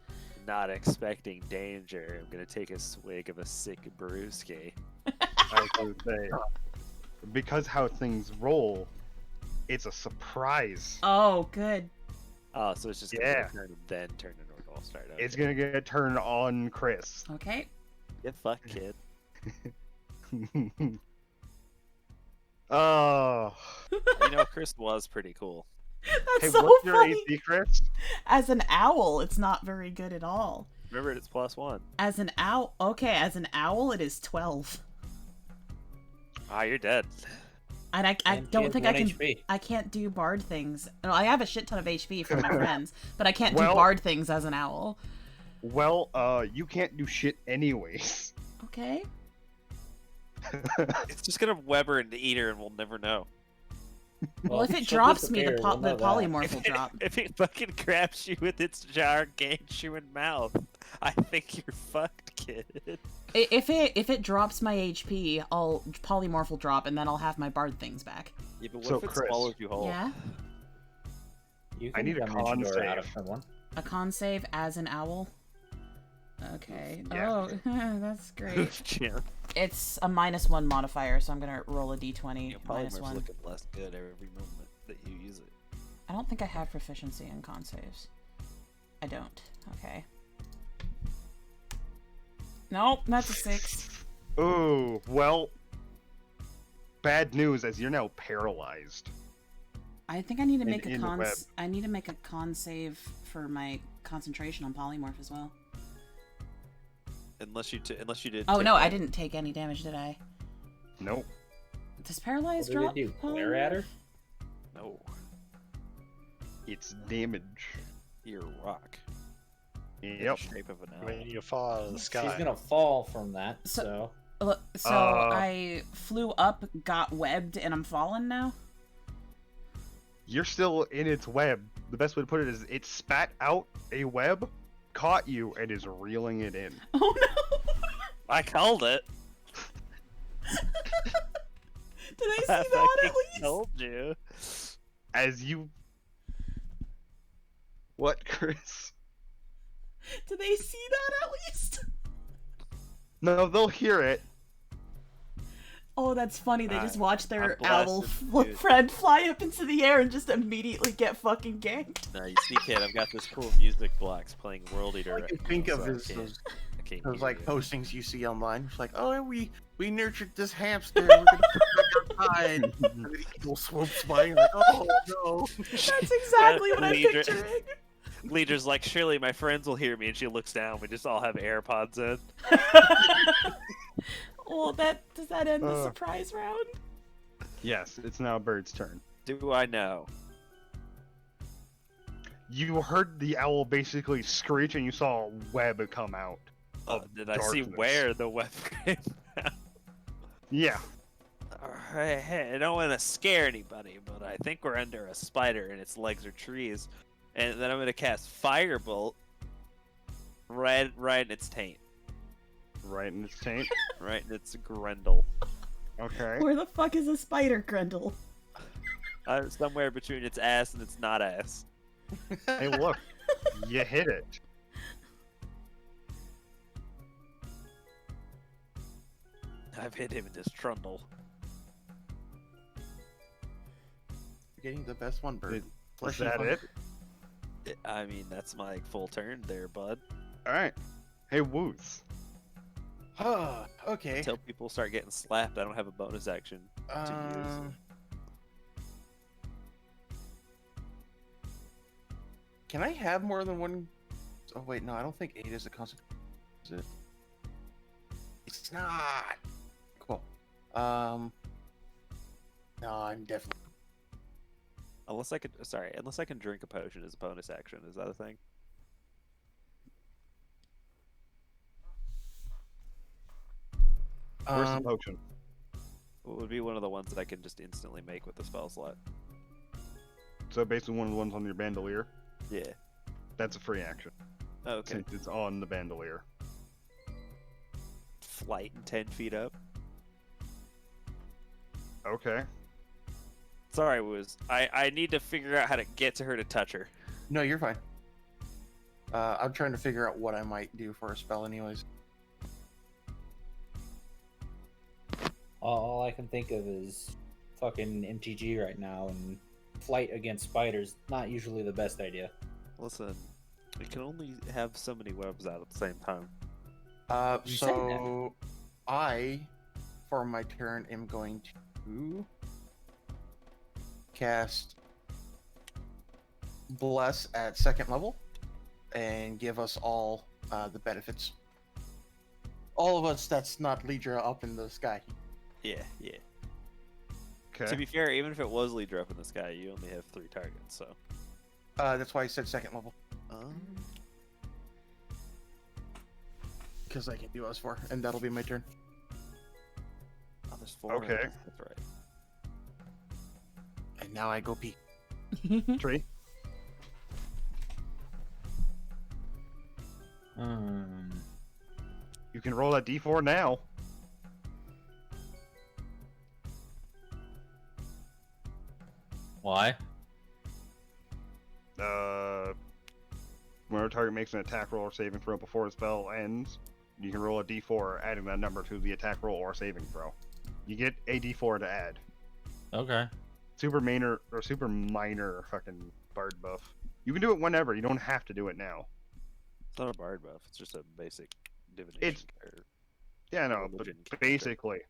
[SPEAKER 4] Not expecting danger. I'm gonna take a swig of a sick brewski.
[SPEAKER 2] I was gonna say, because how things roll, it's a surprise.
[SPEAKER 1] Oh, good.
[SPEAKER 4] Oh, so it's just gonna
[SPEAKER 2] Yeah.
[SPEAKER 4] be a turn and then turn in order. I'll start out.
[SPEAKER 2] It's gonna get turned on Kris.
[SPEAKER 1] Okay.
[SPEAKER 4] Get fucked, kid.
[SPEAKER 2] Oh.
[SPEAKER 4] You know, Kris was pretty cool.
[SPEAKER 1] That's
[SPEAKER 2] Hey,
[SPEAKER 1] so
[SPEAKER 2] what's your
[SPEAKER 1] funny.
[SPEAKER 2] AC, Kris?
[SPEAKER 1] As an owl, it's not very good at all.
[SPEAKER 4] Remember, it's +1.
[SPEAKER 1] As an owl, okay, as an owl, it is 12.
[SPEAKER 4] Ah, you're dead.
[SPEAKER 1] And I
[SPEAKER 5] And he
[SPEAKER 1] don't
[SPEAKER 5] has
[SPEAKER 1] think I
[SPEAKER 5] 1
[SPEAKER 1] can.
[SPEAKER 5] HP.
[SPEAKER 1] I can't do bard things. No, I have a shit ton of HP from my friends, but I can't do
[SPEAKER 2] Well-
[SPEAKER 1] bard things as an owl.
[SPEAKER 2] Well, you can't do shit anyways.
[SPEAKER 1] Okay.
[SPEAKER 4] It's just gonna Weber and eat her, and we'll never know.
[SPEAKER 1] Well, if it
[SPEAKER 5] she'll
[SPEAKER 1] drops me, the,
[SPEAKER 5] disappear, we'll
[SPEAKER 1] the
[SPEAKER 5] know that.
[SPEAKER 1] polymorph will drop.
[SPEAKER 4] If it fucking grabs you with its gargantuan mouth, I think you're fucked, kid.
[SPEAKER 1] If it drops my HP, I'll polymorph will drop, and then I'll have my bard things back.
[SPEAKER 4] Yeah, but what
[SPEAKER 2] So,
[SPEAKER 4] if it
[SPEAKER 2] Kris.
[SPEAKER 4] swallows you whole?
[SPEAKER 1] Yeah.
[SPEAKER 5] You
[SPEAKER 2] I
[SPEAKER 5] can
[SPEAKER 2] need a
[SPEAKER 5] dimension
[SPEAKER 2] con
[SPEAKER 5] door out
[SPEAKER 2] save.
[SPEAKER 5] of someone.
[SPEAKER 1] A con save as an owl. Okay.
[SPEAKER 2] Yeah.
[SPEAKER 1] Oh, that's great.
[SPEAKER 4] Yeah.
[SPEAKER 1] It's a -1 modifier, so I'm gonna roll a d20
[SPEAKER 4] Your
[SPEAKER 1] minus
[SPEAKER 4] polymer's
[SPEAKER 1] 1.
[SPEAKER 4] looking less good every moment that you use it.
[SPEAKER 1] I don't think I have proficiency in con saves. I don't. Okay. Nope, that's a 6.
[SPEAKER 2] Ooh, well, bad news as you're now paralyzed.
[SPEAKER 1] I think I need to make
[SPEAKER 2] in
[SPEAKER 1] a
[SPEAKER 2] the
[SPEAKER 1] con.
[SPEAKER 2] web.
[SPEAKER 1] I need to make a con save for my concentration on polymorph as well.
[SPEAKER 4] Unless you did.
[SPEAKER 1] Oh
[SPEAKER 4] take
[SPEAKER 1] no, I
[SPEAKER 4] that.
[SPEAKER 1] didn't take any damage, did I?
[SPEAKER 2] Nope.
[SPEAKER 1] Does paralyze
[SPEAKER 5] What
[SPEAKER 1] drop?
[SPEAKER 5] do they do? Glare at her?
[SPEAKER 4] No,
[SPEAKER 2] It's damage.
[SPEAKER 4] you're a rock. In
[SPEAKER 2] Yep.
[SPEAKER 4] the shape of an
[SPEAKER 6] I
[SPEAKER 4] owl.
[SPEAKER 6] mean, you fall out of the sky.
[SPEAKER 5] She's gonna fall from that,
[SPEAKER 1] So-
[SPEAKER 5] so...
[SPEAKER 1] Look, so
[SPEAKER 2] Uh.
[SPEAKER 1] I flew up, got webbed, and I'm falling now.
[SPEAKER 2] You're still in its web. The best way to put it is it spat out a web, caught you, and is reeling it in.
[SPEAKER 1] Oh no!
[SPEAKER 4] I called it.
[SPEAKER 1] Did I see
[SPEAKER 4] I
[SPEAKER 1] that
[SPEAKER 4] fucking
[SPEAKER 1] at least?
[SPEAKER 4] told you.
[SPEAKER 2] As you. What, Kris?
[SPEAKER 1] Did they see that at least?
[SPEAKER 2] No, they'll hear it.
[SPEAKER 1] Oh, that's funny. They just watch their
[SPEAKER 4] I'm
[SPEAKER 1] owl
[SPEAKER 4] blasted, dude.
[SPEAKER 1] friend fly up into the air and just immediately get fucking ganked.
[SPEAKER 4] No, you see, kid, I've got this cool music blocks playing World Eater.
[SPEAKER 3] All I
[SPEAKER 4] right
[SPEAKER 3] can
[SPEAKER 4] now,
[SPEAKER 3] think of
[SPEAKER 4] so I
[SPEAKER 3] is
[SPEAKER 4] can't-
[SPEAKER 3] those,
[SPEAKER 4] I can't
[SPEAKER 3] those
[SPEAKER 4] hear
[SPEAKER 3] like
[SPEAKER 4] you.
[SPEAKER 3] postings you see online. It's like, oh, we nurtured this hamster. We're gonna put it outside. And the eagle swoops by. And like, oh no.
[SPEAKER 1] That's exactly what I'm
[SPEAKER 4] Liedra-
[SPEAKER 1] picturing.
[SPEAKER 4] Leader's like, surely my friends will hear me, and she looks down. We just all have AirPods in.
[SPEAKER 1] Well, does that end the
[SPEAKER 2] Uh.
[SPEAKER 1] surprise round?
[SPEAKER 2] Yes, it's now Bird's turn.
[SPEAKER 4] Do I know?
[SPEAKER 2] You heard the owl basically screech, and you saw a web come out.
[SPEAKER 4] Did I see where the web came from?
[SPEAKER 2] Yeah.
[SPEAKER 4] Hey, I don't want to scare anybody, but I think we're under a spider and its legs are trees. And then I'm going to cast Firebolt right in its taint.
[SPEAKER 2] Right in its taint?
[SPEAKER 4] Right in its grundle.
[SPEAKER 2] Okay.
[SPEAKER 1] Where the fuck is a spider, Grundle?
[SPEAKER 4] Somewhere between its ass and its not ass.
[SPEAKER 2] Hey, look. You hit it.
[SPEAKER 4] I've hit him in his trundle.
[SPEAKER 3] You're getting the best one, Bird.
[SPEAKER 2] Is that it?
[SPEAKER 4] I mean, that's my full turn there, bud.
[SPEAKER 2] Alright. Hey, Wooth.
[SPEAKER 3] Okay.
[SPEAKER 4] Until people start getting slapped, I don't have a bonus action to use.
[SPEAKER 3] Can I have more than one? Oh wait, no, I don't think 8 is a consequence. Is it? It's not. Cool. No, I'm definitely.
[SPEAKER 4] Unless I can drink a potion as a bonus action. Is that a thing?
[SPEAKER 2] Where's the potion?
[SPEAKER 4] What would be one of the ones that I can just instantly make with the spell slot?
[SPEAKER 2] So basically one of the ones on your bandolier?
[SPEAKER 4] Yeah.
[SPEAKER 2] That's a free action.
[SPEAKER 4] Okay.
[SPEAKER 2] Since it's on the bandolier.
[SPEAKER 4] Flight and 10 feet up.
[SPEAKER 2] Okay.
[SPEAKER 4] Sorry, I need to figure out how to get to her to touch her.
[SPEAKER 3] No, you're fine. I'm trying to figure out what I might do for a spell, anyways.
[SPEAKER 5] All I can think of is fucking MTG right now, and flight against spiders, not usually the best idea.
[SPEAKER 4] Listen, we can only have so many webs out at the same time.
[SPEAKER 5] You said
[SPEAKER 3] So I, for my turn, am going to cast Bless at 2nd level and give us all the benefits. All of us that's not Liedra up in the sky.
[SPEAKER 4] Yeah.
[SPEAKER 2] Okay.
[SPEAKER 4] To be fair, even if it was Liedra up in the sky, you only have 3 targets, so.
[SPEAKER 3] That's why I said 2nd level. Because I can do us 4, and that'll be my turn.
[SPEAKER 4] Oh, there's 4.
[SPEAKER 2] Okay.
[SPEAKER 4] That's right.
[SPEAKER 3] And now I go pee.
[SPEAKER 2] Tree? You can roll that d4 now.
[SPEAKER 5] Why?
[SPEAKER 2] When a target makes an attack roll or saving throw before the spell ends, you can roll a d4, adding that number to the attack roll or saving throw. You get a d4 to add.
[SPEAKER 5] Okay.
[SPEAKER 2] Super minor fucking bard buff. You can do it whenever. You don't have to do it now.
[SPEAKER 4] It's not a bard buff. It's just a basic divination.
[SPEAKER 2] Yeah, no, but
[SPEAKER 4] religion
[SPEAKER 2] basically,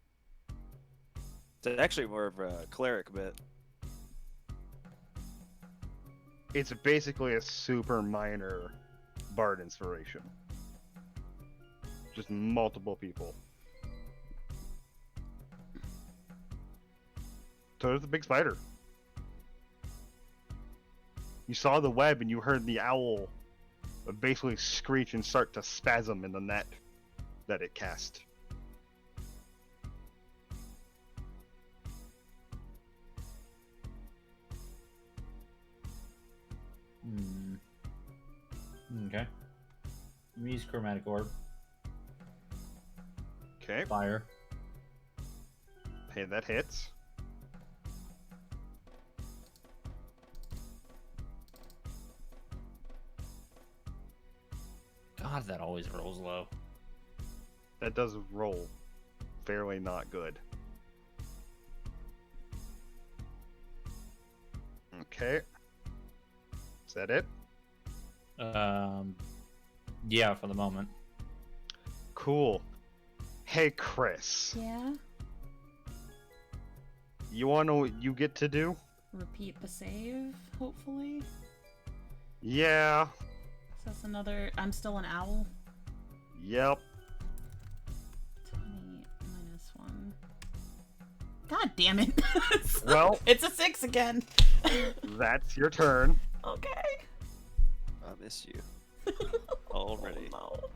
[SPEAKER 4] It's actually more of a cleric bit.
[SPEAKER 2] it's basically a super minor bard inspiration. Just multiple people. So there's a big spider. You saw the web and you heard the owl basically screech and start to spasm in the net that it cast.
[SPEAKER 5] Okay. Let me use Chromatic Orb.
[SPEAKER 2] Okay,
[SPEAKER 5] Fire.
[SPEAKER 2] hey, that hits.
[SPEAKER 5] God, that always rolls low.
[SPEAKER 2] That does roll fairly not good. Okay. Is that it?
[SPEAKER 5] Yeah, for the moment.
[SPEAKER 2] Cool. Hey, Kris.
[SPEAKER 1] Yeah?
[SPEAKER 2] You wanna know what you get to do?
[SPEAKER 1] Repeat the save, hopefully.
[SPEAKER 2] Yeah.
[SPEAKER 1] So that's another... I'm still an owl.
[SPEAKER 2] Yep.
[SPEAKER 1] 20 minus 1. God damn it.
[SPEAKER 2] Well,
[SPEAKER 1] it's a 6 again.
[SPEAKER 2] that's your turn.
[SPEAKER 1] Okay.
[SPEAKER 4] I miss you. Already.
[SPEAKER 1] Oh, no.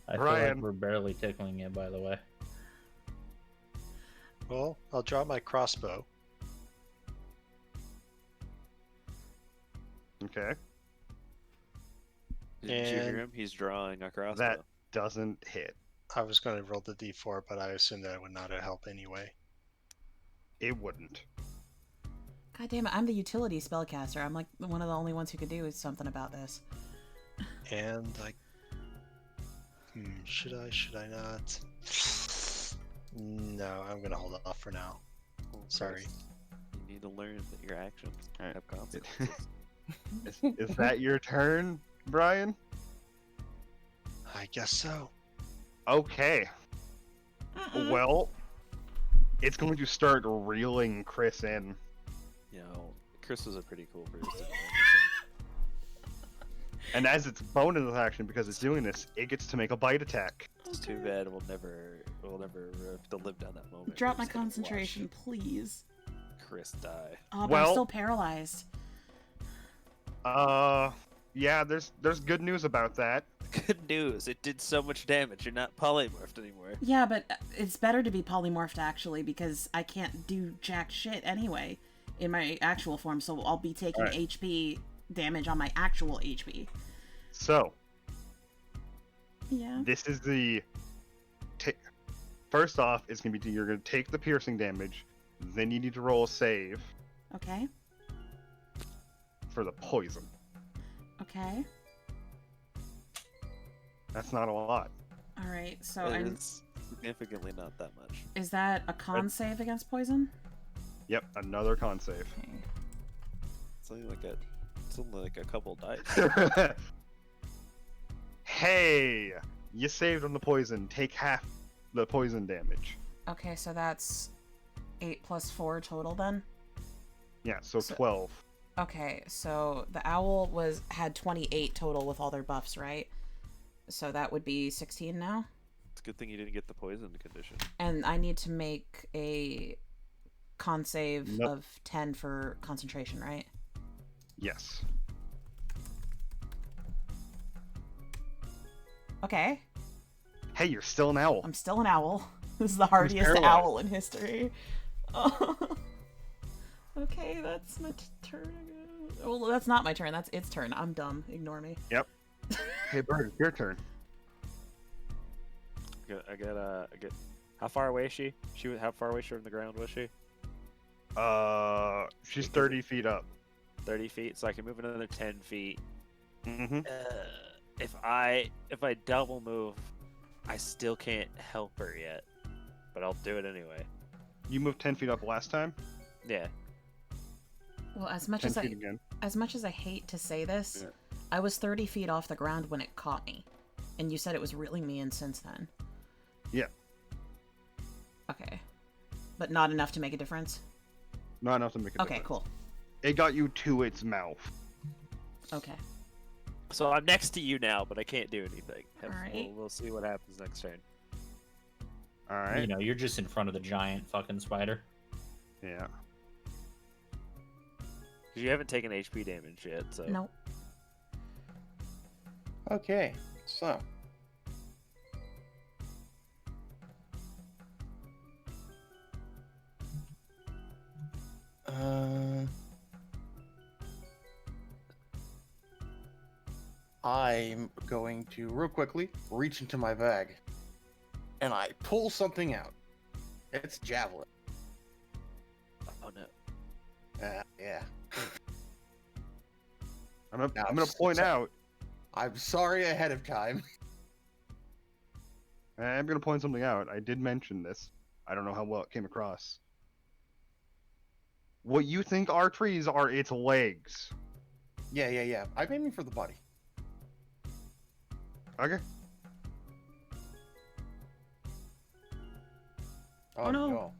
[SPEAKER 5] I feel
[SPEAKER 2] Bryan.
[SPEAKER 5] like we're barely tickling it, by the way.
[SPEAKER 6] Well, I'll draw my crossbow.
[SPEAKER 2] Okay.
[SPEAKER 4] Did you hear him? He's drawing a crossbow.
[SPEAKER 2] That doesn't hit.
[SPEAKER 6] I was going to roll the d4, but I assumed that it would not help anyway.
[SPEAKER 2] It wouldn't.
[SPEAKER 1] God damn it, I'm the utility spellcaster. I'm like one of the only ones who could do something about this.
[SPEAKER 6] And I... should I not? No, I'm going to hold off for now. Sorry.
[SPEAKER 4] You need to learn that your actions have consequences.
[SPEAKER 2] Is that your turn, Bryan?
[SPEAKER 6] I guess so.
[SPEAKER 2] Okay. Well, it's going to start reeling Kris in.
[SPEAKER 4] You know, Kris was a pretty cool person.
[SPEAKER 2] And as its bonus action, because it's doing this, it gets to make a bite attack.
[SPEAKER 4] It's too bad we'll never have to live down that moment.
[SPEAKER 1] Drop
[SPEAKER 4] We're
[SPEAKER 1] my
[SPEAKER 4] just gonna
[SPEAKER 1] concentration, please.
[SPEAKER 4] watch Kris die.
[SPEAKER 1] Oh, but
[SPEAKER 2] Well-
[SPEAKER 1] I'm still paralyzed.
[SPEAKER 2] Yeah, there's good news about that.
[SPEAKER 4] Good news, it did so much damage. You're not polymorphed anymore.
[SPEAKER 1] Yeah, but it's better to be polymorphed, actually, because I can't do jack shit anyway in my actual form, so I'll be taking
[SPEAKER 2] Alright.
[SPEAKER 1] HP damage on my actual HP.
[SPEAKER 2] So,
[SPEAKER 1] Yeah.
[SPEAKER 2] this is the... First off, it's going to be you're going to take the piercing damage, then you need to roll a save
[SPEAKER 1] Okay.
[SPEAKER 2] for the poison.
[SPEAKER 1] Okay.
[SPEAKER 2] That's not a lot.
[SPEAKER 1] Alright, so
[SPEAKER 4] It's significantly not that much.
[SPEAKER 1] is that a con save against poison?
[SPEAKER 2] Yep, another con save.
[SPEAKER 1] Okay.
[SPEAKER 4] It's only like a couple dice.
[SPEAKER 2] Hey! You saved on the poison. Take half the poison damage.
[SPEAKER 1] Okay, so that's 8 plus 4 total then?
[SPEAKER 2] Yeah, so
[SPEAKER 1] So-
[SPEAKER 2] 12.
[SPEAKER 1] Okay, so the owl had 28 total with all their buffs, right? So that would be 16 now?
[SPEAKER 4] It's a good thing you didn't get the poison condition.
[SPEAKER 1] And I need to make a con save
[SPEAKER 2] Nope.
[SPEAKER 1] of 10 for concentration, right?
[SPEAKER 2] Yes.
[SPEAKER 1] Okay.
[SPEAKER 2] Hey, you're still an owl.
[SPEAKER 1] I'm still an owl. This is the hardiest
[SPEAKER 2] paralyzed.
[SPEAKER 1] owl in history. Okay, that's my turn again. Well, that's not my turn. That's its turn. I'm dumb. Ignore me.
[SPEAKER 2] Hey, Bird, it's your turn.
[SPEAKER 4] I get. How far away is she? How far away from the ground was she?
[SPEAKER 2] She's 30 feet up.
[SPEAKER 4] 30 feet, so I can move another 10 feet.
[SPEAKER 2] Mm-hmm.
[SPEAKER 4] If I double move, I still can't help her yet, but I'll do it anyway.
[SPEAKER 2] You moved 10 feet up last time.
[SPEAKER 4] Yeah.
[SPEAKER 1] Well, as much
[SPEAKER 2] 10
[SPEAKER 1] as
[SPEAKER 2] feet again.
[SPEAKER 1] I hate to say this,
[SPEAKER 2] Yeah.
[SPEAKER 1] I was 30 feet off the ground when it caught me, and you said it was reeling me in since then.
[SPEAKER 2] Yeah.
[SPEAKER 1] Okay, but not enough to make a difference.
[SPEAKER 2] Not enough to make a
[SPEAKER 1] Okay,
[SPEAKER 2] difference.
[SPEAKER 1] cool.
[SPEAKER 2] It got you to its mouth.
[SPEAKER 1] Okay.
[SPEAKER 4] So I'm next to you now, but I can't do anything.
[SPEAKER 1] Alright.
[SPEAKER 4] We'll see what happens next turn.
[SPEAKER 2] All right.
[SPEAKER 5] You know, you're just in front of the giant fucking spider.
[SPEAKER 2] Yeah.
[SPEAKER 4] You haven't taken HP damage yet, so.
[SPEAKER 1] Nope.
[SPEAKER 3] Okay, so. I'm going to real quickly reach into my bag and I pull something out. It's javelin.
[SPEAKER 4] Oh no.
[SPEAKER 3] Yeah.
[SPEAKER 2] I'm
[SPEAKER 3] Now,
[SPEAKER 2] gonna point
[SPEAKER 3] so-
[SPEAKER 2] out.
[SPEAKER 3] I'm sorry ahead of time.
[SPEAKER 2] I'm gonna point something out. I did mention this. I don't know how well it came across. What you think are trees are its legs.
[SPEAKER 3] Yeah. I'm aiming for the body.
[SPEAKER 2] Okay.
[SPEAKER 1] Oh, no.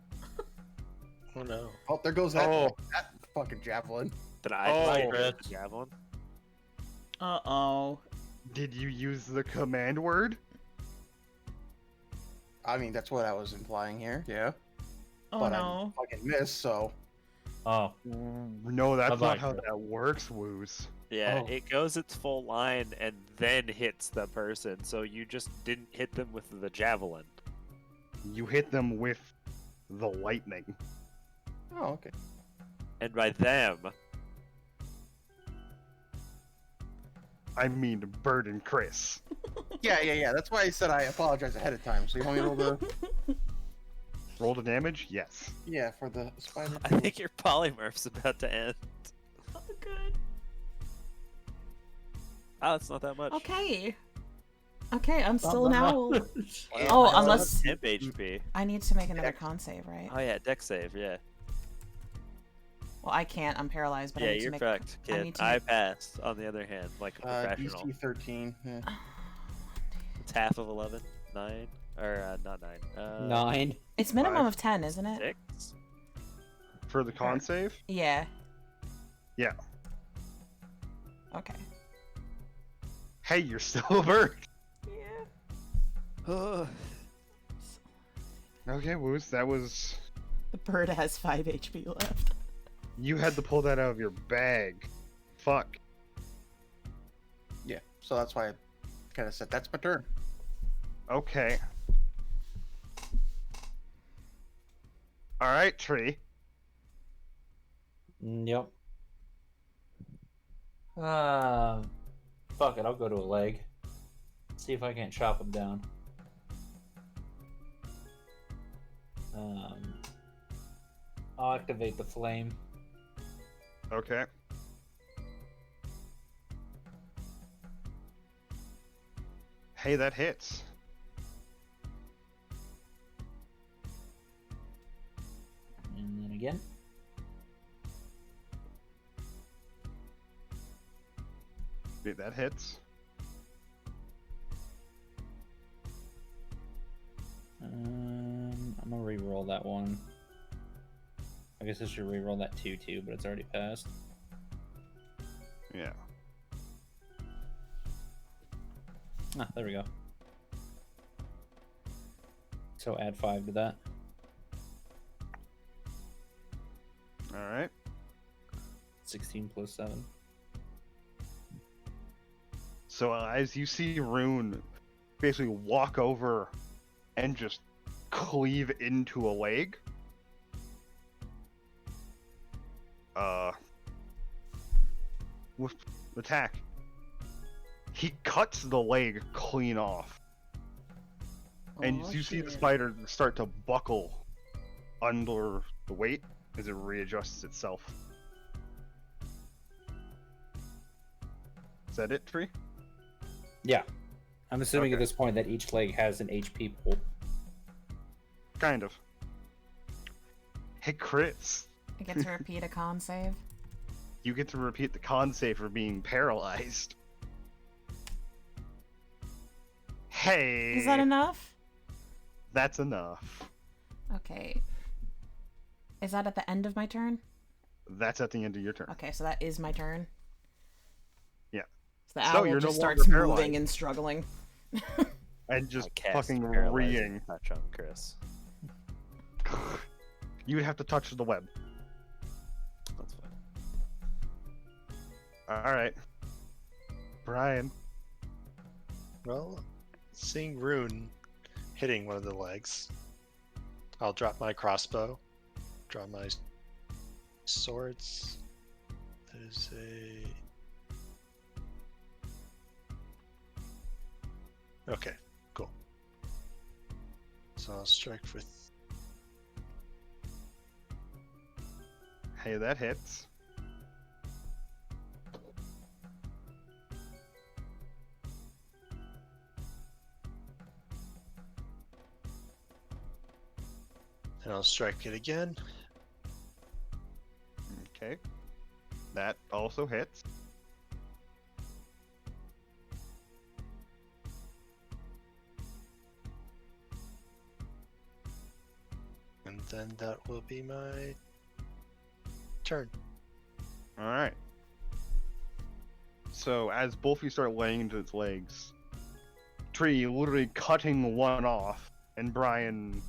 [SPEAKER 6] Oh no.
[SPEAKER 3] Oh, there goes that,
[SPEAKER 2] Oh.
[SPEAKER 3] that fucking javelin.
[SPEAKER 4] Did I
[SPEAKER 2] Oh.
[SPEAKER 4] fire the javelin?
[SPEAKER 1] Uh-oh.
[SPEAKER 2] Did you use the command word?
[SPEAKER 3] I mean, that's what I was implying here. Yeah.
[SPEAKER 1] Oh
[SPEAKER 3] but
[SPEAKER 1] no.
[SPEAKER 3] I fucking missed. So
[SPEAKER 5] Oh,
[SPEAKER 2] No, that's
[SPEAKER 5] Bye-bye,
[SPEAKER 2] not how
[SPEAKER 5] Chris.
[SPEAKER 2] that works, Woos.
[SPEAKER 4] Yeah,
[SPEAKER 3] Oh.
[SPEAKER 4] it goes its full line and then hits the person, so you just didn't hit them with the javelin.
[SPEAKER 2] You hit them with the lightning.
[SPEAKER 3] oh okay.
[SPEAKER 4] And by them,
[SPEAKER 2] I mean Bird and Kris.
[SPEAKER 3] Yeah. That's why I said I apologize ahead of time. So you want me to roll the
[SPEAKER 2] Roll the damage? Yes.
[SPEAKER 3] for the spider?
[SPEAKER 4] I think your polymorph's about to end.
[SPEAKER 1] Oh, good.
[SPEAKER 4] Oh, it's not that much.
[SPEAKER 1] Okay. Okay, I'm still an owl.
[SPEAKER 4] Wow,
[SPEAKER 1] Oh,
[SPEAKER 4] I still have
[SPEAKER 1] unless-
[SPEAKER 4] temp HP.
[SPEAKER 1] I need to make another con save, right?
[SPEAKER 4] Oh yeah, deck save. Yeah.
[SPEAKER 1] Well, I can't. I'm paralyzed, but I
[SPEAKER 4] Yeah,
[SPEAKER 1] need to
[SPEAKER 4] you're
[SPEAKER 1] make.
[SPEAKER 4] fucked,
[SPEAKER 1] I
[SPEAKER 4] kid.
[SPEAKER 1] need to
[SPEAKER 4] I
[SPEAKER 1] make-
[SPEAKER 4] passed. On the other hand, like a professional.
[SPEAKER 3] DC 13. Yeah.
[SPEAKER 4] It's half of 11, 9, or not 9.
[SPEAKER 5] 9.
[SPEAKER 1] It's minimum
[SPEAKER 2] 5,
[SPEAKER 1] of 10, isn't it?
[SPEAKER 4] 6.
[SPEAKER 2] For the con save?
[SPEAKER 1] Yeah.
[SPEAKER 2] Yeah.
[SPEAKER 1] Okay.
[SPEAKER 2] Hey, you're still a bird.
[SPEAKER 1] Yeah.
[SPEAKER 2] Okay, Woos, that was...
[SPEAKER 1] The bird has 5 HP left.
[SPEAKER 2] You had to pull that out of your bag. Fuck.
[SPEAKER 3] Yeah. So that's why I kind of said that's my turn.
[SPEAKER 2] Okay. Alright, Tree.
[SPEAKER 5] Yep. Fuck it, I'll go to a leg. See if I can't chop him down. I'll activate the flame.
[SPEAKER 2] Okay. Hey, that hits.
[SPEAKER 5] And then again.
[SPEAKER 2] Dude, that hits.
[SPEAKER 5] I'm gonna re-roll that one. I guess I should re-roll that 2 but it's already passed.
[SPEAKER 2] Yeah.
[SPEAKER 5] Ah, there we go. So add 5 to that.
[SPEAKER 2] Alright.
[SPEAKER 5] 16 plus 7.
[SPEAKER 2] So as you see Rune basically walk over and just cleave into a leg. With attack. He cuts the leg clean off. And
[SPEAKER 1] Oh,
[SPEAKER 2] you see the
[SPEAKER 1] shit.
[SPEAKER 2] spider start to buckle under the weight as it readjusts itself. Is that it, Tree?
[SPEAKER 5] Yeah. I'm assuming at
[SPEAKER 2] Okay.
[SPEAKER 5] this point that each leg has an HP pool.
[SPEAKER 2] Kind of. Hey, Kris.
[SPEAKER 1] I get to repeat a con save.
[SPEAKER 2] You get to repeat the con save for being paralyzed. Hey.
[SPEAKER 1] Is that enough?
[SPEAKER 2] That's enough.
[SPEAKER 1] Okay. Is that at the end of my turn?
[SPEAKER 2] That's at the end of your turn.
[SPEAKER 1] Okay, so that is my turn.
[SPEAKER 2] Yeah.
[SPEAKER 1] So the
[SPEAKER 2] So
[SPEAKER 1] owl
[SPEAKER 2] you're no
[SPEAKER 1] just
[SPEAKER 2] longer
[SPEAKER 1] starts
[SPEAKER 2] paralyzed.
[SPEAKER 1] moving and struggling.
[SPEAKER 2] And just
[SPEAKER 4] I cast
[SPEAKER 2] fucking
[SPEAKER 4] Paralyzing
[SPEAKER 2] reeing.
[SPEAKER 4] Touch on Kris.
[SPEAKER 2] You would have to touch the web.
[SPEAKER 4] That's fine.
[SPEAKER 2] Alright. Bryan.
[SPEAKER 6] Well, seeing Rune hitting one of the legs, I'll drop my crossbow, draw my swords. That is a... Okay, cool. So I'll strike with...
[SPEAKER 2] Hey, that hits.
[SPEAKER 6] And I'll strike it again.
[SPEAKER 2] Okay. That also hits.
[SPEAKER 6] And then that will be my turn.
[SPEAKER 2] Alright. So, as both of you start laying into its legs, Tree literally cutting one off, and Bryan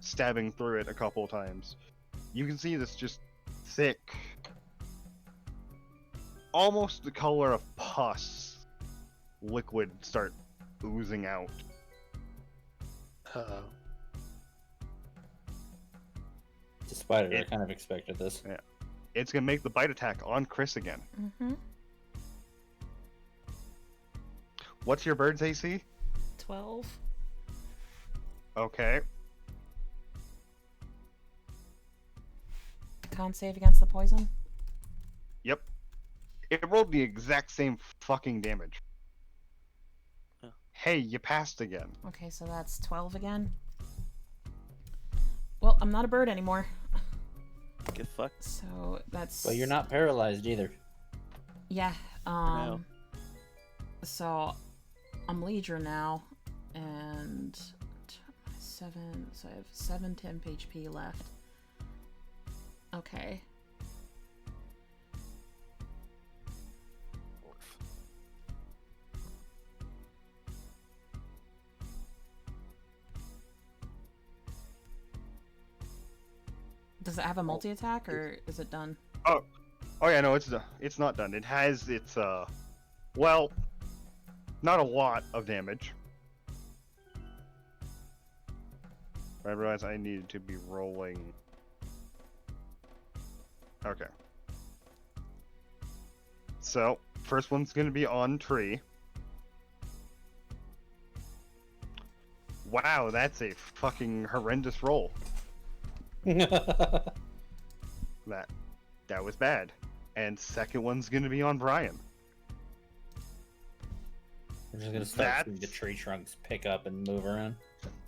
[SPEAKER 2] stabbing through it a couple times, you can see this just thick, almost the color of pus liquid start oozing out.
[SPEAKER 6] Uh-oh.
[SPEAKER 5] It's a spider. I kind of expected this.
[SPEAKER 2] Yeah. It's gonna make the bite attack on Kris again.
[SPEAKER 1] Mm-hmm.
[SPEAKER 2] What's your bird's AC?
[SPEAKER 1] 12.
[SPEAKER 2] Okay.
[SPEAKER 1] Con save against the poison.
[SPEAKER 2] Yep. It rolled the exact same fucking damage.
[SPEAKER 4] Oh.
[SPEAKER 2] Hey, you passed again.
[SPEAKER 1] Okay, so that's 12 again. Well, I'm not a bird anymore.
[SPEAKER 4] Get fucked.
[SPEAKER 1] So that's...
[SPEAKER 5] But you're not paralyzed either.
[SPEAKER 1] Yeah,
[SPEAKER 4] No.
[SPEAKER 1] So I'm Liedra now, and 7, so I have 7 temp HP left. Okay. Does it have a multi-attack, or is it done?
[SPEAKER 2] Oh yeah, no, it's not done. It has its well, not a lot of damage. I realized I needed to be rolling. Okay. So first one's gonna be on tree. Wow, that's a fucking horrendous roll. That was bad. And second one's gonna be on Bryan.
[SPEAKER 5] We're just gonna start seeing the tree trunks pick up and move around.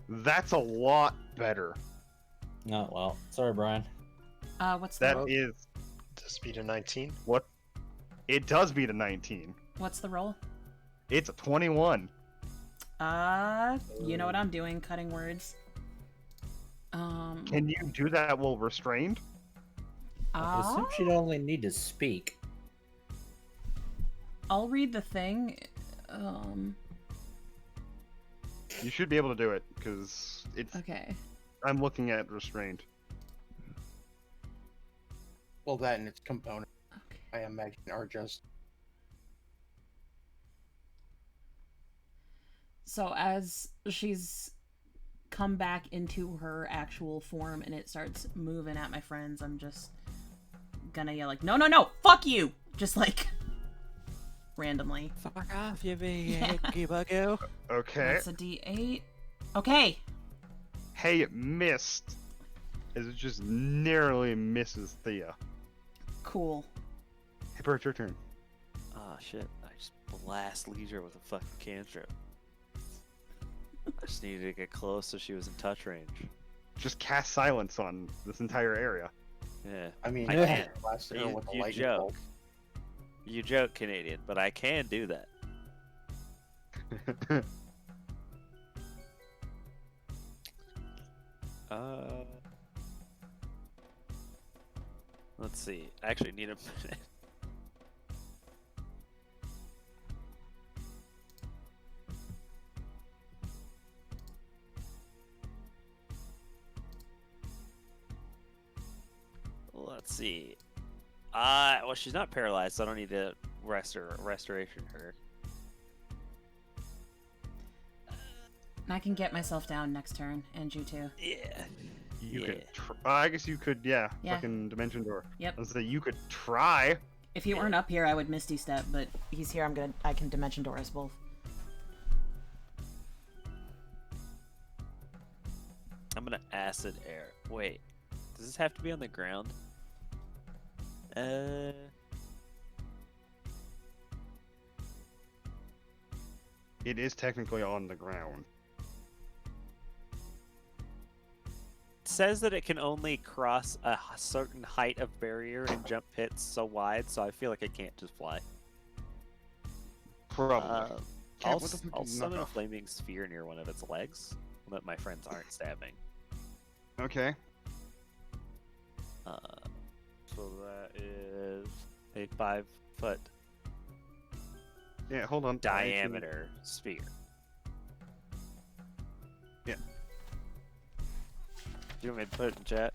[SPEAKER 2] That's a lot better.
[SPEAKER 5] Oh well, sorry, Bryan.
[SPEAKER 1] What's the
[SPEAKER 2] That
[SPEAKER 1] roll?
[SPEAKER 2] is
[SPEAKER 6] Does beat a 19?
[SPEAKER 2] what it does beat a 19.
[SPEAKER 1] What's the roll?
[SPEAKER 2] It's a 21.
[SPEAKER 1] You know what I'm doing, cutting words.
[SPEAKER 2] Can you do that while restrained?
[SPEAKER 5] I assume she'd only need to speak.
[SPEAKER 1] I'll read the thing.
[SPEAKER 2] You should be able to do it because it's.
[SPEAKER 1] Okay.
[SPEAKER 2] I'm looking at restrained.
[SPEAKER 3] Well, that and its component,
[SPEAKER 1] Okay.
[SPEAKER 3] I imagine, are just.
[SPEAKER 1] So as she's come back into her actual form and it starts moving at my friends, I'm just gonna yell like, no, fuck you! Just like, randomly.
[SPEAKER 4] Fuck off, you big
[SPEAKER 1] Yeah.
[SPEAKER 4] buggo.
[SPEAKER 2] Okay.
[SPEAKER 1] That's a D8. Okay.
[SPEAKER 2] Hey, it missed. As it just narrowly misses Thea.
[SPEAKER 1] Cool.
[SPEAKER 2] Hey, Bert, your turn.
[SPEAKER 4] Oh shit, I just blast Liedra with a fucking cantrip. I just needed to get close so she was in touch range.
[SPEAKER 2] Just cast silence on this entire area.
[SPEAKER 4] Yeah.
[SPEAKER 3] I mean,
[SPEAKER 4] I
[SPEAKER 3] I
[SPEAKER 4] can't.
[SPEAKER 3] blast her
[SPEAKER 4] You-
[SPEAKER 3] with a
[SPEAKER 4] you
[SPEAKER 3] lightning
[SPEAKER 4] joke.
[SPEAKER 3] bolt.
[SPEAKER 4] You joke, Canadian, but I can do that. Let's see. I actually need a minute. Let's see. Well, she's not paralyzed, so I don't need to restoration her.
[SPEAKER 1] And I can get myself down next turn, and you too.
[SPEAKER 4] Yeah.
[SPEAKER 2] You
[SPEAKER 4] Yeah.
[SPEAKER 2] could. I guess you could. Yeah.
[SPEAKER 1] Yeah.
[SPEAKER 2] Fucking dimension door.
[SPEAKER 1] Yep.
[SPEAKER 2] I was say you could try.
[SPEAKER 1] If he weren't up here, I would Misty Step, but he's here. I can Dimension Door us both.
[SPEAKER 4] I'm gonna acid air. Wait, does this have to be on the ground?
[SPEAKER 2] It is technically on the ground.
[SPEAKER 4] It says that it can only cross a certain height of barrier and jump pits so wide, so I feel like it can't just fly.
[SPEAKER 2] Probably.
[SPEAKER 4] I'll,
[SPEAKER 2] what the fuck
[SPEAKER 4] I'll
[SPEAKER 2] is
[SPEAKER 4] summon a
[SPEAKER 2] knockoff?
[SPEAKER 4] flaming sphere near one of its legs, that my friends aren't stabbing.
[SPEAKER 2] Okay.
[SPEAKER 4] So that is a 5-foot
[SPEAKER 2] Yeah. Hold on.
[SPEAKER 4] diameter sphere.
[SPEAKER 2] Yeah.
[SPEAKER 4] Do you want me to put it in chat?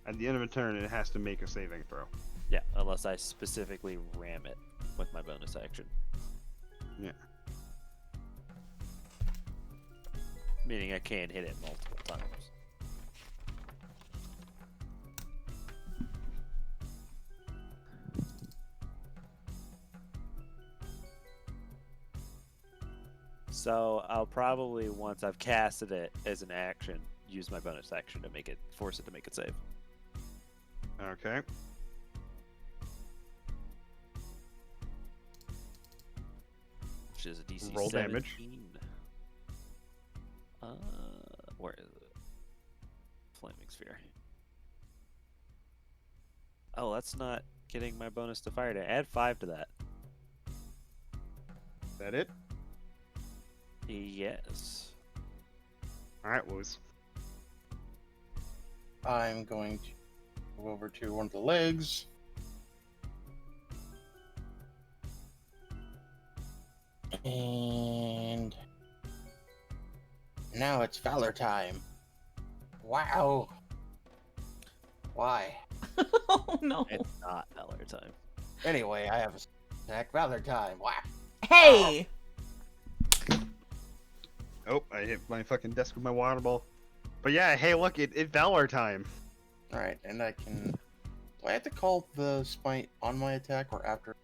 [SPEAKER 2] At the end of a turn, it has to make a saving throw.
[SPEAKER 4] Yeah, unless I specifically ram it with my bonus action.
[SPEAKER 2] Yeah.
[SPEAKER 4] Meaning I can hit it multiple times. So I'll probably, once I've casted it as an action, use my bonus action to make it, force it to make it save.
[SPEAKER 2] Okay.
[SPEAKER 4] Which is a DC
[SPEAKER 2] Roll
[SPEAKER 4] 17.
[SPEAKER 2] damage.
[SPEAKER 4] Where is it? Flaming sphere. Oh, that's not getting my bonus to fire to add 5 to that.
[SPEAKER 2] Is that it?
[SPEAKER 4] Yes.
[SPEAKER 2] Alright, Woos.
[SPEAKER 3] I'm going to go over to one of the legs. And now it's Valor time. Wow. Why?
[SPEAKER 1] Oh no.
[SPEAKER 4] It's not Valor time.
[SPEAKER 3] Anyway, I have a attack Valor time. Wow.
[SPEAKER 1] Hey!
[SPEAKER 2] Oh, I hit my fucking desk with my water ball. But yeah, hey, look, it's Valor time.
[SPEAKER 3] Alright, and I can... Do I have to call the smite on my attack or after?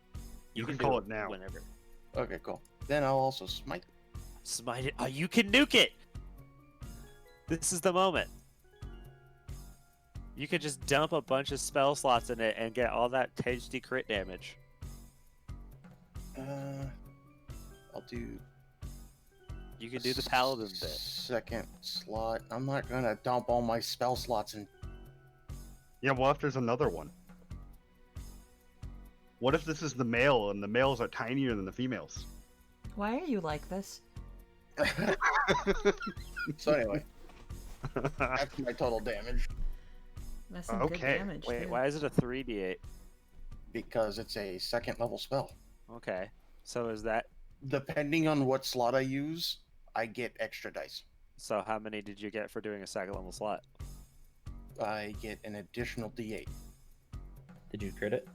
[SPEAKER 2] You can
[SPEAKER 4] do
[SPEAKER 2] call it now.
[SPEAKER 4] Whenever.
[SPEAKER 3] Okay, cool. Then I'll also smite.
[SPEAKER 4] Smite it. Oh, you can nuke it! This is the moment. You could just dump a bunch of spell slots in it and get all that tasty crit damage.
[SPEAKER 3] I'll do...
[SPEAKER 4] You can do the paladin bit.
[SPEAKER 3] Second slot. I'm not gonna dump all my spell slots in.
[SPEAKER 2] Yeah, well, if there's another one. What if this is the male and the males are tinier than the females?
[SPEAKER 1] Why are you like this?
[SPEAKER 3] So anyway, that's my total damage
[SPEAKER 1] That's some
[SPEAKER 2] Okay.
[SPEAKER 1] good damage.
[SPEAKER 4] Wait,
[SPEAKER 1] too.
[SPEAKER 4] why is it a 3d8?
[SPEAKER 3] because it's a second level spell.
[SPEAKER 4] Okay. So is that...
[SPEAKER 3] Depending on what slot I use, I get extra dice.
[SPEAKER 4] So how many did you get for doing a second level slot?
[SPEAKER 3] I get an additional D8.
[SPEAKER 5] Did you crit it?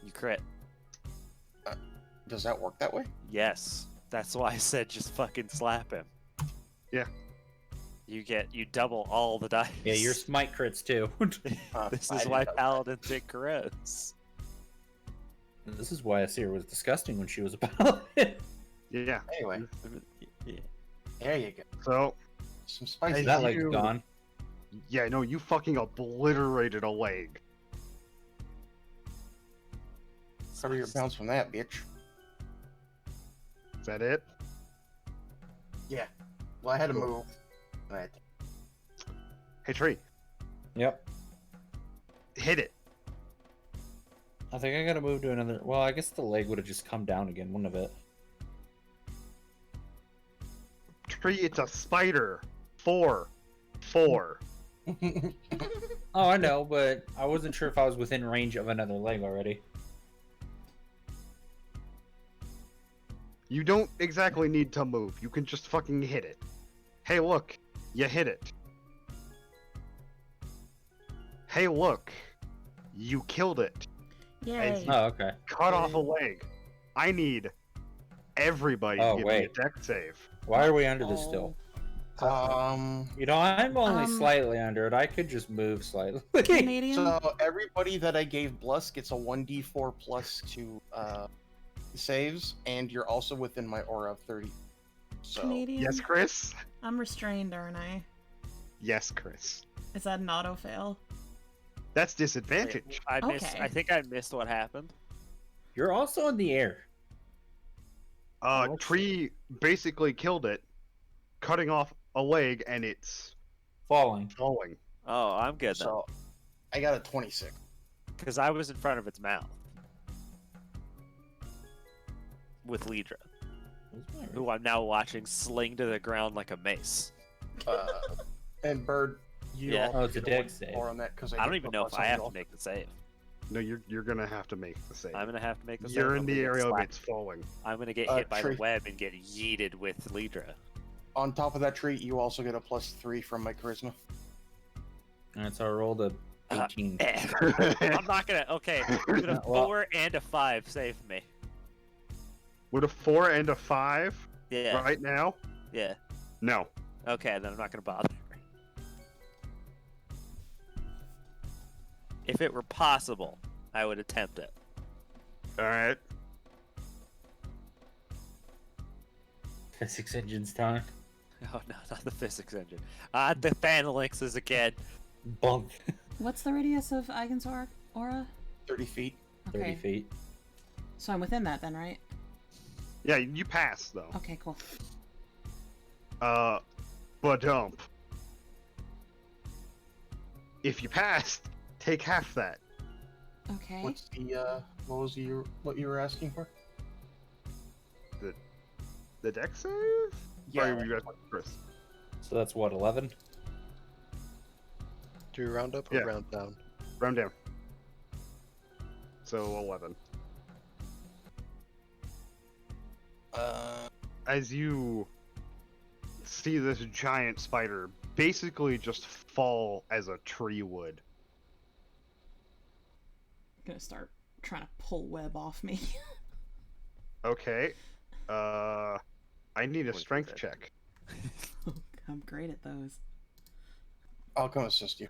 [SPEAKER 4] You crit.
[SPEAKER 3] Does that work that way?
[SPEAKER 4] Yes. That's why I said just fucking slap him.
[SPEAKER 2] Yeah.
[SPEAKER 4] You double all the dice.
[SPEAKER 5] Yeah, your smite crits too.
[SPEAKER 4] This
[SPEAKER 3] I
[SPEAKER 4] is
[SPEAKER 3] didn't
[SPEAKER 4] why
[SPEAKER 3] know.
[SPEAKER 4] paladins get gross.
[SPEAKER 5] This is why Asir was disgusting when she was a paladin.
[SPEAKER 2] Yeah.
[SPEAKER 3] Anyway,
[SPEAKER 4] Yeah.
[SPEAKER 3] there you go.
[SPEAKER 2] So,
[SPEAKER 3] Some spicy.
[SPEAKER 2] Hey,
[SPEAKER 5] That leg's
[SPEAKER 2] you-
[SPEAKER 5] gone.
[SPEAKER 2] yeah, no, you fucking obliterated a leg.
[SPEAKER 3] Cover your bounce from that, bitch.
[SPEAKER 2] Is that it?
[SPEAKER 3] Yeah. Well, I had to move. And I had to...
[SPEAKER 2] Hey, Tree,
[SPEAKER 5] Yep.
[SPEAKER 2] hit it.
[SPEAKER 5] I think I gotta move to another. Well, I guess the leg would have just come down again, wouldn't it?
[SPEAKER 2] Tree, it's a spider. 4. 4.
[SPEAKER 5] Oh, I know, but I wasn't sure if I was within range of another leg already.
[SPEAKER 2] You don't exactly need to move. You can just fucking hit it. Hey, look. You hit it. Hey, look. You killed it.
[SPEAKER 1] Yay.
[SPEAKER 5] Oh, okay.
[SPEAKER 2] Cut off a leg. I need everybody
[SPEAKER 5] Oh,
[SPEAKER 2] to give
[SPEAKER 5] wait.
[SPEAKER 2] me a deck save.
[SPEAKER 5] Why are we under this still? You know, I'm only slightly under it. I could just move slightly.
[SPEAKER 1] Canadian?
[SPEAKER 3] So everybody that I gave Bless gets a 1d4 plus to saves, and you're also within my aura of 30. So
[SPEAKER 1] Canadian?
[SPEAKER 2] Yes, Kris?
[SPEAKER 1] I'm restrained, aren't I?
[SPEAKER 2] Yes, Kris.
[SPEAKER 1] Is that an auto fail?
[SPEAKER 2] That's disadvantage.
[SPEAKER 4] I missed.
[SPEAKER 1] Okay.
[SPEAKER 4] I think I missed what happened.
[SPEAKER 5] You're also in the air.
[SPEAKER 2] Tree basically killed it, cutting off a leg, and it's
[SPEAKER 5] Falling.
[SPEAKER 2] falling.
[SPEAKER 4] Oh, I'm good then.
[SPEAKER 3] So I got a 26.
[SPEAKER 4] Because I was in front of its mouth with Liedra, who I'm now watching sling to the ground like a mace.
[SPEAKER 3] And Bird, you
[SPEAKER 4] Yeah.
[SPEAKER 3] also
[SPEAKER 5] Oh, it's a
[SPEAKER 3] get
[SPEAKER 5] deck
[SPEAKER 3] 1d4
[SPEAKER 5] save.
[SPEAKER 3] on that because
[SPEAKER 4] I don't even know if I have to make the save.
[SPEAKER 2] No, you're gonna have to make the save.
[SPEAKER 4] I'm gonna have to make the save.
[SPEAKER 2] You're
[SPEAKER 4] I'm
[SPEAKER 2] in
[SPEAKER 4] gonna
[SPEAKER 2] the
[SPEAKER 4] get
[SPEAKER 2] area of
[SPEAKER 4] slapped.
[SPEAKER 2] it's falling.
[SPEAKER 4] I'm gonna get hit by the web and get yeeted with Liedra.
[SPEAKER 3] On top of that tree, you also get a +3 from my charisma.
[SPEAKER 5] Alright, so I rolled a 18.
[SPEAKER 4] I'm not gonna. Okay, would a
[SPEAKER 5] Well-
[SPEAKER 4] 4 and a 5 save me?
[SPEAKER 2] Would a 4 and a 5
[SPEAKER 4] Yeah.
[SPEAKER 2] right now?
[SPEAKER 4] Yeah.
[SPEAKER 2] No.
[SPEAKER 4] Okay, then I'm not gonna bother. If it were possible, I would attempt it.
[SPEAKER 2] All right.
[SPEAKER 5] Physics engine's time.
[SPEAKER 4] Oh no, not the physics engine. The phalanxes again.
[SPEAKER 5] Bump.
[SPEAKER 1] What's the radius of Igan's aura?
[SPEAKER 3] 30 feet.
[SPEAKER 5] 30 feet.
[SPEAKER 1] So I'm within that then, right?
[SPEAKER 2] Yeah, you pass though.
[SPEAKER 1] Okay, cool.
[SPEAKER 2] But if you passed, take half that.
[SPEAKER 1] Okay.
[SPEAKER 3] What's the what you were asking for?
[SPEAKER 2] The deck save?
[SPEAKER 3] Yeah.
[SPEAKER 2] Sorry, you guys Chris.
[SPEAKER 5] So that's what, 11?
[SPEAKER 6] Do you round up or
[SPEAKER 2] Yeah.
[SPEAKER 6] round down?
[SPEAKER 2] Round down. So 11. As you see this giant spider basically just fall as a tree would.
[SPEAKER 1] I'm gonna start trying to pull web off me.
[SPEAKER 2] Okay. I need a
[SPEAKER 4] What is
[SPEAKER 2] strength
[SPEAKER 4] that?
[SPEAKER 2] check.
[SPEAKER 1] I'm great at those.
[SPEAKER 3] I'll come assist you.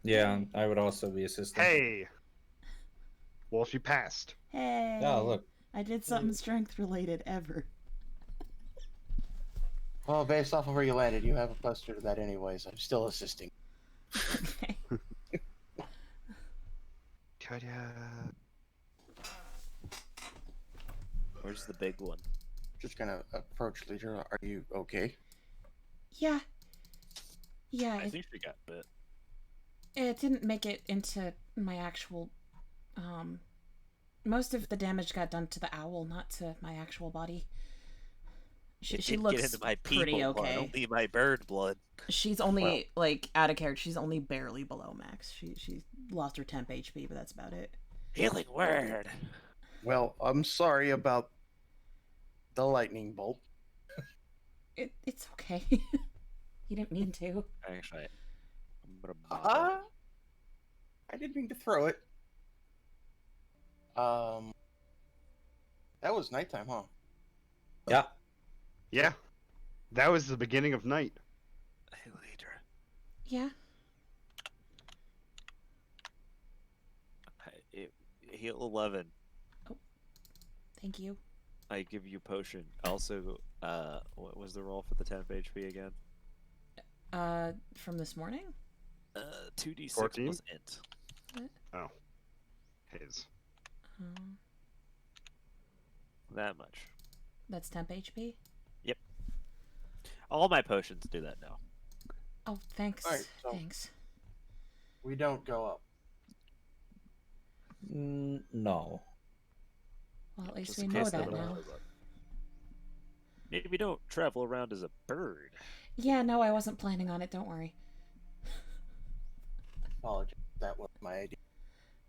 [SPEAKER 5] Yeah, I would also be assisting.
[SPEAKER 2] Hey! Well, she passed.
[SPEAKER 1] Hey.
[SPEAKER 5] Oh, look.
[SPEAKER 1] I did something strength related ever.
[SPEAKER 3] Well, based off of where you landed, you have a +2 to that anyways. I'm still assisting.
[SPEAKER 1] Okay.
[SPEAKER 4] Where's the big one?
[SPEAKER 3] Just gonna approach Liedra. Are you okay?
[SPEAKER 1] Yeah. Yeah,
[SPEAKER 4] I think she got bit.
[SPEAKER 1] it didn't make it into my actual most of the damage got done to the owl, not to my actual body. She
[SPEAKER 4] Didn't
[SPEAKER 1] looks
[SPEAKER 4] get into my people
[SPEAKER 1] pretty
[SPEAKER 4] blood,
[SPEAKER 1] okay.
[SPEAKER 4] only my bird blood.
[SPEAKER 1] She's only like out of character. She's only barely below max. She lost her temp HP, but that's about it.
[SPEAKER 4] Healing word.
[SPEAKER 3] Well, I'm sorry about the lightning bolt.
[SPEAKER 1] It's okay. You didn't mean to.
[SPEAKER 4] Actually, I'm gonna bother.
[SPEAKER 3] I didn't mean to throw it. That was nighttime, huh?
[SPEAKER 5] Yeah.
[SPEAKER 2] Yeah. That was the beginning of night.
[SPEAKER 4] Hey, Liedra.
[SPEAKER 1] Yeah.
[SPEAKER 4] Heal 11.
[SPEAKER 1] Thank you.
[SPEAKER 4] I give you potion. Also, what was the roll for the temp HP again?
[SPEAKER 1] From this morning?
[SPEAKER 4] 2d6
[SPEAKER 2] 14?
[SPEAKER 4] plus int.
[SPEAKER 2] Oh. His.
[SPEAKER 4] That much.
[SPEAKER 1] That's temp HP?
[SPEAKER 4] All my potions do that now.
[SPEAKER 1] Oh, thanks.
[SPEAKER 3] Alright, so-
[SPEAKER 1] Thanks.
[SPEAKER 3] We don't go up.
[SPEAKER 5] No.
[SPEAKER 1] Well, at least
[SPEAKER 4] Just
[SPEAKER 1] we
[SPEAKER 4] in
[SPEAKER 1] know
[SPEAKER 4] case
[SPEAKER 1] that
[SPEAKER 4] nobody
[SPEAKER 1] now.
[SPEAKER 4] knows that. Maybe don't travel around as a bird.
[SPEAKER 1] Yeah, no, I wasn't planning on it. Don't worry.
[SPEAKER 3] Apologies. That was my idea.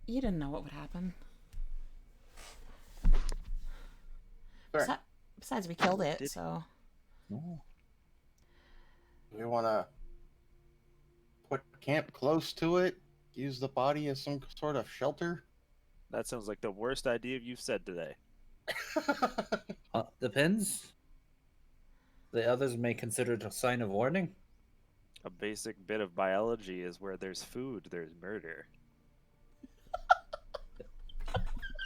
[SPEAKER 1] You didn't know what would happen.
[SPEAKER 3] Fair.
[SPEAKER 1] Besides, we killed it,
[SPEAKER 4] Did-
[SPEAKER 1] so...
[SPEAKER 5] No.
[SPEAKER 3] We want to put camp close to it, use the body as some sort of shelter.
[SPEAKER 4] That sounds like the worst idea you've said today.
[SPEAKER 5] Depends. The others may consider it a sign of warning.
[SPEAKER 4] A basic bit of biology is where there's food, there's murder.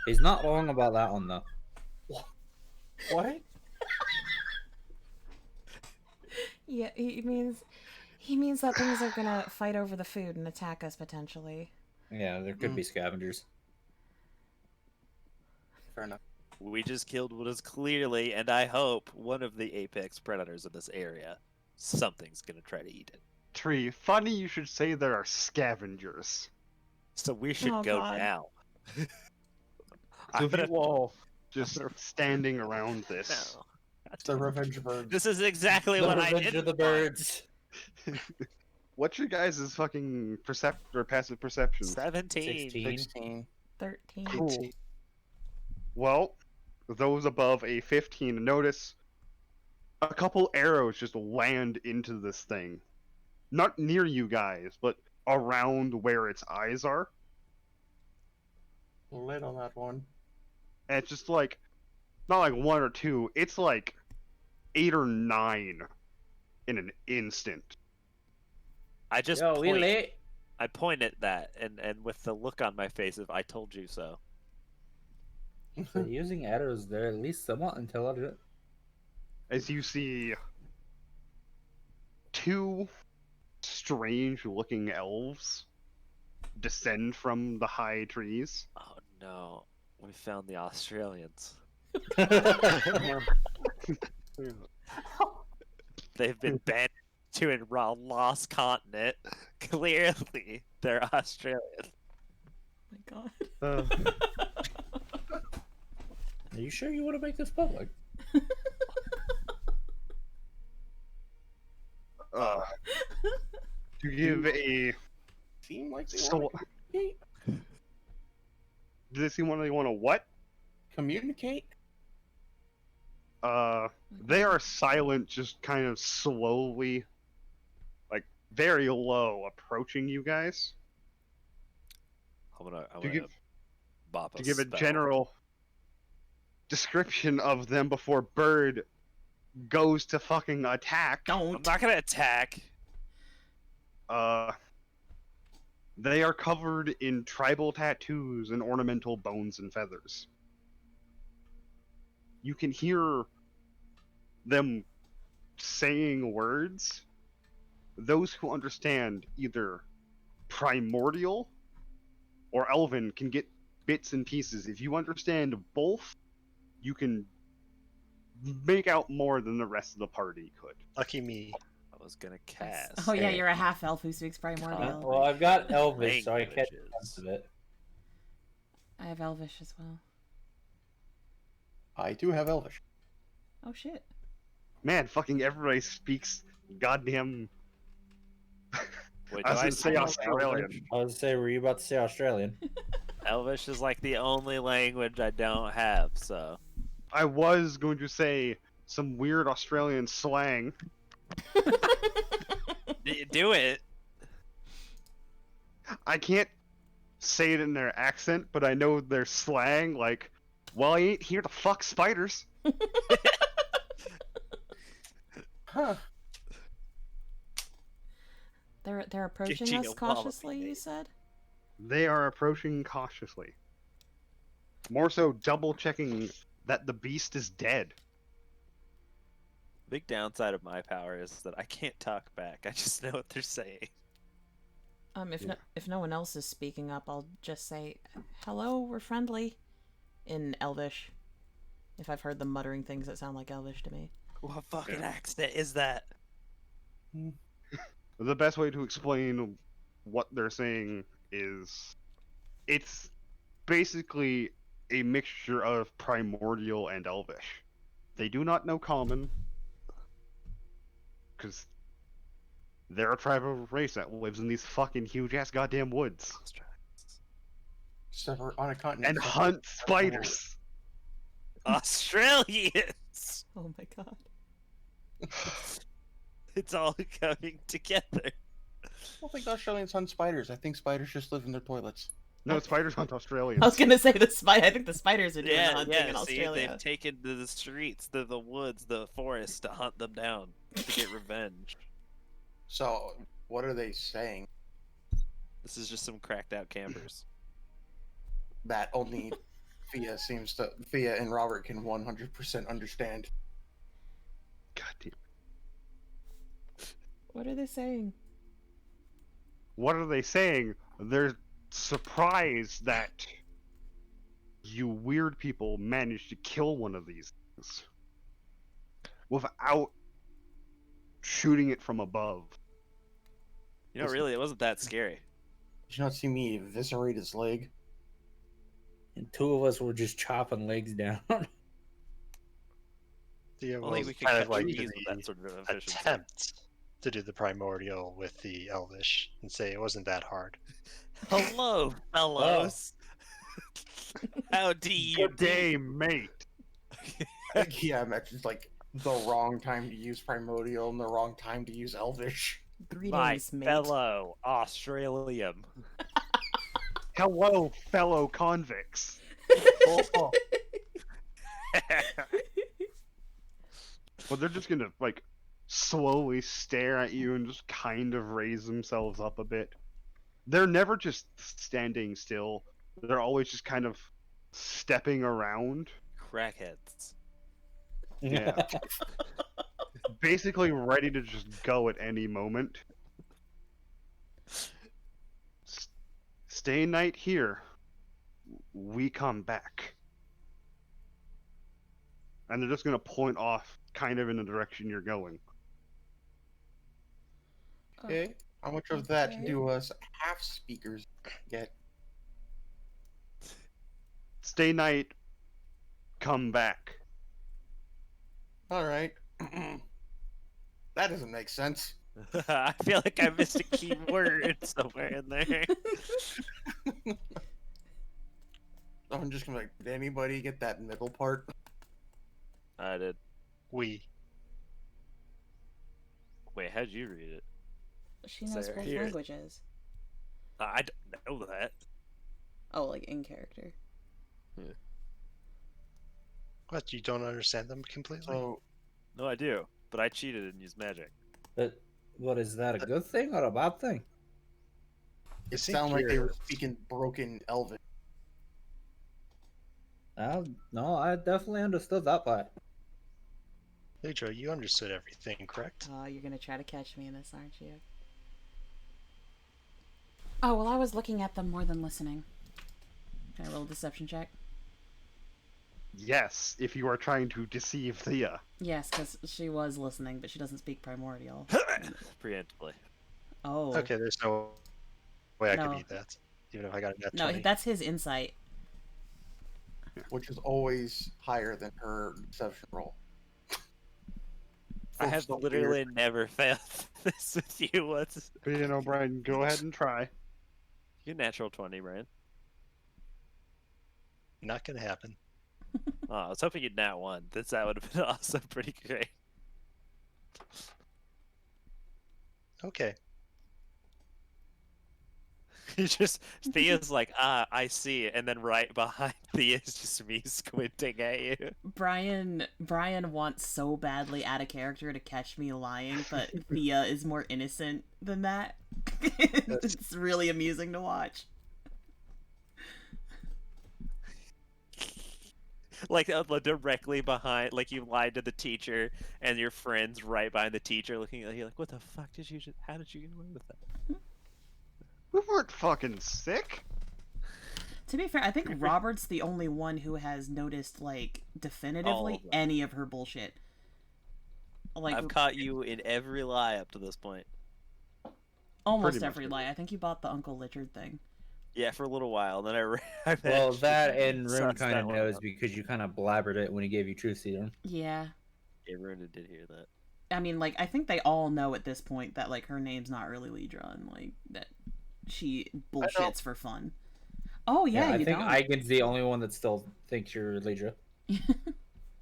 [SPEAKER 5] He's not wrong about that one, though.
[SPEAKER 3] What?
[SPEAKER 1] Yeah, he means that things are gonna fight over the food and attack us, potentially.
[SPEAKER 5] Yeah, there could be scavengers.
[SPEAKER 3] Fair enough.
[SPEAKER 4] We just killed what is clearly, and I hope, one of the apex predators of this area. Something's gonna try to eat it.
[SPEAKER 2] Tree, funny you should say there are scavengers.
[SPEAKER 4] So we should
[SPEAKER 1] Oh,
[SPEAKER 4] go
[SPEAKER 1] God.
[SPEAKER 4] now.
[SPEAKER 2] So
[SPEAKER 4] I'm gonna...
[SPEAKER 2] you all just standing around this.
[SPEAKER 4] No.
[SPEAKER 3] It's the revenge bird.
[SPEAKER 4] This is exactly what I
[SPEAKER 5] Revenge
[SPEAKER 4] did.
[SPEAKER 5] of the birds.
[SPEAKER 2] What's your guys' fucking passive perception?
[SPEAKER 4] 17.
[SPEAKER 5] 16.
[SPEAKER 3] 16.
[SPEAKER 1] 13.
[SPEAKER 2] Cool. Well, those above a 15 notice a couple arrows just land into this thing. Not near you guys, but around where its eyes are.
[SPEAKER 3] Lit on that one.
[SPEAKER 2] And it's just like, not like 1 or 2, it's like 8 or 9 in an instant.
[SPEAKER 4] I just
[SPEAKER 5] Yo, we
[SPEAKER 4] point,
[SPEAKER 5] late.
[SPEAKER 4] I point at that, and with the look on my face of "I told you so."
[SPEAKER 5] So using arrows, they're at least somewhat intelligent.
[SPEAKER 2] As you see 2 strange-looking elves descend from the high trees.
[SPEAKER 4] Oh no, we found the Australians. They've been banned to a lost continent. Clearly, they're Australian.
[SPEAKER 1] Oh my god.
[SPEAKER 5] Are you sure you want to make this public?
[SPEAKER 2] To give a
[SPEAKER 3] Seem like they
[SPEAKER 2] so,
[SPEAKER 3] want to communicate.
[SPEAKER 2] do they seem they want to what?
[SPEAKER 3] Communicate?
[SPEAKER 2] They are silent, just kind of slowly, like very low, approaching you guys.
[SPEAKER 4] I'm gonna
[SPEAKER 2] To give,
[SPEAKER 4] bop
[SPEAKER 2] to give a
[SPEAKER 4] spell.
[SPEAKER 2] general description of them before Bird goes to fucking attack.
[SPEAKER 4] I'm
[SPEAKER 1] Don't.
[SPEAKER 4] not gonna attack.
[SPEAKER 2] They are covered in tribal tattoos and ornamental bones and feathers. You can hear them saying words. Those who understand either primordial or elven can get bits and pieces. If you understand both, you can make out more than the rest of the party could.
[SPEAKER 6] Lucky me.
[SPEAKER 4] I was gonna cast.
[SPEAKER 1] Oh yeah, you're a half elf who speaks primordial.
[SPEAKER 5] Well, I've got Elvish, so I catch
[SPEAKER 4] Languages.
[SPEAKER 5] most of it.
[SPEAKER 1] I have Elvish as well.
[SPEAKER 3] I do have Elvish.
[SPEAKER 1] Oh shit.
[SPEAKER 2] Man, fucking everybody speaks goddamn.
[SPEAKER 4] Wait,
[SPEAKER 2] I was
[SPEAKER 4] do
[SPEAKER 2] gonna say
[SPEAKER 4] speak
[SPEAKER 2] Australian.
[SPEAKER 5] I was to say, were you about to say Australian?
[SPEAKER 4] Elvish is like the only language I don't have, so.
[SPEAKER 2] I was going to say some weird Australian slang.
[SPEAKER 4] Do it.
[SPEAKER 2] I can't say it in their accent, but I know their slang. Like, well, I ain't here to fuck spiders.
[SPEAKER 3] Huh.
[SPEAKER 1] They're approaching
[SPEAKER 4] Gitching
[SPEAKER 1] us
[SPEAKER 4] a wallaby,
[SPEAKER 1] cautiously, you
[SPEAKER 4] mate.
[SPEAKER 1] said?
[SPEAKER 2] They are approaching cautiously. More so, double checking that the beast is dead.
[SPEAKER 4] Big downside of my power is that I can't talk back. I just know what they're saying.
[SPEAKER 1] If no one else is speaking up, I'll just say, "Hello, we're friendly," in Elvish. If I've heard them muttering things that sound like Elvish to me.
[SPEAKER 4] What fucking accent is that?
[SPEAKER 2] The best way to explain what they're saying is it's basically a mixture of primordial and elvish. They do not know common because they're a tribal race that lives in these fucking huge ass goddamn woods
[SPEAKER 3] So we're on a continent.
[SPEAKER 2] and hunt spiders.
[SPEAKER 4] Australians!
[SPEAKER 1] Oh my god.
[SPEAKER 4] It's all coming together.
[SPEAKER 3] I don't think Australians hunt spiders. I think spiders just live in their toilets.
[SPEAKER 2] No, spiders hunt Australians.
[SPEAKER 1] I was gonna say I think the spiders are doing the
[SPEAKER 4] Yeah,
[SPEAKER 1] hunting
[SPEAKER 4] yeah.
[SPEAKER 1] in
[SPEAKER 4] See,
[SPEAKER 1] Australia.
[SPEAKER 4] they've taken to the streets, the woods, the forest to hunt them down to get revenge.
[SPEAKER 3] So, what are they saying?
[SPEAKER 4] This is just some cracked out campers.
[SPEAKER 3] That only Thia and Robert can 100% understand.
[SPEAKER 2] God damn.
[SPEAKER 1] What are they saying?
[SPEAKER 2] What are they saying? They're surprised that you weird people managed to kill one of these things without shooting it from above.
[SPEAKER 4] You know, really, it wasn't that scary.
[SPEAKER 3] Did you not see me eviscerate his leg?
[SPEAKER 5] And 2 of us were just chopping legs down.
[SPEAKER 6] Thea
[SPEAKER 4] Only
[SPEAKER 6] was
[SPEAKER 4] we can
[SPEAKER 6] kind
[SPEAKER 4] cut
[SPEAKER 6] of like
[SPEAKER 4] trees with that
[SPEAKER 6] the
[SPEAKER 4] sort of efficiency.
[SPEAKER 6] attempt to do the primordial with the elvish and say it wasn't that hard.
[SPEAKER 4] Hello, fellows. How do you
[SPEAKER 2] Good day, mate.
[SPEAKER 3] Yeah, I'm actually like the wrong time to use Primordial and the wrong time to use Elvish.
[SPEAKER 4] My
[SPEAKER 1] Greetings, mate.
[SPEAKER 4] fellow Australian.
[SPEAKER 2] Hello, fellow convicts.
[SPEAKER 3] Oh,
[SPEAKER 2] Well, they're just gonna like slowly stare at you and just kind of raise themselves up a bit. They're never just standing still. They're always just kind of stepping around.
[SPEAKER 4] Crackheads.
[SPEAKER 2] Yeah. Basically ready to just go at any moment. Stay night here. We come back. And they're just gonna point off kind of in the direction you're going.
[SPEAKER 3] okay. How much of that
[SPEAKER 1] Okay.
[SPEAKER 3] do us half speakers get?
[SPEAKER 2] Stay night, come back.
[SPEAKER 3] All right. That doesn't make sense.
[SPEAKER 4] I feel like I missed a key word somewhere in there.
[SPEAKER 3] I'm just gonna be like, did anybody get that middle part?
[SPEAKER 4] I did.
[SPEAKER 6] We.
[SPEAKER 4] Wait, how'd you read it?
[SPEAKER 1] She knows
[SPEAKER 4] Sarah,
[SPEAKER 1] both
[SPEAKER 4] here.
[SPEAKER 1] languages.
[SPEAKER 4] I don't know that.
[SPEAKER 1] Oh, like in character.
[SPEAKER 6] What? You don't understand them completely?
[SPEAKER 3] So
[SPEAKER 4] No, I do. But I cheated and used magic.
[SPEAKER 5] But what is that, a good thing or a bad thing?
[SPEAKER 3] it
[SPEAKER 6] seem
[SPEAKER 3] sounded like they were
[SPEAKER 6] curious.
[SPEAKER 3] speaking broken Elvish.
[SPEAKER 5] No, I definitely understood that part.
[SPEAKER 6] Liedra, you understood everything, correct?
[SPEAKER 1] You're gonna try to catch me in this, aren't you? Oh, well, I was looking at them more than listening. Can I roll a deception check?
[SPEAKER 2] Yes, if you are trying to deceive Thea.
[SPEAKER 1] Yes, because she was listening, but she doesn't speak Primordial.
[SPEAKER 4] Preemptively.
[SPEAKER 1] Oh.
[SPEAKER 6] Okay, there's no way I
[SPEAKER 1] No.
[SPEAKER 6] could beat that, even if I got a net
[SPEAKER 1] No,
[SPEAKER 6] 20.
[SPEAKER 1] that's his insight.
[SPEAKER 3] Which is always higher than her deception roll.
[SPEAKER 4] I have
[SPEAKER 3] So
[SPEAKER 4] literally
[SPEAKER 3] weird.
[SPEAKER 4] never failed this with you. What's
[SPEAKER 2] But you know, Brian, go ahead and try.
[SPEAKER 4] your natural 20, Brian?
[SPEAKER 6] Not gonna happen.
[SPEAKER 4] Oh, I was hoping you'd nat one. That would have been also pretty great.
[SPEAKER 6] Okay.
[SPEAKER 4] You just Thea's like, I see, and then right behind Thea is just me squinting at you.
[SPEAKER 1] Brian wants so badly out of character to catch me lying, but Thea is more innocent than that. It's really amusing to watch.
[SPEAKER 4] Like directly behind, like you lied to the teacher, and your friend's right behind the teacher, looking at you like, "What the fuck did you just? How did you get away with that?"
[SPEAKER 2] We weren't fucking sick.
[SPEAKER 1] To be fair, I think Robert's the only one who has noticed, like, definitively
[SPEAKER 4] of them.
[SPEAKER 1] any of her bullshit. Like,
[SPEAKER 4] I've caught you in every lie up to this point.
[SPEAKER 1] almost
[SPEAKER 2] pretty much
[SPEAKER 1] every
[SPEAKER 2] every-
[SPEAKER 1] lie. I think you bought the Uncle Lichard thing.
[SPEAKER 4] Yeah, for a little while, and then I
[SPEAKER 5] Well,
[SPEAKER 4] managed
[SPEAKER 5] that
[SPEAKER 4] to
[SPEAKER 5] and Rune
[SPEAKER 4] suss
[SPEAKER 5] kind
[SPEAKER 4] that
[SPEAKER 5] of
[SPEAKER 4] one
[SPEAKER 5] knows
[SPEAKER 4] out.
[SPEAKER 5] because you kind of blabbered it when he gave you Truth Serum.
[SPEAKER 1] Yeah.
[SPEAKER 4] Yeah, Rune did hear that.
[SPEAKER 1] I mean, like, I think they all know at this point that, like, her name's not really Liedra, and, like, that she bullshits for fun. Oh, yeah,
[SPEAKER 5] I
[SPEAKER 1] you
[SPEAKER 5] think
[SPEAKER 1] don't.
[SPEAKER 5] Igan's the only one that still thinks you're Liedra.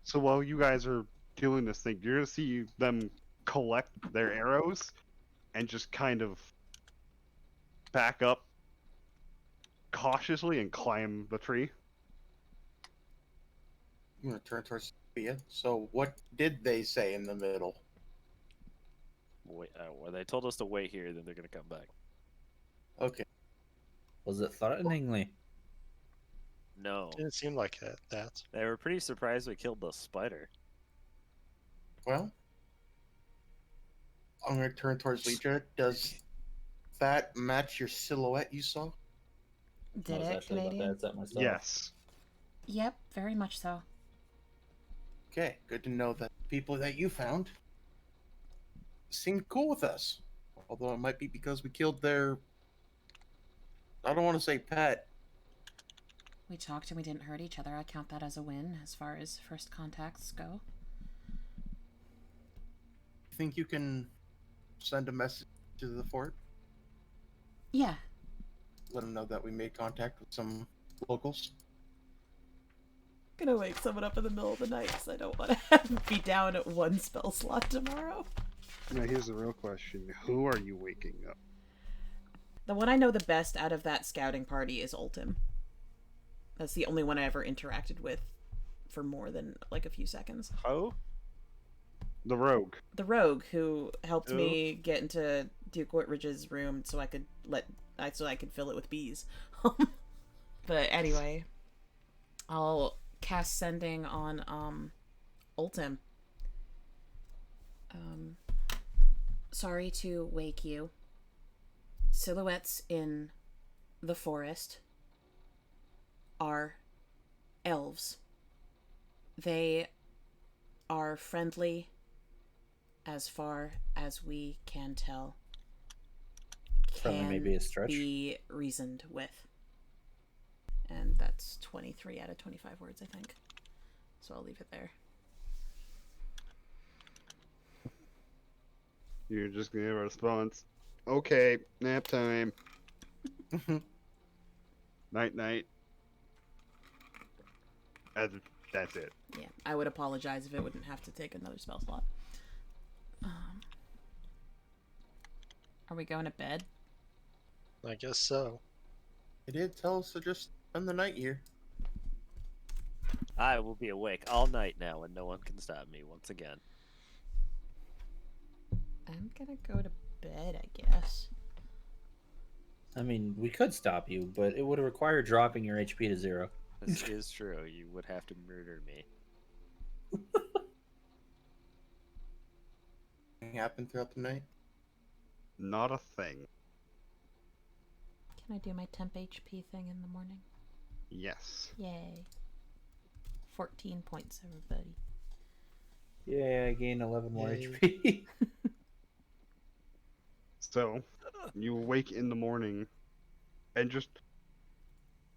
[SPEAKER 2] So while you guys are doing this thing, you're gonna see them collect their arrows and just kind of back up cautiously and climb the tree.
[SPEAKER 3] I'm gonna turn towards Thea. So what did they say in the middle?
[SPEAKER 4] Wait, well, they told us to wait here, then they're gonna come back.
[SPEAKER 3] Okay.
[SPEAKER 5] Was it threateningly?
[SPEAKER 4] No,
[SPEAKER 6] Didn't seem like that.
[SPEAKER 4] they were pretty surprised we killed the spider.
[SPEAKER 3] Well, I'm gonna turn towards Liedra. Does that match your silhouette you saw?
[SPEAKER 1] Did
[SPEAKER 5] I was
[SPEAKER 1] it,
[SPEAKER 5] actually about to
[SPEAKER 1] Canadian?
[SPEAKER 5] add that myself.
[SPEAKER 2] Yes.
[SPEAKER 1] Yep, very much so.
[SPEAKER 3] Okay, good to know that the people that you found seemed cool with us. Although it might be because we killed their, I don't want to say pet.
[SPEAKER 1] We talked and we didn't hurt each other. I count that as a win as far as first contacts go.
[SPEAKER 3] Think you can send a message to the fort?
[SPEAKER 1] Yeah.
[SPEAKER 3] Let them know that we made contact with some locals.
[SPEAKER 1] gonna wake someone up in the middle of the night because I don't want to be down at one spell slot tomorrow.
[SPEAKER 2] Now here's the real question: who are you waking up?
[SPEAKER 1] The one I know the best out of that scouting party is Ultim. That's the only one I ever interacted with for more than like a few seconds.
[SPEAKER 6] Oh,
[SPEAKER 2] The rogue.
[SPEAKER 1] The rogue who helped me get into Duke Whitridge's room so I could fill it with bees. But anyway, I'll cast sending on Ultim. Sorry to wake you. Silhouettes in the forest are elves. They are friendly as far as we can tell.
[SPEAKER 5] Friendly may be a stretch.
[SPEAKER 1] Be reasoned with. And that's 23 out of 25 words, I think. So I'll leave it there.
[SPEAKER 2] You're just gonna give a response. Okay, nap time. Night night. That's it.
[SPEAKER 1] Yeah, I would apologize if it wouldn't have to take another spell slot. Are we going to bed?
[SPEAKER 6] I guess so.
[SPEAKER 3] They did tell us to just spend the night here.
[SPEAKER 4] I will be awake all night now, and no one can stop me once again.
[SPEAKER 1] I'm gonna go to bed, I guess.
[SPEAKER 5] I mean, we could stop you, but it would require dropping your HP to 0.
[SPEAKER 4] This is true. You would have to murder me.
[SPEAKER 3] Anything happened throughout the night?
[SPEAKER 2] Not a thing.
[SPEAKER 1] Can I do my temp HP thing in the morning?
[SPEAKER 2] Yes.
[SPEAKER 1] Yay. 14 points, everybody.
[SPEAKER 5] Yeah, I gained 11 more
[SPEAKER 3] Yay.
[SPEAKER 5] HP.
[SPEAKER 2] So, you wake in the morning, and just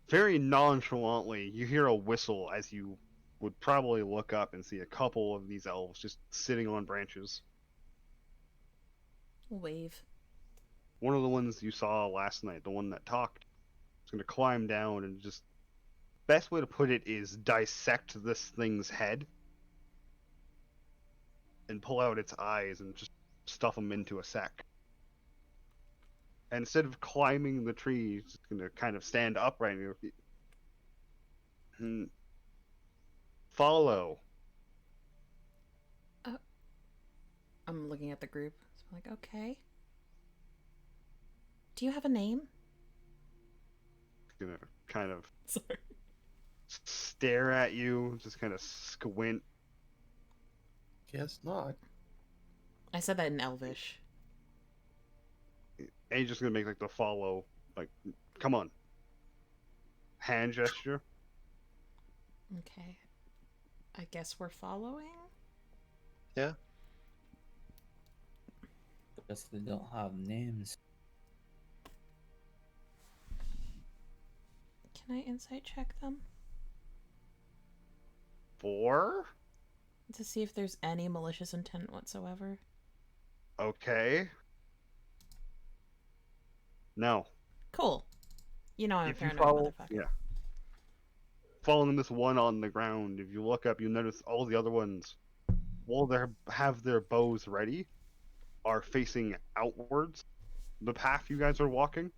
[SPEAKER 2] very nonchalantly, you hear a whistle as you would probably look up and see a couple of these elves just sitting on branches.
[SPEAKER 1] Wave.
[SPEAKER 2] One of the ones you saw last night, the one that talked, is going to climb down and just... Best way to put it is dissect this thing's head and pull out its eyes and just stuff them into a sack. And instead of climbing the tree, it's just going to kind of stand upright on your feet. Follow.
[SPEAKER 1] I'm looking at the group. So I'm like, okay. Do you have a name?
[SPEAKER 2] Going to kind of
[SPEAKER 1] Sorry.
[SPEAKER 2] stare at you, just kind of squint.
[SPEAKER 3] Guess not.
[SPEAKER 1] I said that in Elvish.
[SPEAKER 2] And he's just going to make like the follow, like, come on. Hand gesture.
[SPEAKER 1] Okay. I guess we're following?
[SPEAKER 6] Yeah.
[SPEAKER 5] Guess they don't have names.
[SPEAKER 1] Can I insight check them?
[SPEAKER 2] 4?
[SPEAKER 1] To see if there's any malicious intent whatsoever.
[SPEAKER 2] Okay. No.
[SPEAKER 1] Cool. You know I'm a
[SPEAKER 2] If you
[SPEAKER 1] paranoid
[SPEAKER 2] follow,
[SPEAKER 1] motherfucker.
[SPEAKER 2] yeah. Following this one on the ground, if you look up, you notice all the other ones, while they have their bows ready, are facing outwards. The path you guys are walking,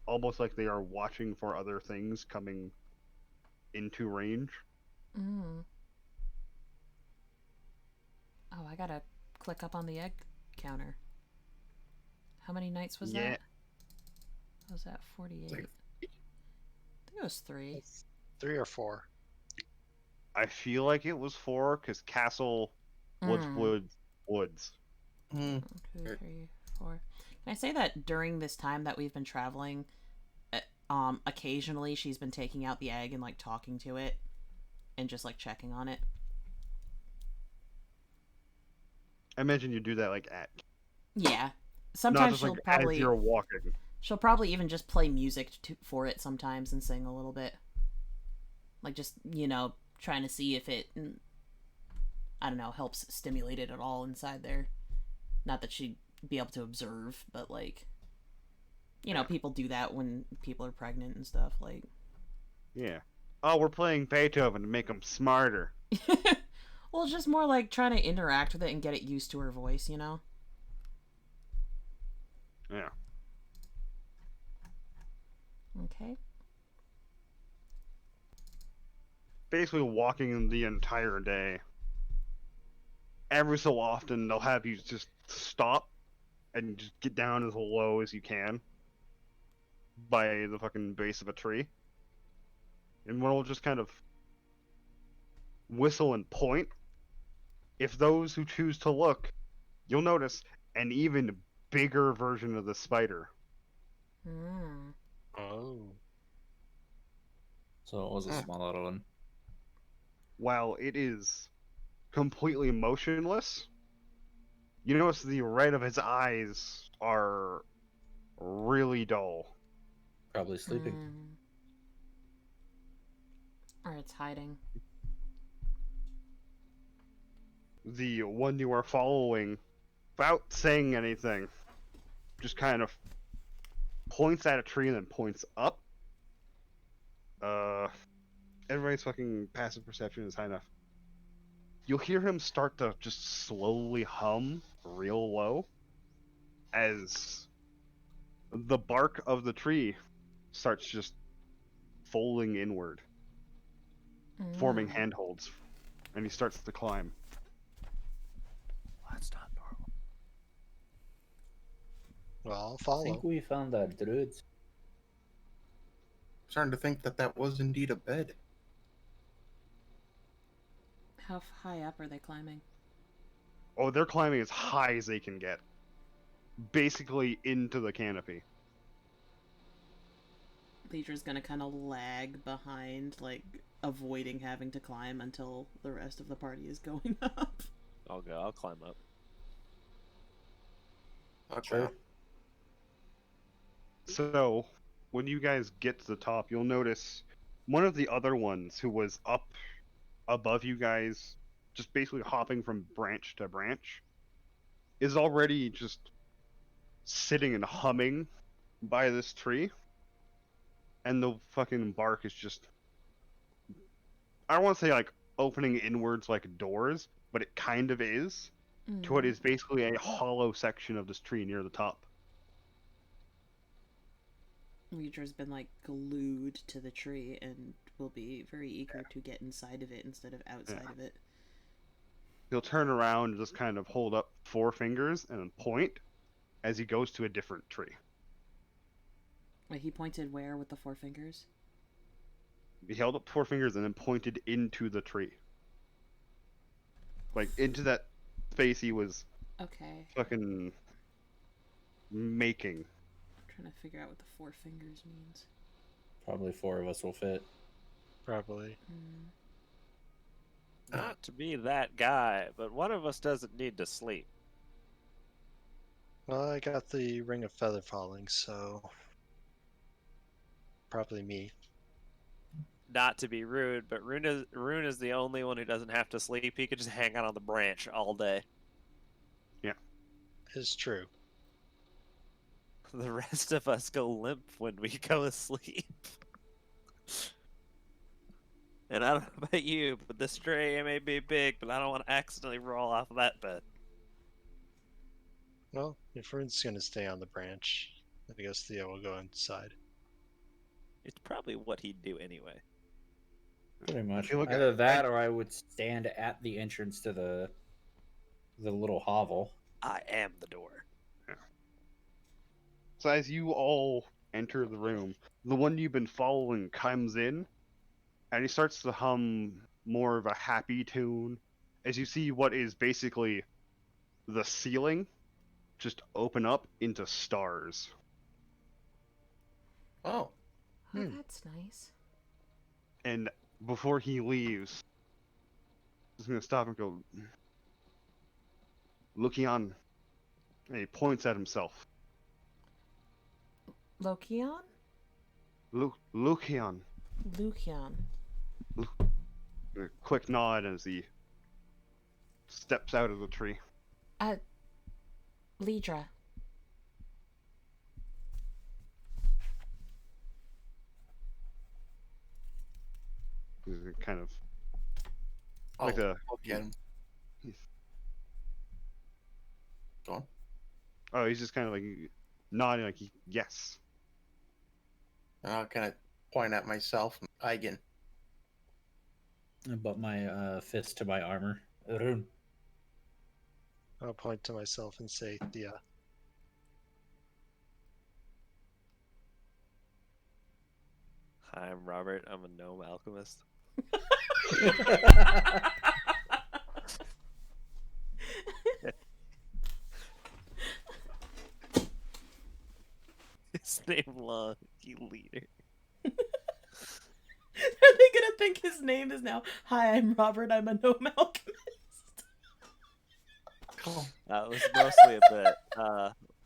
[SPEAKER 2] almost like they are watching for other things coming into range.
[SPEAKER 1] Mm. Oh, I gotta click up on the egg counter. How many nights was
[SPEAKER 2] Yeah.
[SPEAKER 1] that? What was that? 48. I think it was 3.
[SPEAKER 6] 3 or 4.
[SPEAKER 2] I feel like it was 4 because Castle Woods.
[SPEAKER 3] Mm.
[SPEAKER 1] 2, 3, 4. Can I say that during this time that we've been traveling, occasionally she's been taking out the egg and like talking to it, and just like checking on it.
[SPEAKER 2] I imagine you do that like at
[SPEAKER 1] Yeah.
[SPEAKER 2] not
[SPEAKER 1] Sometimes
[SPEAKER 2] just
[SPEAKER 1] she'll
[SPEAKER 2] like
[SPEAKER 1] probably
[SPEAKER 2] as you're walking.
[SPEAKER 1] she'll probably even just play music for it sometimes and sing a little bit. Like just, trying to see if it, I don't know, helps stimulate it at all inside there. Not that she'd be able to observe, but like, people do that when people are pregnant and stuff. Like,
[SPEAKER 2] Yeah. oh, we're playing Beethoven to make him smarter.
[SPEAKER 1] Well, it's just more like trying to interact with it and get it used to her voice, you know?
[SPEAKER 2] Yeah.
[SPEAKER 1] Okay.
[SPEAKER 2] Basically walking the entire day. Every so often, they'll have you just stop and just get down as low as you can by the fucking base of a tree. And one will just kind of whistle and point. If those who choose to look, you'll notice an even bigger version of the spider.
[SPEAKER 1] Mm.
[SPEAKER 6] Oh.
[SPEAKER 5] So it was a small little one.
[SPEAKER 2] While it is completely motionless, you notice the red of his eyes are really dull.
[SPEAKER 5] Probably sleeping.
[SPEAKER 1] Or it's hiding.
[SPEAKER 2] The one you are following, without saying anything, just kind of points at a tree and then points up. Everybody's fucking passive perception is high enough. You'll hear him start to just slowly hum real low as the bark of the tree starts just folding inward, forming handholds, and he starts to climb.
[SPEAKER 4] That's not normal.
[SPEAKER 6] Well, I'll
[SPEAKER 5] I
[SPEAKER 6] follow.
[SPEAKER 5] think we found that druid.
[SPEAKER 3] Starting to think that was indeed a bed.
[SPEAKER 1] How high up are they climbing?
[SPEAKER 2] Oh, they're climbing as high as they can get. Basically into the canopy.
[SPEAKER 1] Liedra's gonna kind of lag behind, like, avoiding having to climb until the rest of the party is going up.
[SPEAKER 4] I'll go. I'll climb up.
[SPEAKER 3] Okay.
[SPEAKER 2] So, when you guys get to the top, you'll notice one of the other ones who was up above you guys, just basically hopping from branch to branch, is already just sitting and humming by this tree. And the fucking bark is just, I don't want to say like opening inwards like doors, but it kind of is, to what is basically a hollow section of this tree near the top.
[SPEAKER 1] Liedra's been, like, glued to the tree and will be very eager to get inside of it instead of outside of it.
[SPEAKER 2] He'll turn around and just kind of hold up 4 fingers and then point as he goes to a different tree.
[SPEAKER 1] Wait, he pointed where with the 4 fingers?
[SPEAKER 2] He held up 4 fingers and then pointed into the tree. Like, into that space he was
[SPEAKER 1] Okay.
[SPEAKER 2] fucking making.
[SPEAKER 1] I'm trying to figure out what the 4 fingers means.
[SPEAKER 5] Probably 4 of us will fit.
[SPEAKER 6] Probably.
[SPEAKER 4] Not to be that guy, but one of us doesn't need to sleep.
[SPEAKER 6] Well, I got the Ring of Feather Falling, so probably me.
[SPEAKER 4] Not to be rude, but Rune is the only one who doesn't have to sleep. He could just hang out on the branch all day.
[SPEAKER 6] It's true.
[SPEAKER 4] The rest of us go limp when we go to sleep. And I don't know about you, but this tree may be big, but I don't want to accidentally roll off of that bed.
[SPEAKER 6] Well, if Rune's gonna stay on the branch, I guess Thea will go inside.
[SPEAKER 4] It's probably what he'd do anyway.
[SPEAKER 5] Pretty much.
[SPEAKER 2] you look at-
[SPEAKER 5] Either that or I would stand at the entrance to the little hovel.
[SPEAKER 4] I am the door.
[SPEAKER 2] So as you all enter the room, the one you've been following comes in, and he starts to hum more of a happy tune, as you see what is basically the ceiling just open up into stars.
[SPEAKER 3] Oh.
[SPEAKER 1] Oh, that's nice.
[SPEAKER 2] And before he leaves, he's gonna stop and go, Lucian, and he points at himself.
[SPEAKER 1] Lokion?
[SPEAKER 2] Lucian.
[SPEAKER 1] Lukion.
[SPEAKER 2] A quick nod as he steps out of the tree.
[SPEAKER 1] Liedra.
[SPEAKER 2] Kind of
[SPEAKER 3] Oh,
[SPEAKER 2] like a
[SPEAKER 3] look at him. Go on.
[SPEAKER 2] oh, he's just kind of like nodding, like yes.
[SPEAKER 3] I'll kind of point at myself, Igan.
[SPEAKER 5] I butt my fist to my armor. Rune.
[SPEAKER 6] I'll point to myself and say, Thia.
[SPEAKER 4] Hi, I'm Robert. I'm a gnome alchemist. His name long, you leader.
[SPEAKER 1] Are they gonna think his name is now? Hi, I'm Robert. I'm a gnome alchemist.
[SPEAKER 3] Oh,
[SPEAKER 4] That was mostly a bit.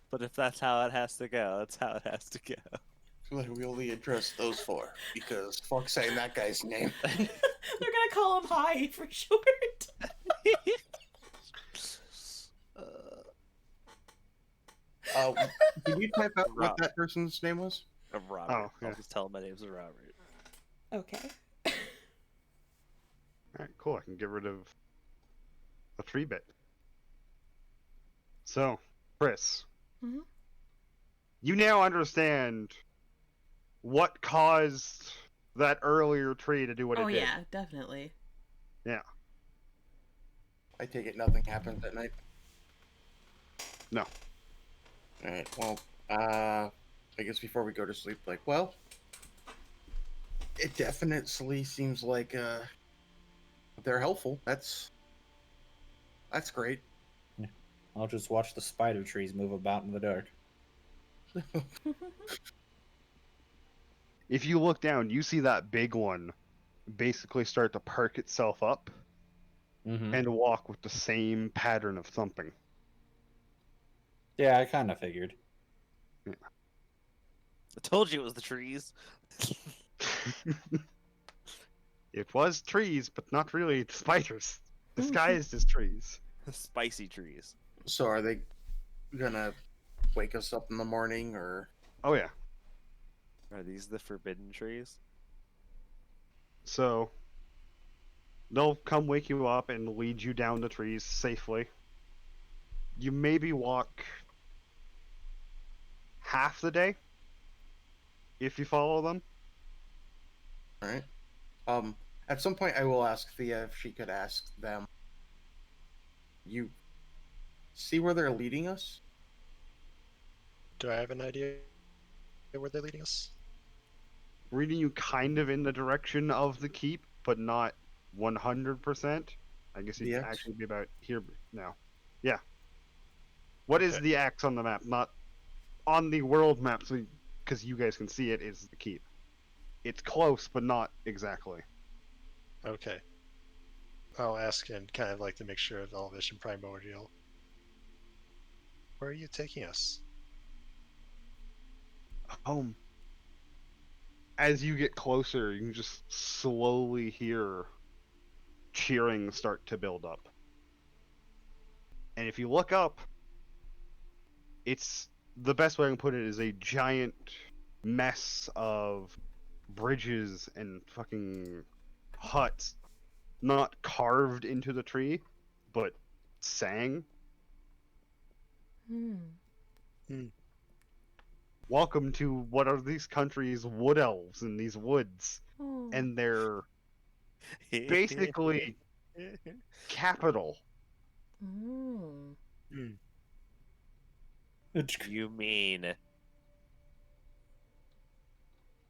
[SPEAKER 4] But if that's how it has to go, that's how it has to go.
[SPEAKER 3] like we only address those four because fuck saying that guy's name.
[SPEAKER 1] They're gonna call him Hi for short.
[SPEAKER 3] Can you type out what that person's name was?
[SPEAKER 4] I'm Robert.
[SPEAKER 2] Oh, yeah.
[SPEAKER 4] I'll just tell him my name's Robert.
[SPEAKER 1] Okay.
[SPEAKER 2] Alright, cool. I can get rid of a 3-bit. So, Kris,
[SPEAKER 1] Mhm.
[SPEAKER 2] you now understand what caused that earlier tree to do what
[SPEAKER 1] Oh
[SPEAKER 2] it did.
[SPEAKER 1] yeah, definitely.
[SPEAKER 2] Yeah.
[SPEAKER 3] I take it nothing happens at night.
[SPEAKER 2] No.
[SPEAKER 3] Alright, well, I guess before we go to sleep, like, well, it definitely seems like they're helpful. That's great.
[SPEAKER 5] I'll just watch the spider trees move about in the dark.
[SPEAKER 2] If you look down, you see that big one basically start to perk itself up
[SPEAKER 5] Mm-hmm.
[SPEAKER 2] and walk with the same pattern of thumping.
[SPEAKER 5] Yeah, I kind of figured.
[SPEAKER 4] I told you it was the trees.
[SPEAKER 2] It was trees, but not really spiders. Disguised as trees.
[SPEAKER 4] Spicy trees.
[SPEAKER 3] So are they gonna wake us up in the morning, or
[SPEAKER 2] Oh yeah.
[SPEAKER 4] Are these the forbidden trees?
[SPEAKER 2] So they'll come wake you up and lead you down the trees safely. You maybe walk half the day if you follow them.
[SPEAKER 3] all right? At some point I will ask Thea if she could ask them. You see where they're leading us?
[SPEAKER 6] Do I have an idea where they're leading us?
[SPEAKER 2] Leading you kind of in the direction of the keep, but not 100%. I guess you'd
[SPEAKER 3] The X?
[SPEAKER 2] actually be about here now. Yeah. What is
[SPEAKER 6] Okay.
[SPEAKER 2] the X on the map? Not on the world map, so because you guys can see it, is the keep. It's close, but not exactly.
[SPEAKER 6] Okay. I'll ask and kind of like to make sure of Elvish Primordial. Where are you taking us?
[SPEAKER 2] Home. As you get closer, you can just slowly hear cheering start to build up. And if you look up, it's the best way I can put it is a giant mess of bridges and fucking huts, not carved into the tree, but sang. Welcome to what are these countries' wood elves in these woods,
[SPEAKER 1] Oh.
[SPEAKER 2] and they're basically capital.
[SPEAKER 1] Oh.
[SPEAKER 4] You mean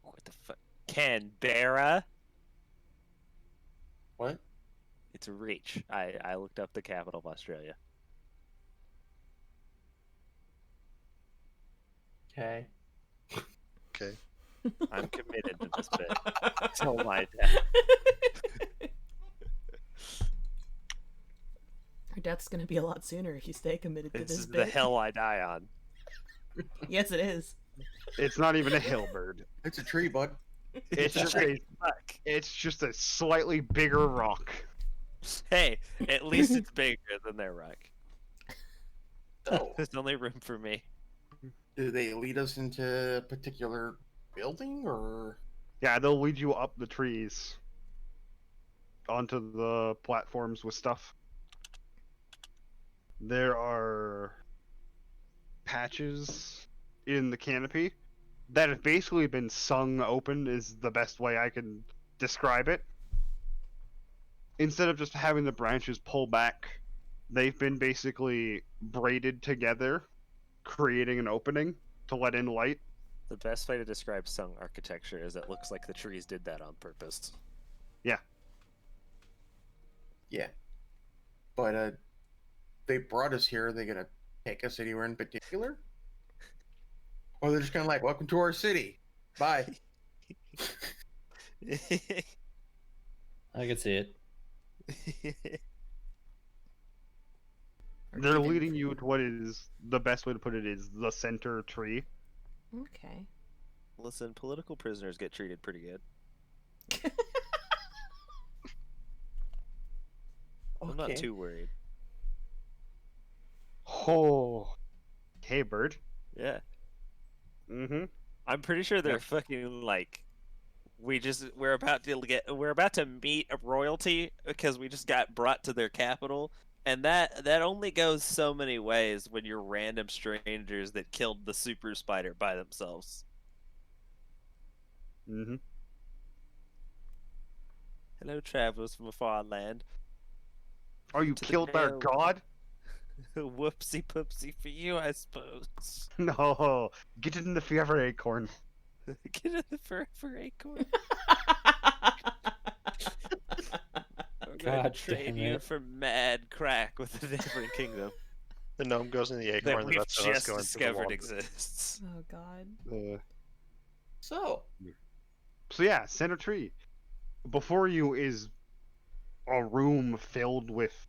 [SPEAKER 4] what the fuck? Canberra?
[SPEAKER 3] What?
[SPEAKER 4] It's a reach. I looked up the capital of Australia.
[SPEAKER 3] Okay.
[SPEAKER 6] Okay.
[SPEAKER 4] I'm committed to this bit till my death.
[SPEAKER 1] Your death's gonna be a lot sooner if you stay committed to
[SPEAKER 4] This
[SPEAKER 1] this
[SPEAKER 4] is
[SPEAKER 1] bit.
[SPEAKER 4] the hill I die on.
[SPEAKER 1] Yes, it is.
[SPEAKER 2] It's not even a hill bird.
[SPEAKER 3] It's a tree, bud.
[SPEAKER 2] It's just a,
[SPEAKER 4] Fuck.
[SPEAKER 2] it's just a slightly bigger rock.
[SPEAKER 4] Hey, at least it's bigger than their rock.
[SPEAKER 3] Oh.
[SPEAKER 4] There's only room for me.
[SPEAKER 3] Do they lead us into a particular building, or?
[SPEAKER 2] Yeah, they'll lead you up the trees. onto the platforms with stuff. There are patches in the canopy that have basically been sung open, is the best way I can describe it. Instead of just having the branches pull back, they've been basically braided together, creating an opening to let in light.
[SPEAKER 4] The best way to describe sung architecture is it looks like the trees did that on purpose.
[SPEAKER 2] Yeah.
[SPEAKER 3] Yeah. But they brought us here. Are they gonna take us anywhere in particular? Or they're just kind of like, welcome to our city. Bye.
[SPEAKER 5] I can see it.
[SPEAKER 1] Or
[SPEAKER 2] They're
[SPEAKER 1] even-
[SPEAKER 2] leading you to what is, the best way to put it is, the center tree.
[SPEAKER 1] Okay.
[SPEAKER 4] Listen, political prisoners get treated pretty good. I'm not too worried.
[SPEAKER 2] Oh. Hey, bird.
[SPEAKER 4] Yeah.
[SPEAKER 2] Mm-hmm.
[SPEAKER 4] I'm pretty sure they're
[SPEAKER 2] Yep.
[SPEAKER 4] fucking like we're about to meet a royalty because we just got brought to their capital, and that only goes so many ways when you're random strangers that killed the super spider by themselves.
[SPEAKER 2] Mm-hmm.
[SPEAKER 4] Hello, travelers from a far land.
[SPEAKER 2] Oh, you
[SPEAKER 4] To the
[SPEAKER 2] killed our
[SPEAKER 4] jail.
[SPEAKER 2] god?
[SPEAKER 4] Whoopsie poopsie for you, I suppose.
[SPEAKER 2] No. Get it in the forever acorn.
[SPEAKER 4] Get in the forever acorn. I'm gonna
[SPEAKER 5] God
[SPEAKER 4] trade
[SPEAKER 5] damn
[SPEAKER 4] you
[SPEAKER 5] it.
[SPEAKER 4] for mad crack with the neighboring kingdom
[SPEAKER 6] The gnome goes in the
[SPEAKER 4] that
[SPEAKER 6] acorn. The
[SPEAKER 4] we've
[SPEAKER 6] rest of us
[SPEAKER 4] just
[SPEAKER 6] go into the
[SPEAKER 4] discovered
[SPEAKER 6] water.
[SPEAKER 4] exists.
[SPEAKER 1] Oh God.
[SPEAKER 3] So,
[SPEAKER 2] So yeah, center tree. Before you is a room filled with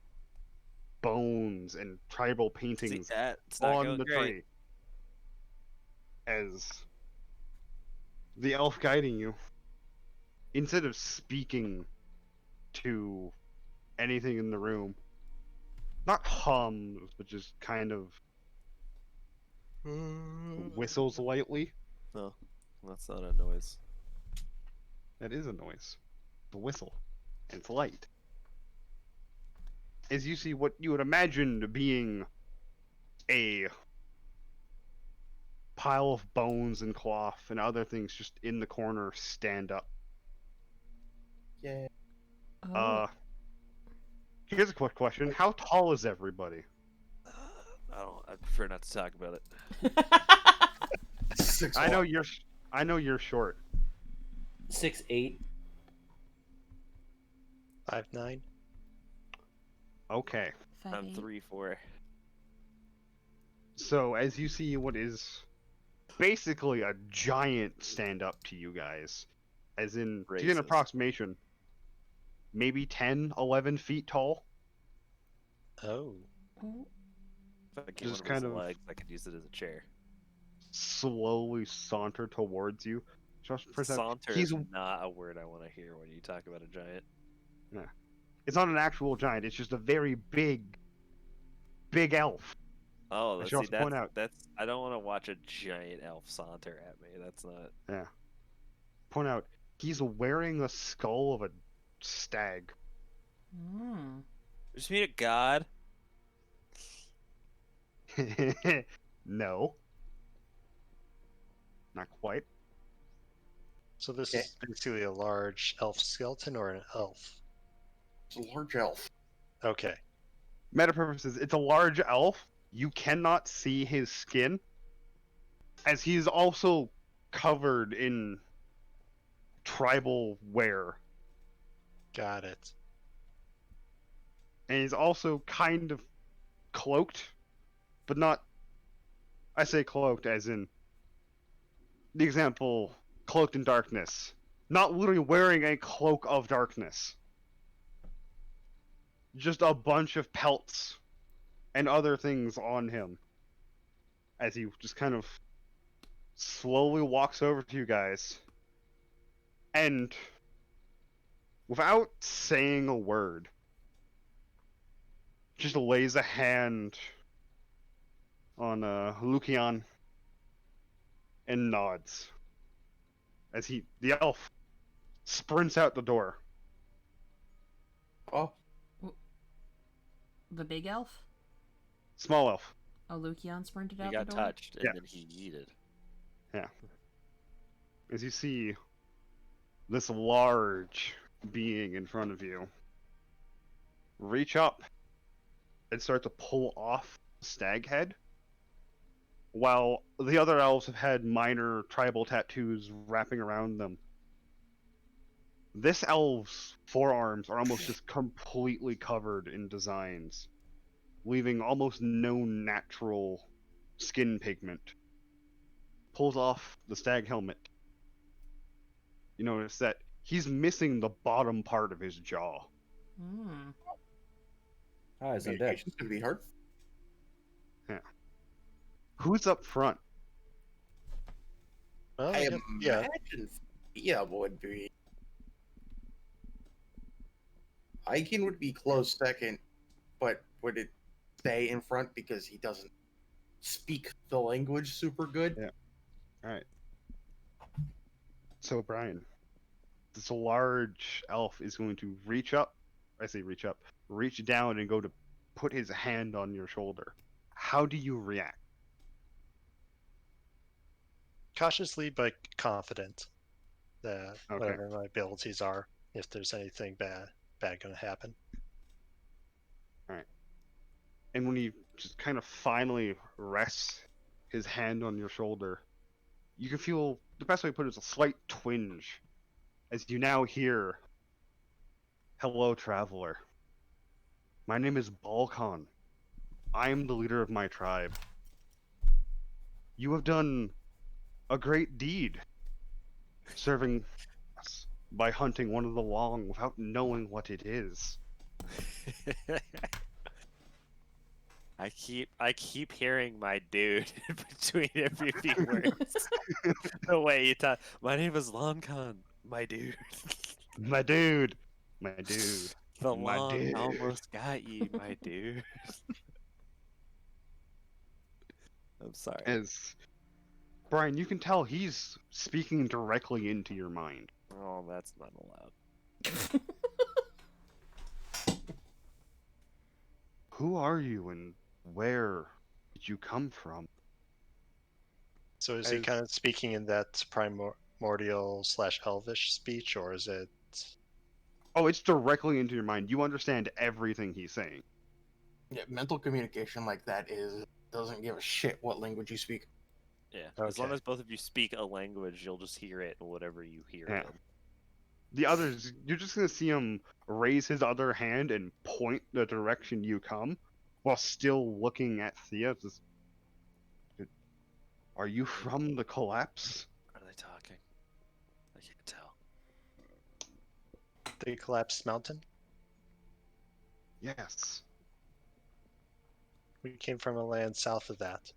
[SPEAKER 2] bones and tribal
[SPEAKER 4] See
[SPEAKER 2] paintings
[SPEAKER 4] that? It's not
[SPEAKER 2] on
[SPEAKER 4] going
[SPEAKER 2] the
[SPEAKER 4] great.
[SPEAKER 2] tree. As the elf guiding you, instead of speaking to anything in the room, not hums, but just kind of whistles lightly.
[SPEAKER 4] No, that's not a noise.
[SPEAKER 2] That is a noise. It's a whistle. And it's light. As you see what you would imagine being a pile of bones and cloth and other things just in the corner stand up.
[SPEAKER 3] yeah.
[SPEAKER 1] Oh.
[SPEAKER 2] Here's a quick question. How tall is everybody?
[SPEAKER 4] I prefer not to talk about it.
[SPEAKER 3] 6'1".
[SPEAKER 2] I know you're short.
[SPEAKER 5] 6'8".
[SPEAKER 6] 5'9".
[SPEAKER 2] Okay.
[SPEAKER 4] I'm
[SPEAKER 1] 5'8".
[SPEAKER 4] 3'4".
[SPEAKER 2] So as you see what is basically a giant stand up to you guys, as in, to get an
[SPEAKER 4] Racist.
[SPEAKER 2] approximation, maybe 10, 11 feet tall.
[SPEAKER 6] Oh.
[SPEAKER 1] Oh.
[SPEAKER 4] If I get
[SPEAKER 2] Just
[SPEAKER 4] one of
[SPEAKER 2] kind
[SPEAKER 4] his
[SPEAKER 2] of-
[SPEAKER 4] legs, I could use it as a chair.
[SPEAKER 2] Slowly saunter towards you. Just percep-
[SPEAKER 4] Saunter
[SPEAKER 2] He's
[SPEAKER 4] is not a word I want to hear when you talk about a giant.
[SPEAKER 2] It's not an actual giant. It's just a very big elf.
[SPEAKER 4] Oh,
[SPEAKER 2] I
[SPEAKER 4] let's
[SPEAKER 2] should
[SPEAKER 4] see.
[SPEAKER 2] also point out-
[SPEAKER 4] That's. I don't want to watch a giant elf saunter at me. That's not.
[SPEAKER 2] Point out, he's wearing the skull of a stag.
[SPEAKER 1] Mm.
[SPEAKER 4] Just meet a god.
[SPEAKER 2] No. Not quite.
[SPEAKER 6] So this
[SPEAKER 3] Okay.
[SPEAKER 6] is basically a large elf skeleton or an elf?
[SPEAKER 3] It's a large elf.
[SPEAKER 6] Okay.
[SPEAKER 2] Meta purposes, it's a large elf. You cannot see his skin, as he is also covered in tribal wear.
[SPEAKER 6] Got it.
[SPEAKER 2] And he's also kind of cloaked, but not. I say cloaked as in the example, cloaked in darkness. Not literally wearing a cloak of darkness. Just a bunch of pelts and other things on him. As he just kind of slowly walks over to you guys. And without saying a word, just lays a hand on Lucian and nods as the elf sprints out the door.
[SPEAKER 3] Oh,
[SPEAKER 1] The big elf?
[SPEAKER 2] Small elf.
[SPEAKER 1] Oh, Lucian sprinted
[SPEAKER 4] He
[SPEAKER 1] out
[SPEAKER 4] got
[SPEAKER 1] the door?
[SPEAKER 4] touched and
[SPEAKER 2] Yeah.
[SPEAKER 4] then he yeeted.
[SPEAKER 2] As you see this large being in front of you reach up and start to pull off the stag head, while the other elves have had minor tribal tattoos wrapping around them. This elf's forearms are almost just completely covered in designs, leaving almost no natural skin pigment. Pulls off the stag helmet. You notice that he's missing the bottom part of his jaw.
[SPEAKER 1] Hmm.
[SPEAKER 5] Ah, he's undead.
[SPEAKER 3] communication's gonna be hard.
[SPEAKER 2] Who's up front?
[SPEAKER 6] Well,
[SPEAKER 3] I
[SPEAKER 6] yeah.
[SPEAKER 3] imagine Thia would be. Igan would be close second, but would it stay in front because he doesn't speak the language super good?
[SPEAKER 2] Yeah. Alright. So, Bryan, this large elf is going to reach up. I say reach up. Reach down and go to put his hand on your shoulder. How do you react?
[SPEAKER 6] Cautiously but confident that
[SPEAKER 2] Okay.
[SPEAKER 6] whatever my abilities are, if there's anything bad going to happen.
[SPEAKER 2] And when he just kind of finally rests his hand on your shoulder, you can feel, the best way to put it is a slight twinge as you now hear, "Hello, traveler. My name is Balkan. I am the leader of my tribe. You have done a great deed, serving us by hunting one of the long without knowing what it is."
[SPEAKER 4] I keep hearing my dude in between every few words. The way you talk. My name is Longcon. My dude.
[SPEAKER 2] My dude. My dude.
[SPEAKER 4] The
[SPEAKER 2] My
[SPEAKER 4] long
[SPEAKER 2] dude.
[SPEAKER 4] almost got you, my dude. I'm sorry.
[SPEAKER 2] As Bryan, you can tell he's speaking directly into your mind.
[SPEAKER 4] Oh, that's not allowed.
[SPEAKER 2] Who are you and where did you come from?
[SPEAKER 6] So is he
[SPEAKER 2] As-
[SPEAKER 6] kind of speaking in that primordial / elvish speech, or is it?
[SPEAKER 2] Oh, it's directly into your mind. You understand everything he's saying.
[SPEAKER 3] Yeah, mental communication like that doesn't give a shit what language you speak.
[SPEAKER 4] Yeah. As long
[SPEAKER 6] Okay.
[SPEAKER 4] as both of you speak a language, you'll just hear it in whatever you hear
[SPEAKER 2] Yeah.
[SPEAKER 4] it in.
[SPEAKER 2] The others, you're just gonna see him raise his other hand and point the direction you come, while still looking at Thea. Just, are you from the collapse?
[SPEAKER 4] Are they talking? I can't tell.
[SPEAKER 6] The collapsed mountain?
[SPEAKER 2] Yes.
[SPEAKER 6] We came from a land south of that.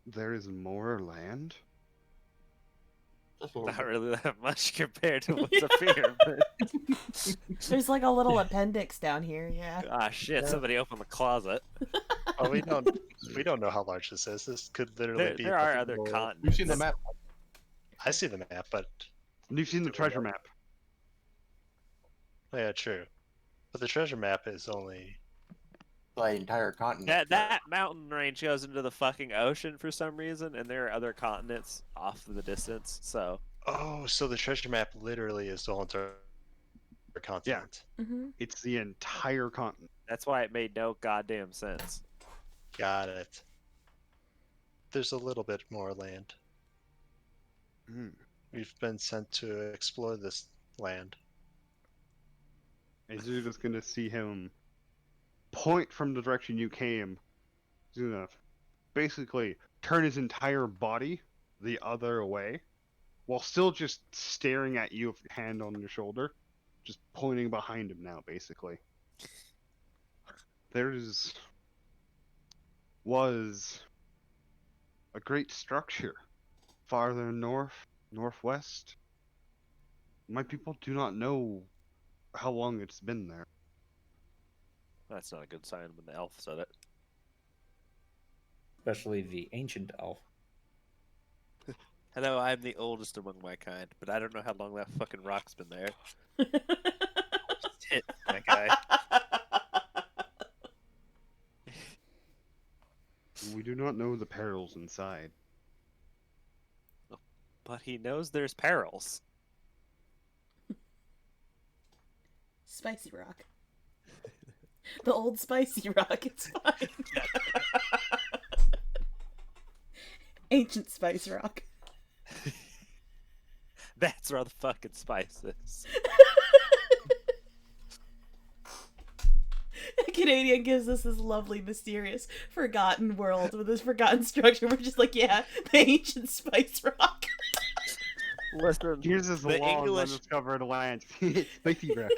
[SPEAKER 2] There is more land?
[SPEAKER 3] Just a little
[SPEAKER 4] Not
[SPEAKER 3] bit.
[SPEAKER 4] really that much compared to what's up here, but
[SPEAKER 1] There's like a little appendix down here, yeah.
[SPEAKER 4] ah shit, somebody opened the closet.
[SPEAKER 6] Oh, we don't know how large this is. This could literally be.
[SPEAKER 4] There are
[SPEAKER 6] the
[SPEAKER 4] other
[SPEAKER 6] whole-
[SPEAKER 4] continents.
[SPEAKER 3] You've seen the map.
[SPEAKER 6] I see the map, but
[SPEAKER 2] And you've seen the treasure map.
[SPEAKER 6] yeah, true. But the treasure map is only.
[SPEAKER 3] The entire continent.
[SPEAKER 4] That mountain range goes into the fucking ocean for some reason, and there are other continents off in the distance. So
[SPEAKER 6] Oh, so the treasure map literally is the whole entire continent.
[SPEAKER 1] Mm-hmm.
[SPEAKER 2] It's the entire continent.
[SPEAKER 4] that's why it made no goddamn sense.
[SPEAKER 6] Got it. There's a little bit more land.
[SPEAKER 2] Hmm.
[SPEAKER 6] We've been sent to explore this land.
[SPEAKER 2] And you're just gonna see him point from the direction you came. He's gonna basically turn his entire body the other way, while still just staring at you with your hand on your shoulder, just pointing behind him now, basically. Was a great structure farther northwest. My people do not know how long it's been there.
[SPEAKER 4] That's not a good sign when the elf said it.
[SPEAKER 5] Especially the ancient elf.
[SPEAKER 4] Hello, I'm the oldest among my kind, but I don't know how long that fucking rock's been there. Hit that guy.
[SPEAKER 2] We do not know the perils inside.
[SPEAKER 4] But he knows there's perils.
[SPEAKER 1] Spicy rock. The old spicy rock, it's fine. Ancient spice rock.
[SPEAKER 4] That's where the fucking spice is.
[SPEAKER 1] Canadian gives us this lovely, mysterious, forgotten world with this forgotten structure. We're just like, yeah, the ancient spice rock.
[SPEAKER 4] Listen,
[SPEAKER 2] Here's this
[SPEAKER 4] the
[SPEAKER 2] long
[SPEAKER 4] English,
[SPEAKER 2] undiscovered land. Spicy rock.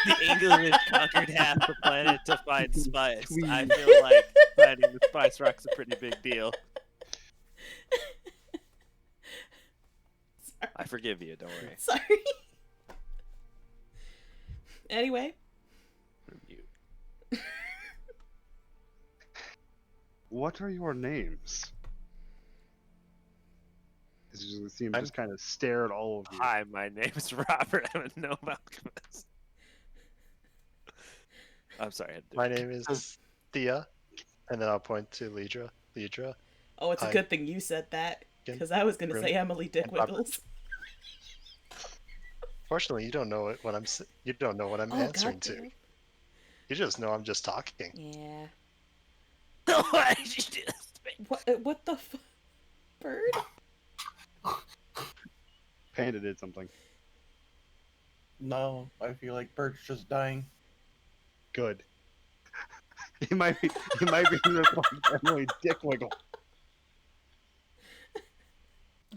[SPEAKER 4] the English conquered half the planet to find spice. I feel like finding the spice rock's a pretty big deal.
[SPEAKER 1] Sorry.
[SPEAKER 4] I forgive you, don't worry.
[SPEAKER 1] Sorry. Anyway.
[SPEAKER 2] What are your names? As you can see him just kind of stare at all of you.
[SPEAKER 4] Hi, my name's Robert. I'm a gnome alchemist. I'm sorry. I had to do
[SPEAKER 6] My
[SPEAKER 4] it.
[SPEAKER 6] name is Thia, and then I'll point to Liedra. Liedra.
[SPEAKER 1] Oh, it's a
[SPEAKER 6] Hi.
[SPEAKER 1] good thing you said that, because I was going to
[SPEAKER 6] Rune,
[SPEAKER 1] say Emily Dick
[SPEAKER 6] and Robert.
[SPEAKER 1] Wiggles.
[SPEAKER 6] Fortunately, you don't know what I'm. You don't know what I'm answering to.
[SPEAKER 1] goddamn.
[SPEAKER 6] You just know I'm just talking.
[SPEAKER 1] Yeah.
[SPEAKER 4] Why did you do this to me?
[SPEAKER 1] What the bird?
[SPEAKER 2] Panda did something.
[SPEAKER 3] No, I feel like Bert's just dying.
[SPEAKER 2] Good. He might be just like Emily Dick Wiggle.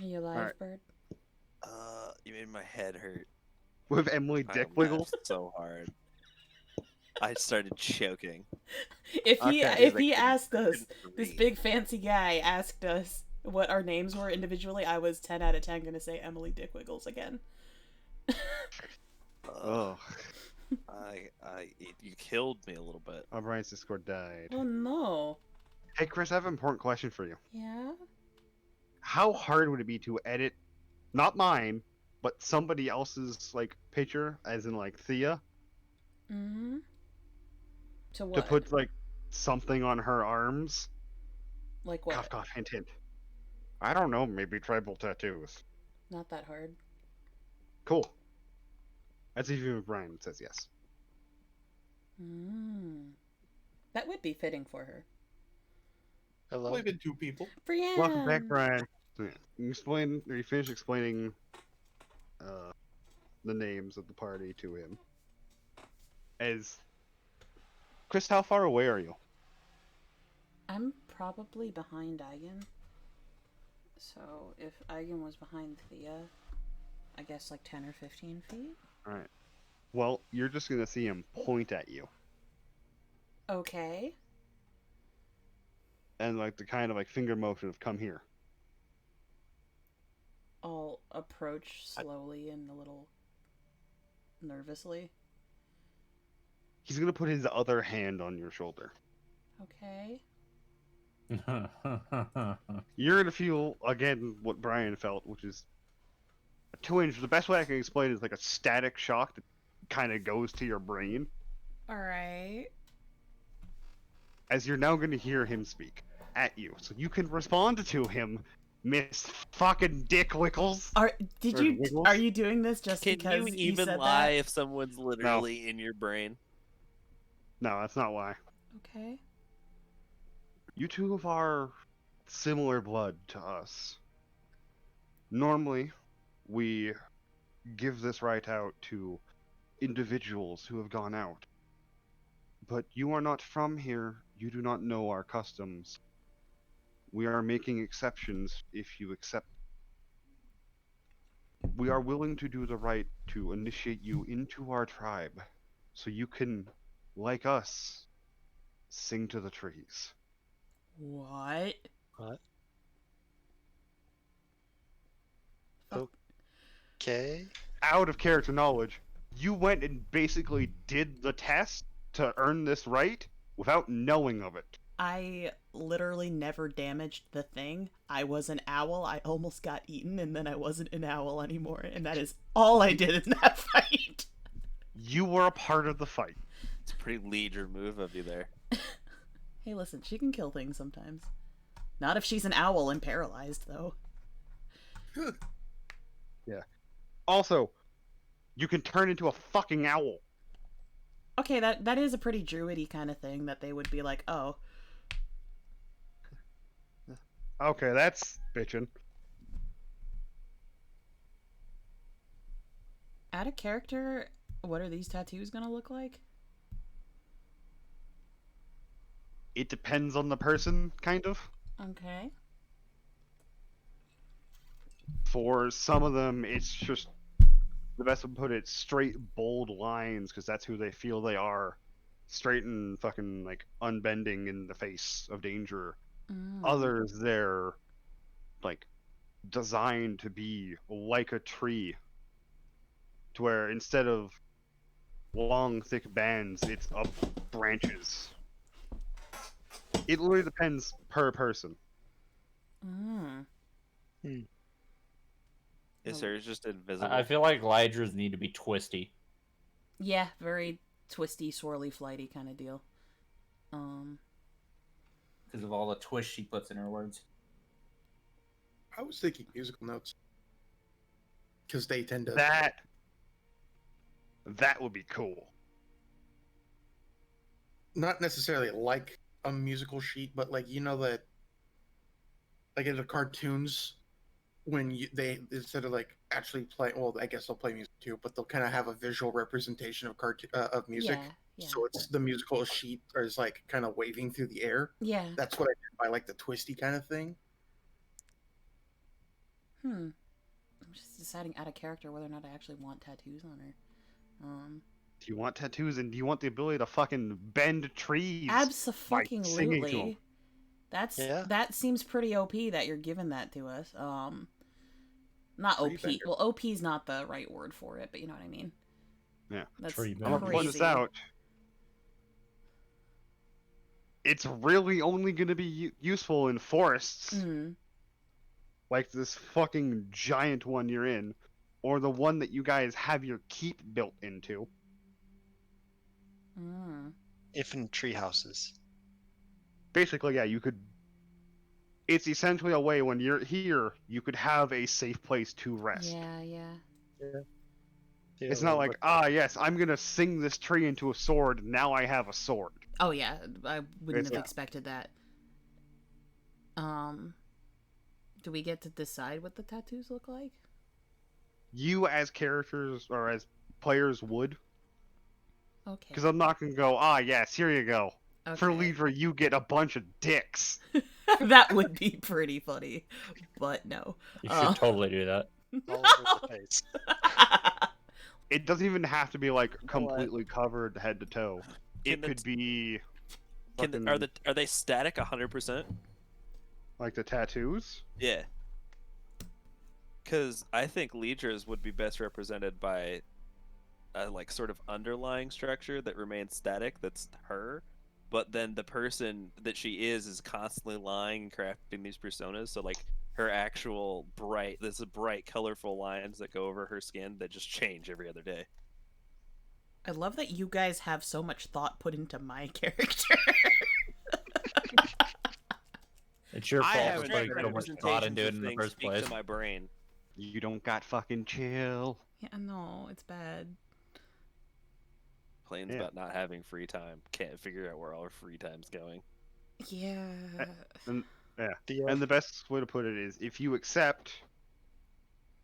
[SPEAKER 1] Are you alive,
[SPEAKER 2] Alright.
[SPEAKER 1] bird?
[SPEAKER 4] You made my head hurt.
[SPEAKER 2] With Emily
[SPEAKER 4] I
[SPEAKER 2] Dick Wiggle.
[SPEAKER 4] laughed so hard. I started choking.
[SPEAKER 1] If he
[SPEAKER 4] Okay,
[SPEAKER 1] if
[SPEAKER 4] like,
[SPEAKER 1] he asked us,
[SPEAKER 4] couldn't
[SPEAKER 1] this
[SPEAKER 4] breathe.
[SPEAKER 1] big fancy guy asked us what our names were individually, I was 10 out of 10 gonna say Emily Dick Wiggles again.
[SPEAKER 2] Oh,
[SPEAKER 4] You killed me a little bit.
[SPEAKER 2] Brian's Discord died.
[SPEAKER 1] Oh no.
[SPEAKER 2] Hey Chris, I have an important question for you.
[SPEAKER 1] Yeah?
[SPEAKER 2] How hard would it be to edit, not mine, but somebody else's like picture, as in like Thea,
[SPEAKER 1] Mm-hmm. To
[SPEAKER 2] to
[SPEAKER 1] what?
[SPEAKER 2] put like something on her arms?
[SPEAKER 1] Like what?
[SPEAKER 2] Cough, cough, hint, hint. I don't know, maybe tribal tattoos.
[SPEAKER 1] Not that hard.
[SPEAKER 2] Cool. That's even if Brian says yes.
[SPEAKER 1] Mm. That would be fitting for her.
[SPEAKER 6] Hello.
[SPEAKER 3] Only been two people.
[SPEAKER 1] Brienne!
[SPEAKER 2] Welcome back, Brian. So, yeah, you finished explaining the names of the party to him. As Chris, how far away are you?
[SPEAKER 1] I'm probably behind Igan. So if Igan was behind Thea, I guess like 10 or 15 feet?
[SPEAKER 2] Alright. Well, you're just gonna see him point at you.
[SPEAKER 1] Okay.
[SPEAKER 2] And like the kind of like finger motion of come here.
[SPEAKER 1] I'll approach slowly and a little nervously.
[SPEAKER 2] He's gonna put his other hand on your shoulder.
[SPEAKER 1] Okay.
[SPEAKER 2] You're gonna feel again what Brian felt, which is a twinge. The best way I can explain it is like a static shock that kind of goes to your brain.
[SPEAKER 1] Alright.
[SPEAKER 2] As you're now gonna hear him speak at you, so you can respond to him, Miss fucking Dick Wickles.
[SPEAKER 1] Are
[SPEAKER 2] Wiggles?
[SPEAKER 1] you doing this just
[SPEAKER 4] Can
[SPEAKER 1] because
[SPEAKER 4] you even
[SPEAKER 1] said
[SPEAKER 4] lie
[SPEAKER 1] that?
[SPEAKER 4] if someone's literally in your brain?
[SPEAKER 2] No, that's not why.
[SPEAKER 1] Okay.
[SPEAKER 2] You two are similar blood to us. Normally, we give this right out to individuals who have gone out. But you are not from here. You do not know our customs. We are making exceptions if you accept. We are willing to do the right to initiate you into our tribe so you can, like us, sing to the trees.
[SPEAKER 1] What?
[SPEAKER 6] What?
[SPEAKER 1] Fuck.
[SPEAKER 6] Okay.
[SPEAKER 2] Out of character knowledge, you went and basically did the test to earn this right without knowing of it.
[SPEAKER 1] I literally never damaged the thing. I was an owl. I almost got eaten, and then I wasn't an owl anymore. And that is all I did in that fight.
[SPEAKER 2] You were a part of the fight.
[SPEAKER 4] It's a pretty Liedra move of you there.
[SPEAKER 1] Hey, listen, she can kill things sometimes. Not if she's an owl and paralyzed, though.
[SPEAKER 2] Yeah. Also, you can turn into a fucking owl.
[SPEAKER 1] Okay, that is a pretty druidy kind of thing that they would be like, oh.
[SPEAKER 2] Okay, that's bitchin'.
[SPEAKER 1] Add a character, what are these tattoos gonna look like?
[SPEAKER 2] It depends on the person, kind of.
[SPEAKER 1] Okay.
[SPEAKER 2] For some of them, it's just the best way to put it, straight, bold lines, because that's who they feel they are. Straight and fucking, like, unbending in the face of danger. Others, they're, like, designed to be like a tree. To where instead of long, thick bands, it's up branches. It literally depends per person.
[SPEAKER 4] Is hers just invisible?
[SPEAKER 5] I feel like Liedras need to be twisty.
[SPEAKER 1] Yeah, very twisty, swirly, flighty kind of deal.
[SPEAKER 5] Because of all the twist she puts in her words.
[SPEAKER 3] I was thinking musical notes. Because they tend to...
[SPEAKER 2] That would be cool.
[SPEAKER 3] Not necessarily like a musical sheet, but like, you know that... Like in the cartoons, when they, instead of like actually play... Well, I guess they'll play music too, but they'll kind of have a visual representation of of music.
[SPEAKER 1] Yeah.
[SPEAKER 3] So it's the musical sheet or is like kind of waving through the air.
[SPEAKER 1] Yeah.
[SPEAKER 3] That's what I meant by like the twisty kind of thing.
[SPEAKER 1] I'm just deciding out of character whether or not I actually want tattoos on her.
[SPEAKER 2] Do you want tattoos and do you want the ability to fucking bend trees?
[SPEAKER 1] Abso-fucking-lutely. That seems pretty OP that you're giving that to us. Not OP. Well, OP's not the right word for it, but you know what I mean.
[SPEAKER 2] Yeah.
[SPEAKER 1] That's
[SPEAKER 2] I'm gonna point this out. It's really only gonna be useful in forests. Like this fucking giant one you're in. Or the one that you guys have your keep built into.
[SPEAKER 6] If in tree houses.
[SPEAKER 2] Basically, yeah, you could... It's essentially a way when you're here, you could have a safe place to rest.
[SPEAKER 1] Yeah.
[SPEAKER 2] It's not like, yes, I'm gonna sing this tree into a sword, now I have a sword.
[SPEAKER 1] Oh yeah, I wouldn't have expected that. Do we get to decide what the tattoos look like?
[SPEAKER 2] You as characters, or as players would.
[SPEAKER 1] Okay.
[SPEAKER 2] Because I'm not gonna go, yes, here you go. Okay. For Liedra, you get a bunch of dicks.
[SPEAKER 1] That would be pretty funny, but no.
[SPEAKER 5] You should totally do that.
[SPEAKER 6] All over the face.
[SPEAKER 2] It doesn't even have to be like completely covered head to toe. It could be.
[SPEAKER 4] Are they static 100%?
[SPEAKER 2] Like the tattoos?
[SPEAKER 4] Yeah. Because I think Liedra's would be best represented by a like sort of underlying structure that remains static. That's her. But then the person that she is constantly lying and crafting these personas. So like her actual bright, colorful lines that go over her skin that just change every other day.
[SPEAKER 1] I love that you guys have so much thought put into my character.
[SPEAKER 5] It's your fault for putting so much thought into it in the first place.
[SPEAKER 4] To my brain.
[SPEAKER 2] You don't got fucking chill.
[SPEAKER 1] Yeah, no, it's bad.
[SPEAKER 4] Complains about not having free time. Can't figure out where all our free time's going.
[SPEAKER 1] Yeah.
[SPEAKER 2] And the best way to put it is, if you accept,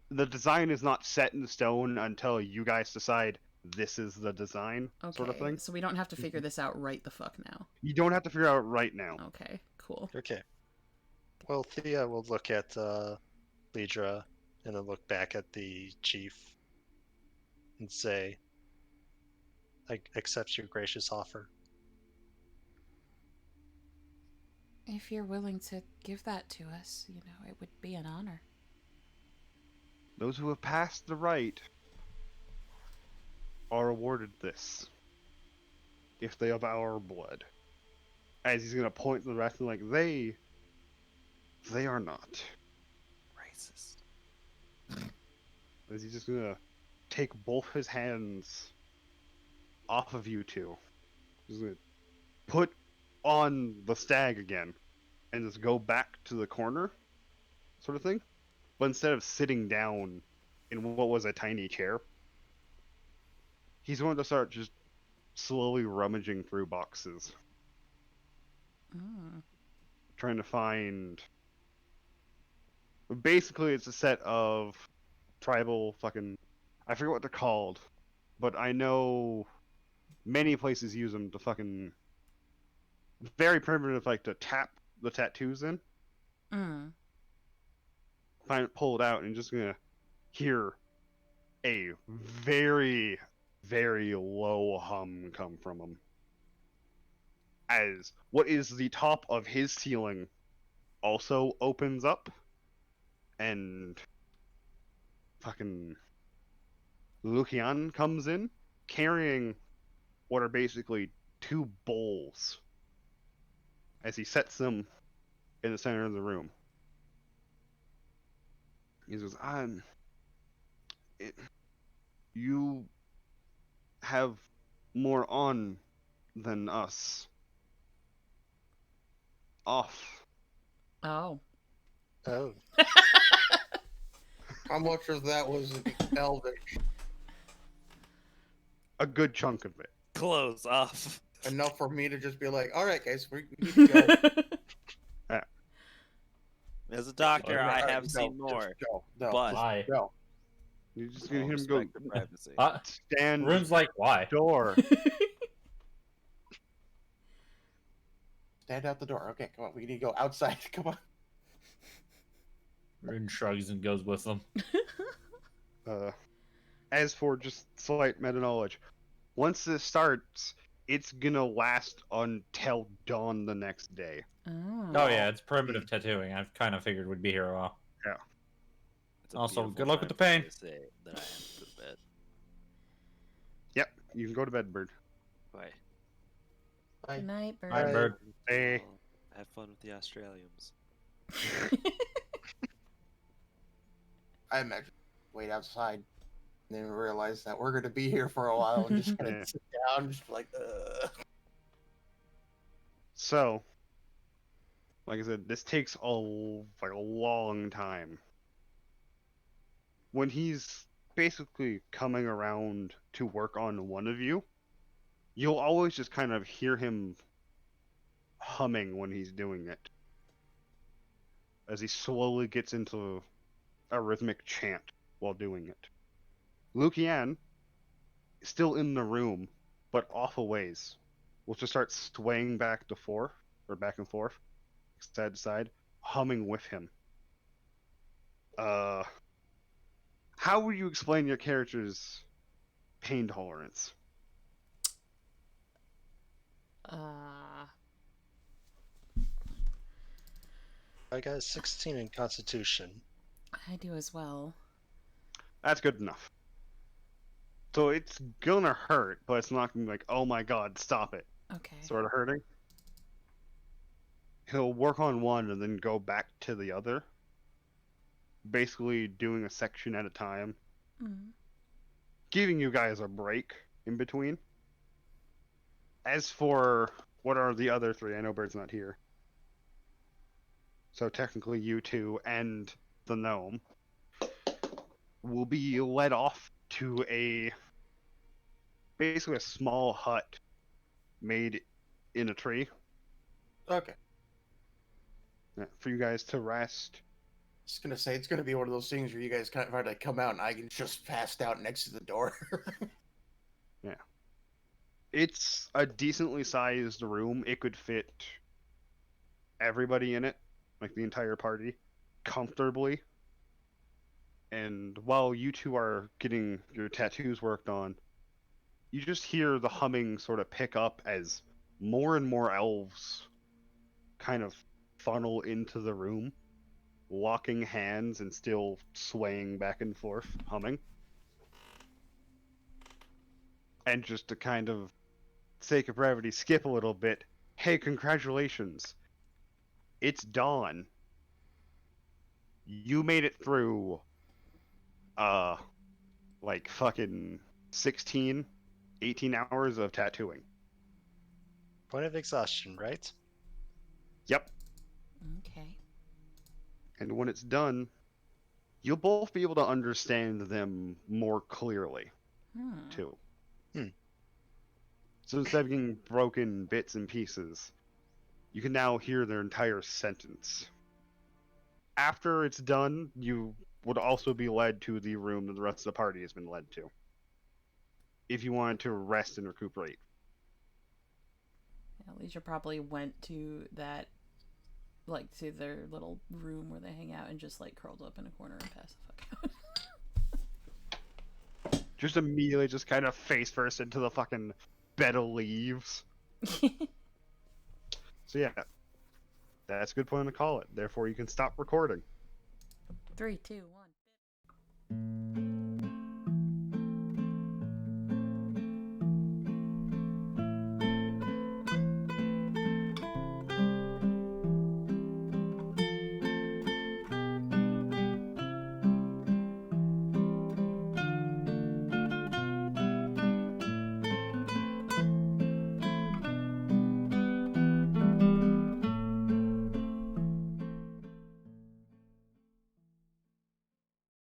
[SPEAKER 2] the design is not set in stone until you guys decide this is the design, sort of thing.
[SPEAKER 1] So we don't have to figure this out right the fuck now.
[SPEAKER 2] You don't have to figure out right now.
[SPEAKER 1] Okay, cool.
[SPEAKER 6] Okay. Well, Thia will look at Liedra and then look back at the chief and say, I accept your gracious offer.
[SPEAKER 1] If you're willing to give that to us, it would be an honor.
[SPEAKER 2] Those who have passed the rite are awarded this. If they have our blood. As he's gonna point to the rest and like, they are not.
[SPEAKER 4] Racist.
[SPEAKER 2] As he's just gonna take both his hands off of you two. Just gonna put on the stag again, and just go back to the corner, sort of thing. But instead of sitting down in what was a tiny chair, he's going to start just slowly rummaging through boxes, trying to find. Basically, it's a set of tribal fucking. I forget what they're called, but I know many places use them to fucking. Very primitive, like to tap the tattoos in. Pull it out, and just gonna hear a very, very low hum come from him. As what is the top of his ceiling also opens up, and fucking Lucian comes in carrying what are basically two bowls as he sets them in the center of the room. He says, you have more on than us. Off.
[SPEAKER 1] Oh.
[SPEAKER 6] Oh.
[SPEAKER 3] How much of that was Elvish?
[SPEAKER 2] A good chunk of it.
[SPEAKER 4] Close off.
[SPEAKER 3] Enough for me to just be like, all right, guys, we need to go.
[SPEAKER 4] As a doctor,
[SPEAKER 5] Alright,
[SPEAKER 4] I have
[SPEAKER 3] Go,
[SPEAKER 4] seen
[SPEAKER 3] just
[SPEAKER 4] more.
[SPEAKER 3] Go, no,
[SPEAKER 4] But
[SPEAKER 5] Why?
[SPEAKER 3] go.
[SPEAKER 2] You're just gonna
[SPEAKER 4] I'll
[SPEAKER 2] hear him go
[SPEAKER 4] respect the privacy.
[SPEAKER 2] stand
[SPEAKER 5] Rune's like, why?
[SPEAKER 2] door.
[SPEAKER 3] Stand out the door. Okay, come on. We need to go outside. Come on.
[SPEAKER 5] Rune shrugs and goes with them.
[SPEAKER 2] As for just slight meta knowledge, once this starts, it's gonna last until dawn the next day.
[SPEAKER 5] Oh yeah, it's primitive tattooing. I've kind of figured we'd be here a while.
[SPEAKER 4] It's a
[SPEAKER 5] Also,
[SPEAKER 4] beautiful
[SPEAKER 5] good luck with
[SPEAKER 4] time
[SPEAKER 5] the
[SPEAKER 4] for me
[SPEAKER 5] pain.
[SPEAKER 4] to say that I have to go to bed.
[SPEAKER 2] Yep, you can go to bed, Bird.
[SPEAKER 4] Bye.
[SPEAKER 1] Good night, bird.
[SPEAKER 5] Hi, Bird.
[SPEAKER 2] Hey.
[SPEAKER 4] Well, have fun with the Australians.
[SPEAKER 3] I imagine wait outside and then realize that we're going to be here for a while and just kind
[SPEAKER 2] Yeah.
[SPEAKER 3] of sit down, just like,
[SPEAKER 2] So, like I said, this takes a long time. When he's basically coming around to work on one of you, you'll always just kind of hear him humming when he's doing it, as he slowly gets into a rhythmic chant while doing it. Lucian is still in the room, but off a ways. Will just start swaying back and forth, side to side, humming with him. How would you explain your character's pain tolerance?
[SPEAKER 6] I got a 16 in Constitution.
[SPEAKER 1] I do as well.
[SPEAKER 2] That's good enough. So it's gonna hurt, but it's not gonna be like, oh my god, stop it.
[SPEAKER 1] Okay.
[SPEAKER 2] Sort of hurting. He'll work on one and then go back to the other. Basically doing a section at a time. Giving you guys a break in between. As for what are the other three, I know Bird's not here. So technically you two and the gnome will be led off to basically a small hut made in a tree
[SPEAKER 3] okay.
[SPEAKER 2] for you guys to rest.
[SPEAKER 3] Just going to say, it's going to be one of those things where you guys kind of have to come out and I can just passed out next to the door.
[SPEAKER 2] Yeah. It's a decently sized room. It could fit everybody in it, like the entire party, comfortably. And while you two are getting your tattoos worked on, you just hear the humming sort of pick up as more and more elves kind of funnel into the room, locking hands and still swaying back and forth, humming. And just to kind of, sake of brevity, skip a little bit, hey, congratulations. It's dawn. You made it through, like fucking 16 18 hours of tattooing.
[SPEAKER 6] Point of exhaustion, right?
[SPEAKER 2] Yep.
[SPEAKER 1] Okay.
[SPEAKER 2] And when it's done, you'll both be able to understand them more clearly, too. So instead of getting broken bits and pieces, you can now hear their entire sentence. After it's done, you would also be led to the room that the rest of the party has been led to, if you wanted to rest and recuperate.
[SPEAKER 1] Yeah, Liedra probably went to that, like, to their little room where they hang out and just, like, curled up in a corner and passed the fuck out.
[SPEAKER 2] Just immediately just kind of face first into the fucking bed of leaves. So yeah, that's a good point to call it. Therefore, you can stop recording.
[SPEAKER 1] 3, 2, 1.